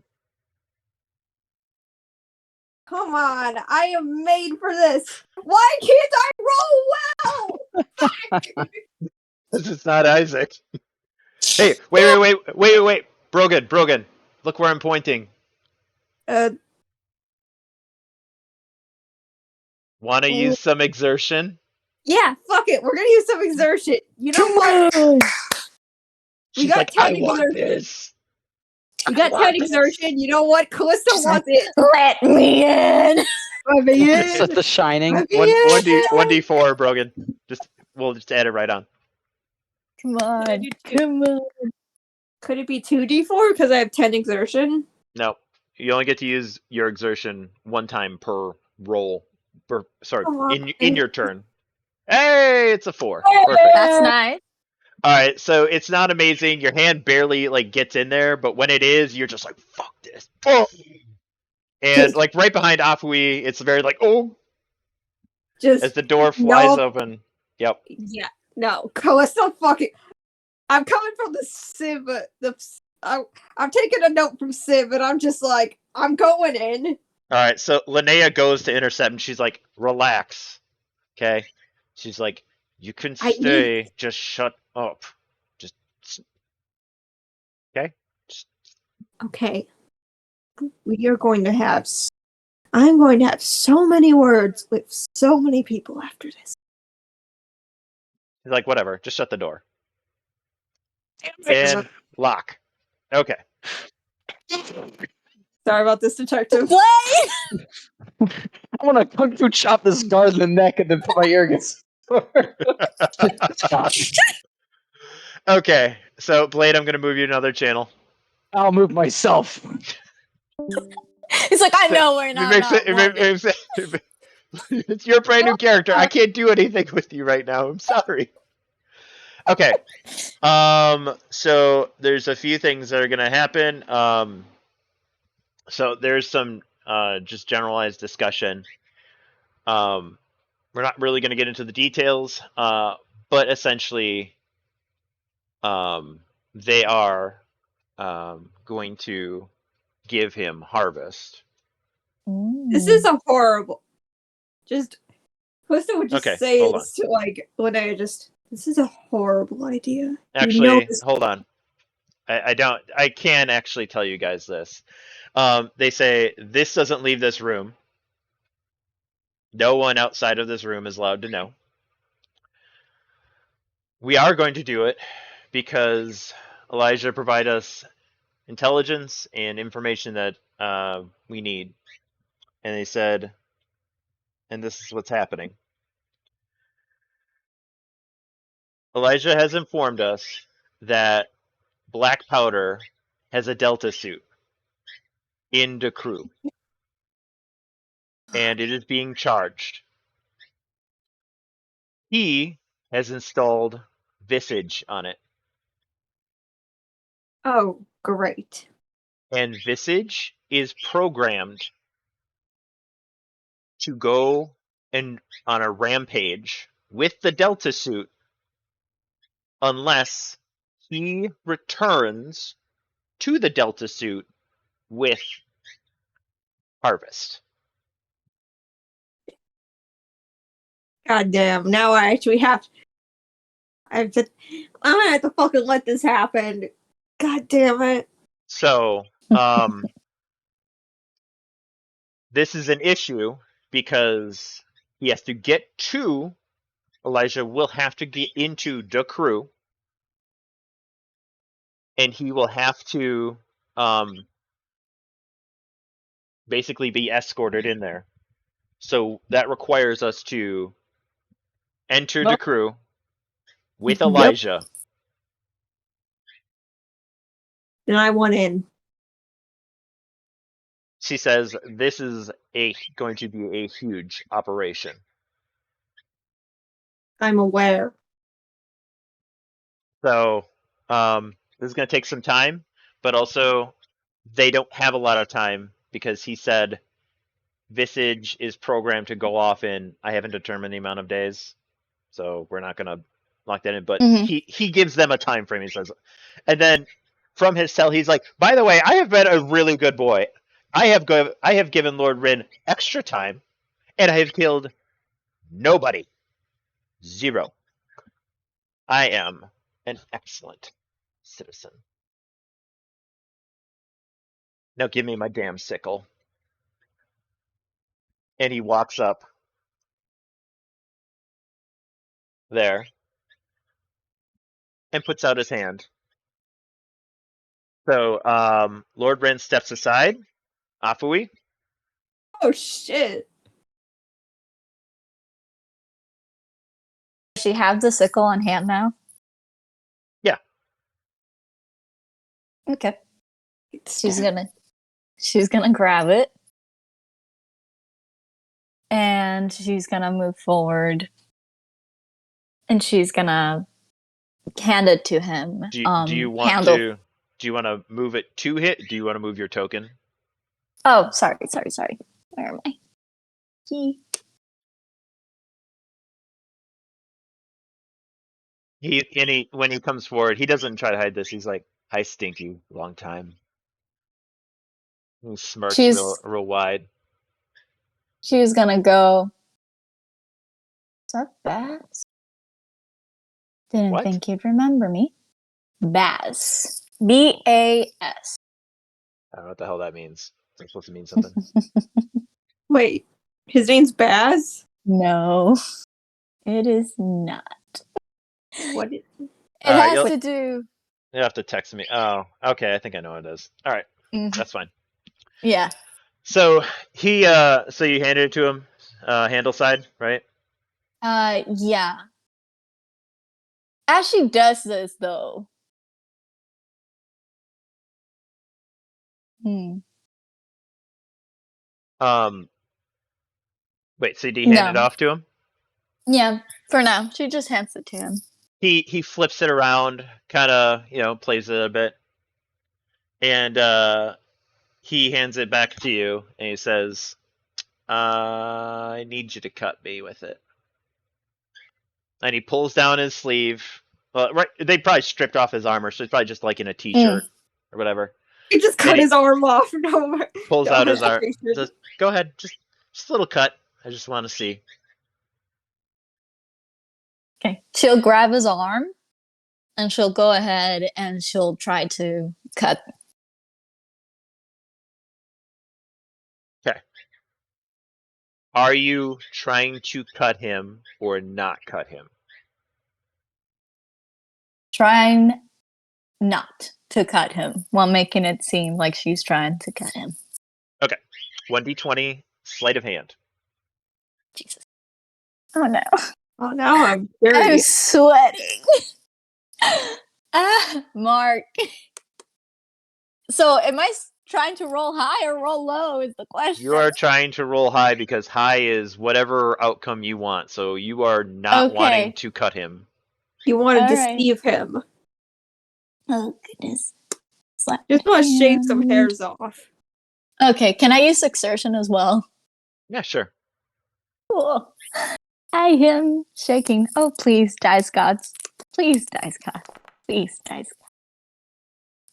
Come on, I am made for this. Why can't I roll well? This is not Isaac. Hey, wait. Brogan. Look where I'm pointing. Want to use some exertion? Yeah, fuck it. We're gonna use some exertion. You know what? We She's got like, 10 I want exertion. this. We got 10 exertion. You know what? Calista wants it. Let me in. Let me It's in. The Shining. Let me in. 1d4, Brogan. We'll just add it right on. Come on. Come on. Could it be 2d4 because I have 10 exertion? No, you only get to use your exertion one time per roll. In your turn. Hey, it's a 4. Perfect. That's nice. All right, so it's not amazing. Your hand barely gets in there, but when it is, you're just like, fuck this. Boom! And right behind Afui, it's very oh, Just as the door flies no. open. Yep. Yeah, no. Calista fucking. I'm coming from the Civ. I'm taking a note from Civ, and I'm just like, I'm going in. All right, so Linnea goes to intercept, and she's like, relax. Okay? She's like, you can stay, just shut up. Just. Okay? Okay. We are going to have. I'm going to have so many words with so many people after this. He's like, whatever, just shut the door. And lock. Okay. Sorry about this, detective. Play. I want to kung fu chop this guard in the neck and then put my ear against. Okay, so Blade, I'm gonna move you to another channel. I'll move myself. He's like, I know we're not. It's your brand new character. I can't do anything with you right now. I'm sorry. Okay. So there's a few things that are gonna happen. So there's some just generalized discussion. We're not really gonna get into the details, but essentially, they are going to give him harvest. This is a horrible. Just Calista would just Okay, say hold this to Linnea. This is a horrible idea. Actually, this- hold on. I can actually tell you guys this. They say this doesn't leave this room. No one outside of this room is allowed to know. We are going to do it because Elijah provided us intelligence and information that we need. And they said, and this is what's happening. Elijah has informed us that Black Powder has a Delta suit in the crew. And it is being charged. He has installed Visage on it. Oh, great. And Visage is programmed to go and on a rampage with the Delta suit unless he returns to the Delta suit with Harvest. God damn. Now I actually have. I'm gonna have to fucking let this happen. God damn it. So, this is an issue because he has to get to Elijah will have to get into the crew, and he will have to basically be escorted in there. So that requires us to enter the Nope. crew with Yep. Elijah. And I want in. She says this is going to be a huge operation. I'm aware. So this is going to take some time, but also they don't have a lot of time because he said Visage is programmed to go off in, I haven't determined the amount of days, so we're not going to lock that in, but Mhm. he gives them a time frame, he says. And then from his cell, he's like, by the way, I have been a really good boy. I have given Lord Rin extra time, and I have killed nobody. 0. I am an excellent citizen. Now give me my damn sickle. And he walks up there and puts out his hand. So Lord Ren steps aside. Afui. Oh shit. Does she have the sickle on hand now? Yeah. Okay. She's gonna grab it. And she's gonna move forward. And she's gonna hand it to him. Do you want to move it to hit? Do you want to move your token? Oh, sorry. Where am I? When he comes forward, he doesn't try to hide this. He's like, "Hi, Stinky, long time." He smirks real wide. She's gonna go. Is that Bass? Didn't What? think you'd remember me. Bass. B-A-S. I don't know what the hell that means. It's supposed to mean something. Wait, his name's Baz? No, it is not. What? It Alright, has to do. You'll have to text me. Oh, okay. I think I know what it is. All right, that's fine. Yeah. So you handed it to him, handle side, right? Yeah. As she does this, though. Wait. So do you hand it off to him? Yeah. For now, she just hands it to him. He flips it around, kind of plays it a bit, and he hands it back to you, and he says, "I need you to cut me with it." And he pulls down his sleeve. Right, they probably stripped off his armor, so it's probably just like in a t-shirt or whatever. He just cut his arm off. No, Pulls no out his arm. hesitation. Just go ahead, just a little cut. I just want to see. Okay. She'll grab his arm, and she'll go ahead and she'll try to cut. Okay. Are you trying to cut him or not cut him? Trying not to cut him while making it seem like she's trying to cut him. Okay. 1d20 sleight of hand. Jesus. Oh no. Oh, now I'm dirty. I'm sweating. Mark. So am I trying to roll high or roll low is the question. You are trying to roll high because high is whatever outcome you want. So you are not wanting to cut him. You want to deceive him. Oh goodness. Just want to shave some hairs off. Okay, can I use exertion as well? Yeah, sure. Cool. I am shaking. Oh, please, dice gods. Please, dice gods. Please, dice gods.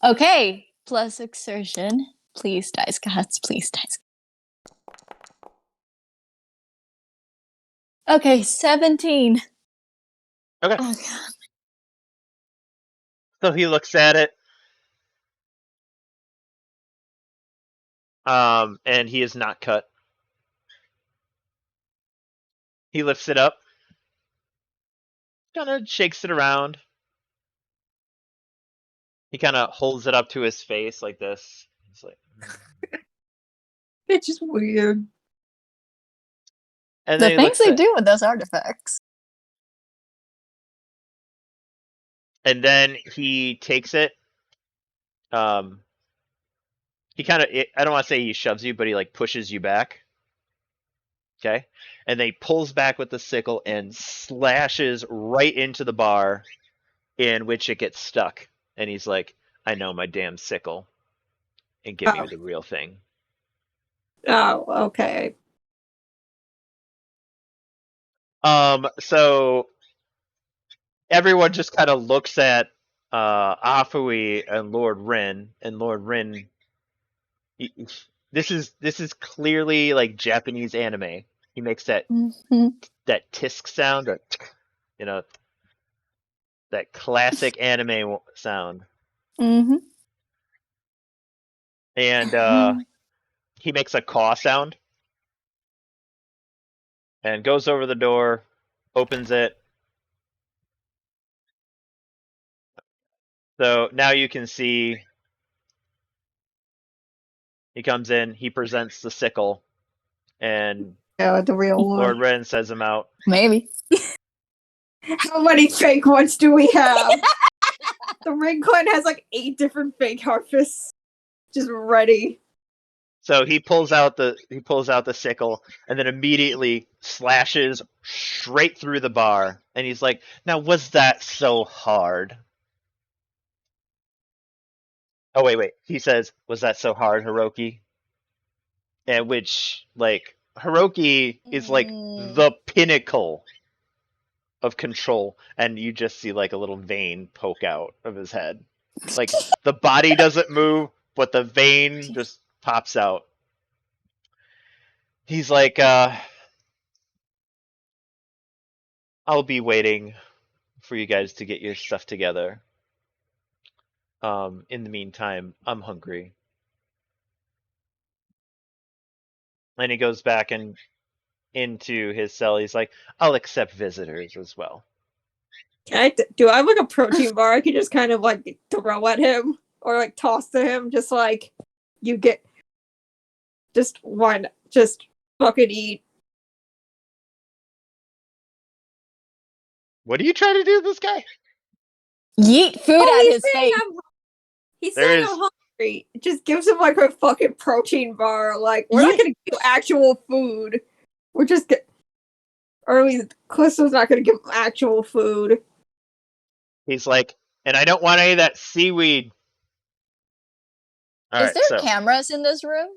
Okay, plus exertion. Please, dice gods. Please, dice gods. Okay, 17. Okay. Oh, God. So he looks at it. And he is not cut. He lifts it up, kind of shakes it around. He kind of holds it up to his face like this. He's like, It's just weird. and The then he things looks they at, do with those artifacts. and then he takes it. He kind of, I don't want to say he shoves you, but he like pushes you back. Okay. And then he pulls back with the sickle and slashes right into the bar in which it gets stuck. And he's like, I know my damn sickle. And give me Oh. the real thing. Oh, okay. So everyone just kind of looks at Afui and Lord Rin, and Lord Rin. This is clearly like Japanese anime. He makes that Mhm. that tisk sound, or you know, that classic anime sound, Mhm. and he makes a caw sound and goes over the door, opens it. So now you can see he comes in, he presents the sickle, and Yeah, the real Lord one. Ren says him out. Maybe. How many fake ones do we have? The Ring Clan has like 8 different fake harvests, just ready. So he pulls out the sickle and then immediately slashes straight through the bar. And he's like, "Now was that so hard?" Oh wait. He says, "Was that so hard, Hiroki?" And which like Hiroki is like the pinnacle of control, and you just see like a little vein poke out of his head. Like the body doesn't move, but the vein just pops out. He's like, I'll be waiting for you guys to get your stuff together. In the meantime, I'm hungry. And he goes back and into his cell. He's like, I'll accept visitors as well. Do I have like a protein bar I can just kind of like throw at him or like toss to him? Just like you get, just one, just fucking eat. What are you trying to do, this guy? Yeet food Oh, at he's his saying face. he's There saying is- I'm hungry. It just gives him like a fucking protein bar. Like we're not gonna give you actual food. We're just or at least Callisto's not gonna give him actual food. He's like, and I don't want any of that seaweed. All Is right, there so cameras in this room?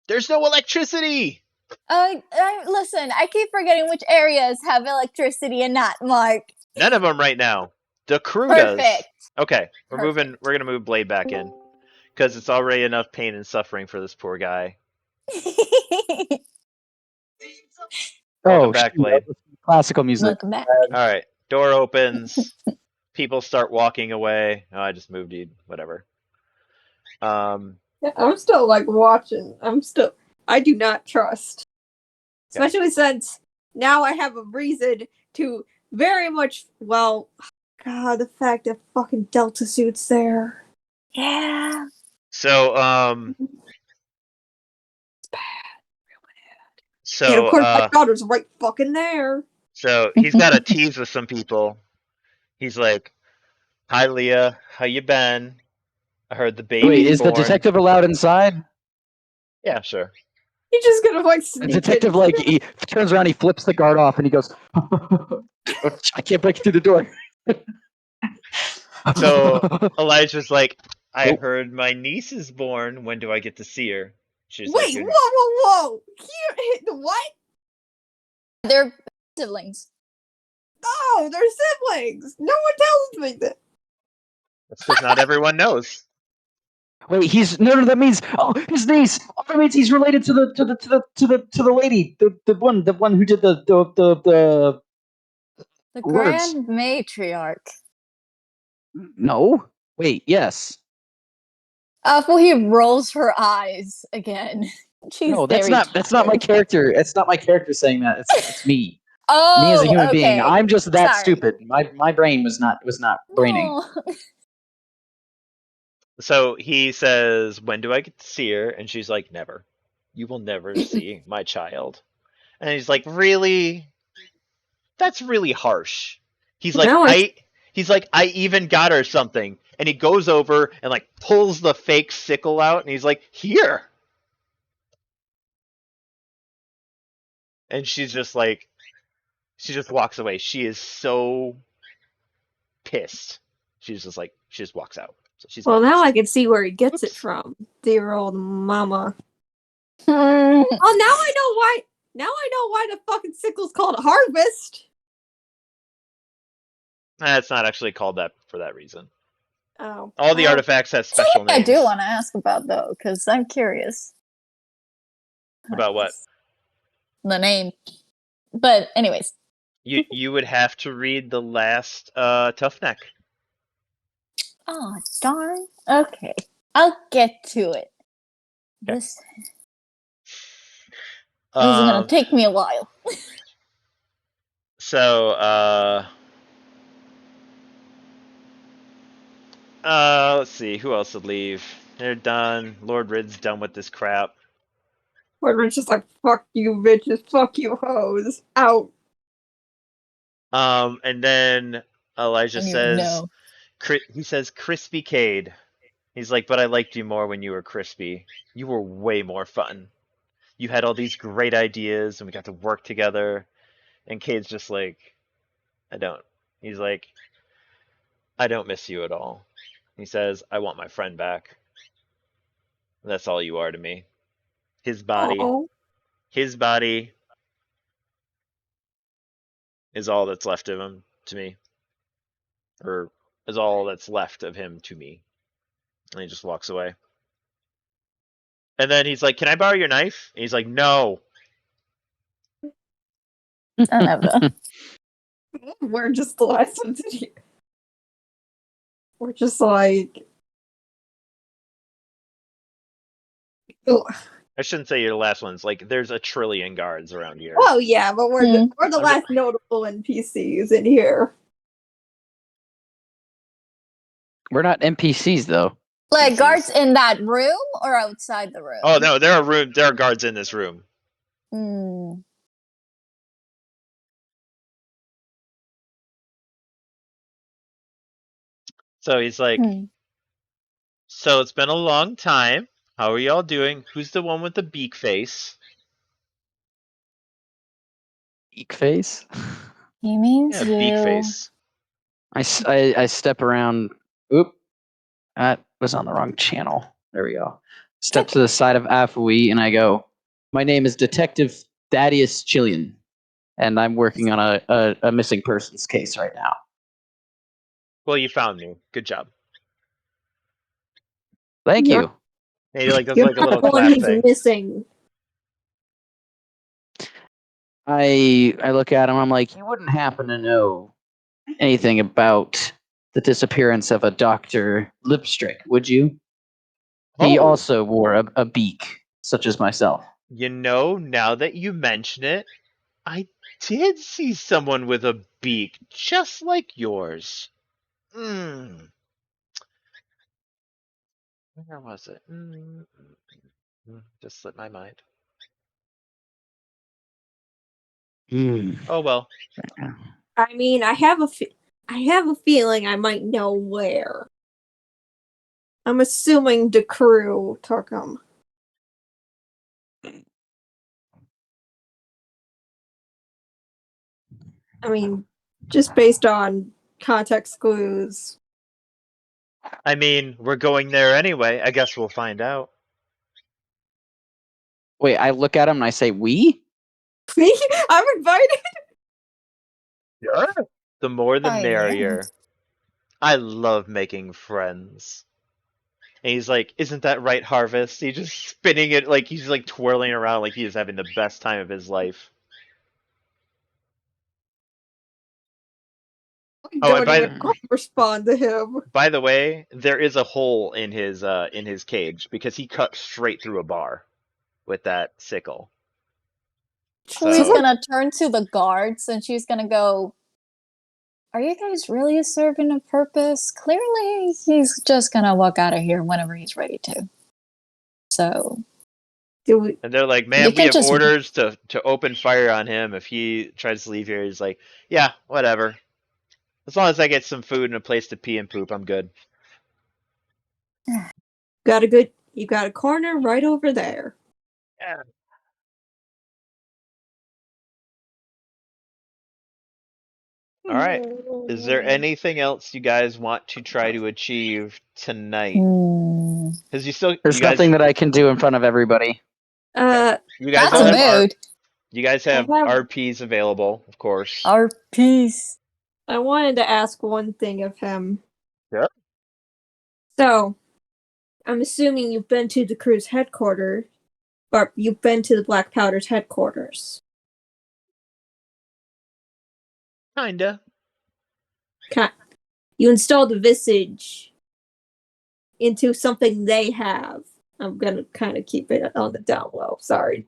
there's no electricity. Listen, I keep forgetting which areas have electricity and not, Mark. None of them right now. The crew does. Perfect. Okay, we're Perfect. We're gonna move Blade back in because it's already enough pain and suffering for this poor guy. Welcome back, shoot, Blade. classical music. Welcome back. All right, door opens. People start walking away. Oh, I just moved you. Whatever. Yeah, I'm still like watching. I do not trust. Especially since now I have a reason to very much, well, God, the fact that fucking Delta suit's there. Yeah. So And of so course my daughter's right fucking there. so he's got a tease with some people. He's like, "Hi, Leah. How you been? I heard the baby's Wait, is born." the detective allowed inside? Yeah, sure. He's just gonna like The sneak detective in. like he turns around, he flips the guard off, and he goes, "I can't break through the door." So Elijah's like, "I Oh. heard my niece is born. When do I get to see her?" She's Wait, like, whoa! What? They're siblings. No, they're siblings. No one tells me that. "That's because not everyone knows." Wait, he's no. That means his niece. Oh, that means he's related to the lady, the one who did the The words. Grand Matriarch. No. Wait. Yes. Well, he rolls her eyes again. She's No. That's very not. That's not my tired. character. It's not my character saying that. It's me. Oh, Me as a human being, okay. I'm just that Sorry. stupid. My brain was not braining. No. So he says, "When do I get to see her?" And she's like, "Never. You will never see my child." And he's like, "Really? That's really harsh." He's like, No, it's I even got her something." And he goes over and like pulls the fake sickle out, and he's like, "Here." And she's just like, she just walks away. She is so pissed. She just walks out. So she's well gone. now I can see where he gets it Oops. from. Dear old mama. Hmm. Oh, now I know why. Now I know why the fucking sickle's called harvest. It's not actually called that for that reason. Oh, All the artifacts have special I names. do want to ask about though, because I'm curious. About what? The name. But anyways. You would have to read the last Tough Neck. Oh darn. Okay. I'll get to it. Okay. This is gonna Um, take me a while. so let's see, who else would leave? They're done. Lord Rid's done with this crap. we're just like fuck you bitches, fuck you hoes, out. And then Elijah And you says, know. he says, "Crispy Cade." He's like, "But I liked you more when you were crispy. You were way more fun. You had all these great ideas, and we got to work together." And Cade's just like, "I don't." He's like, "I don't miss you at all." He says, "I want my friend back. That's all you are to me. His body, Oh, his body is all that's left of him to me, or is all that's left of him to me." And he just walks away. And then he's like, "Can I borrow your knife?" And he's like, "No." Son of a. we're just the last ones in here. We're just like, ugh. I shouldn't say you're the last ones. Like, there's a trillion guards around here. Well, yeah, but we're Hmm. we're the I'm last notable NPCs in here. We're not NPCs though. Like PCs. guards in that room or outside the room? Oh no, there are guards in this room. Hmm. So he's like, Hmm. "So it's been a long time. How are y'all doing? Who's the one with the beak face?" Beak face. He means Yeah, beak you. face. I step around. Oop, that was on the wrong channel. There we go. Step to the side of Afui and I go, "My name is Detective Thaddeus Chillian, and I'm working on a missing persons case right now." Well, you found me. Good job. Thank You're- you. And he like does You're like a not little the one clap he's thing. missing. I look at him. I'm like, "You wouldn't happen to know anything about the disappearance of a Dr. Lipstrick, would you? He Oh, also wore a beak, such as myself." you know, now that you mention it, I did see someone with a beak just like yours. Hmm. Where was it? Just slipped my mind. Hmm. Oh well. I mean, I have a feeling I might know where. I'm assuming the crew took him. I mean, just based on context clues. I mean, we're going there anyway. I guess we'll find out. Wait, I look at him and I say, "We?" I'm invited. Sure. The more the Oh, yeah. merrier. I love making friends. And he's like, "Isn't that right, Harvest?" He's just spinning it like he's like twirling around like he is having the best time of his life. Oh, and Don't even respond to him. by the way, there is a hole in his cage because he cut straight through a bar with that sickle. She's So gonna turn to the guards and she's gonna go, "Are you guys really serving a purpose? Clearly, he's just gonna walk out of here whenever he's ready to. So, Do we? and they're like, you man, we can have just orders to open fire on him if he tries to leave here. He's like, yeah, whatever. As long as I get some food and a place to pee and poop, I'm good. You got a corner right over there. Yeah. All right. Is there anything else you guys want to try to achieve tonight? Because There's nothing that I can do in front of everybody. you guys that's all a have mood. you guys have I have- RPs available, of course. Our peace. I wanted to ask one thing of him. Yeah. So, I'm assuming you've been to the crew's headquarters, or you've been to the Black Powder's headquarters. Kinda. You installed the visage into something they have. I'm gonna kind of keep it on the down low. Sorry.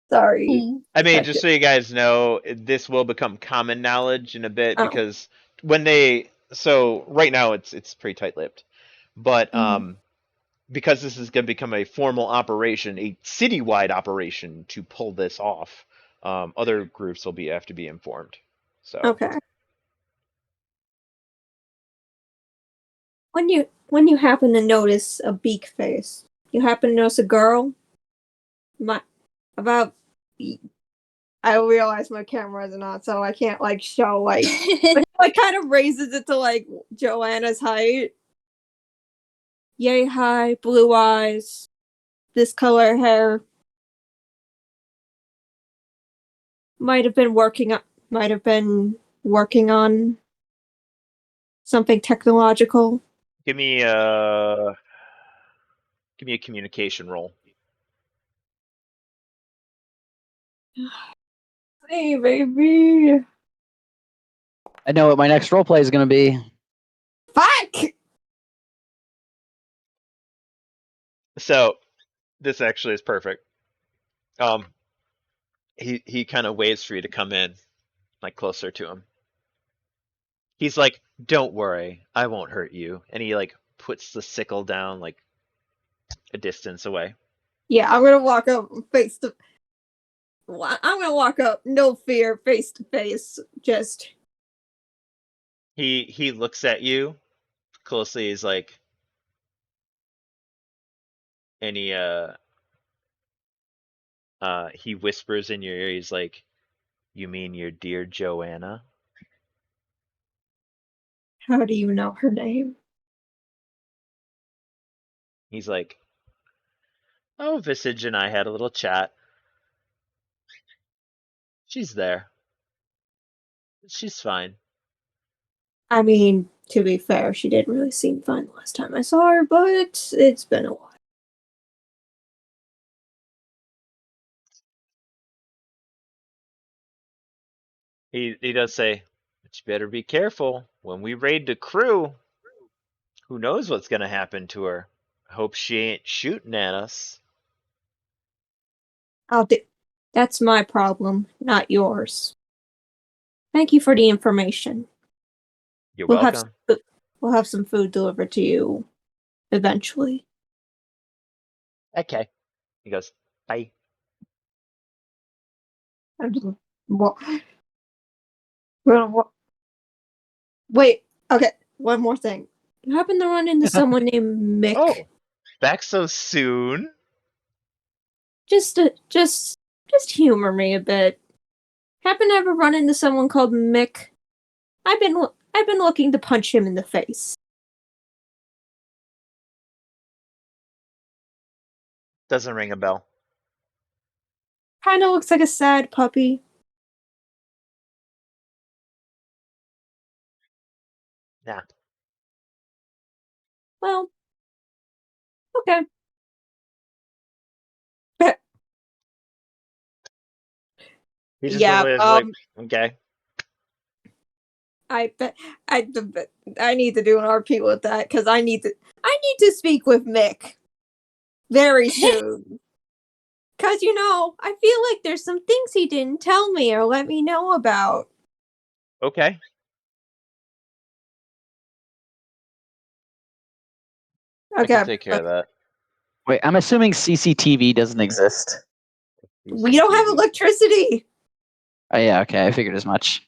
Sorry. I mean, Gotcha. just so you guys know, this will become common knowledge in a bit Oh. because right now it's pretty tight-lipped, but because this is going to become a formal operation, a citywide operation to pull this off, other groups will have to be informed. So Okay. When you happen to notice a beak face, you happen to notice a girl. I realize my camera is not, so I can't show but it kind of raises it to Joanna's height. Yay high, blue eyes, this color hair. Might have been working on something technological. give me a communication roll. Hey, baby. I know what my next role play is going to be. Fuck! So this actually is perfect. He kind of waits for you to come in, closer to him. He's like, "Don't worry, I won't hurt you." And he puts the sickle down a distance away. Yeah, I'm gonna walk up I'm gonna walk up, no fear, face to face. Just He looks at you closely. He's like, and he whispers in your ear. He's like, "You mean your dear Joanna?" how do you know her name? He's like, "Oh, Visage and I had a little chat. She's there. She's fine." I mean, to be fair, she didn't really seem fine the last time I saw her, but it's been a while. He does say, "But you better be careful when we raid the crew. Who knows what's gonna happen to her? I hope she ain't shooting at us." That's my problem, not yours. Thank you for the information. You're We'll welcome. have some food delivered to you eventually. Okay. He goes, "Bye." I'm just, wait, okay, one more thing. You happen to run into someone named Mick? Oh, back so soon? Just humor me a bit. Happen to ever run into someone called Mick? I've been looking to punch him in the face. Doesn't ring a bell. Kind of looks like a sad puppy. Nah. Well, okay. He just Yeah, is like, okay. I need to do an RP with that because I need to speak with Mick very soon. Because, I feel like there's some things he didn't tell me or let me know about. Okay. I Okay. can take care of that. Wait, I'm assuming CCTV doesn't exist. We don't have electricity. Oh yeah, okay, I figured as much.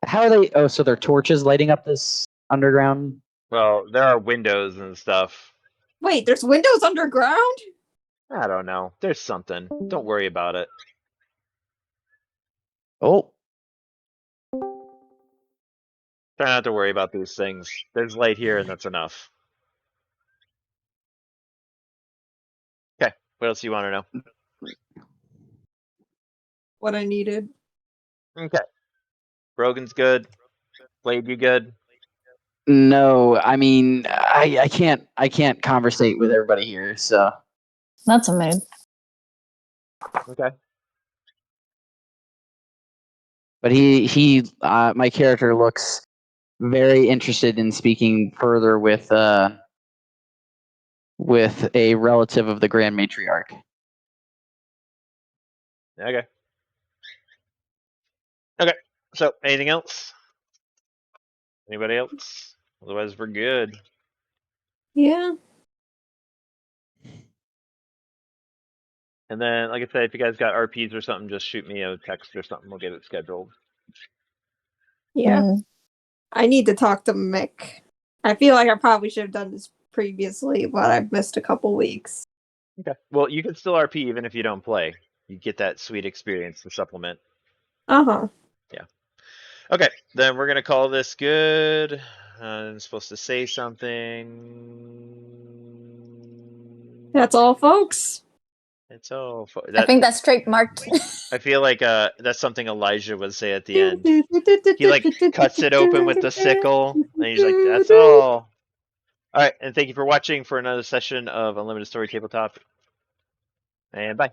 How are they? Oh, so they're torches lighting up this underground. Well, there are windows and stuff. Wait, there's windows underground? I don't know. There's something. Don't worry about it. Oh, Try not to worry about these things. There's light here, and that's enough. Okay. What else do you want to know? What I needed. Okay. Brogan's good. Blade, you good? no, I mean, I can't conversate with everybody here. So, That's a mood. Okay. but my character looks very interested in speaking further with a relative of the Grand Matriarch. Okay. Okay. So, anything else? Anybody else? Otherwise, we're good. Yeah. And then, like I said, if you guys got RPs or something, just shoot me a text or something. We'll get it scheduled. Yeah. Mm. I need to talk to Mick. I feel like I probably should have done this previously, but I've missed a couple weeks. Okay. Well, you can still RP even if you don't play. You get that sweet experience to supplement. Uh-huh. Okay, then we're gonna call this good. I'm supposed to say something. That's all, folks. It's all. I think that's trademarked. I feel like that's something Elijah would say at the end. He like cuts it open with the sickle, and he's like, "That's all." All right, and thank you for watching for another session of Unlimited Story Tabletop. And bye.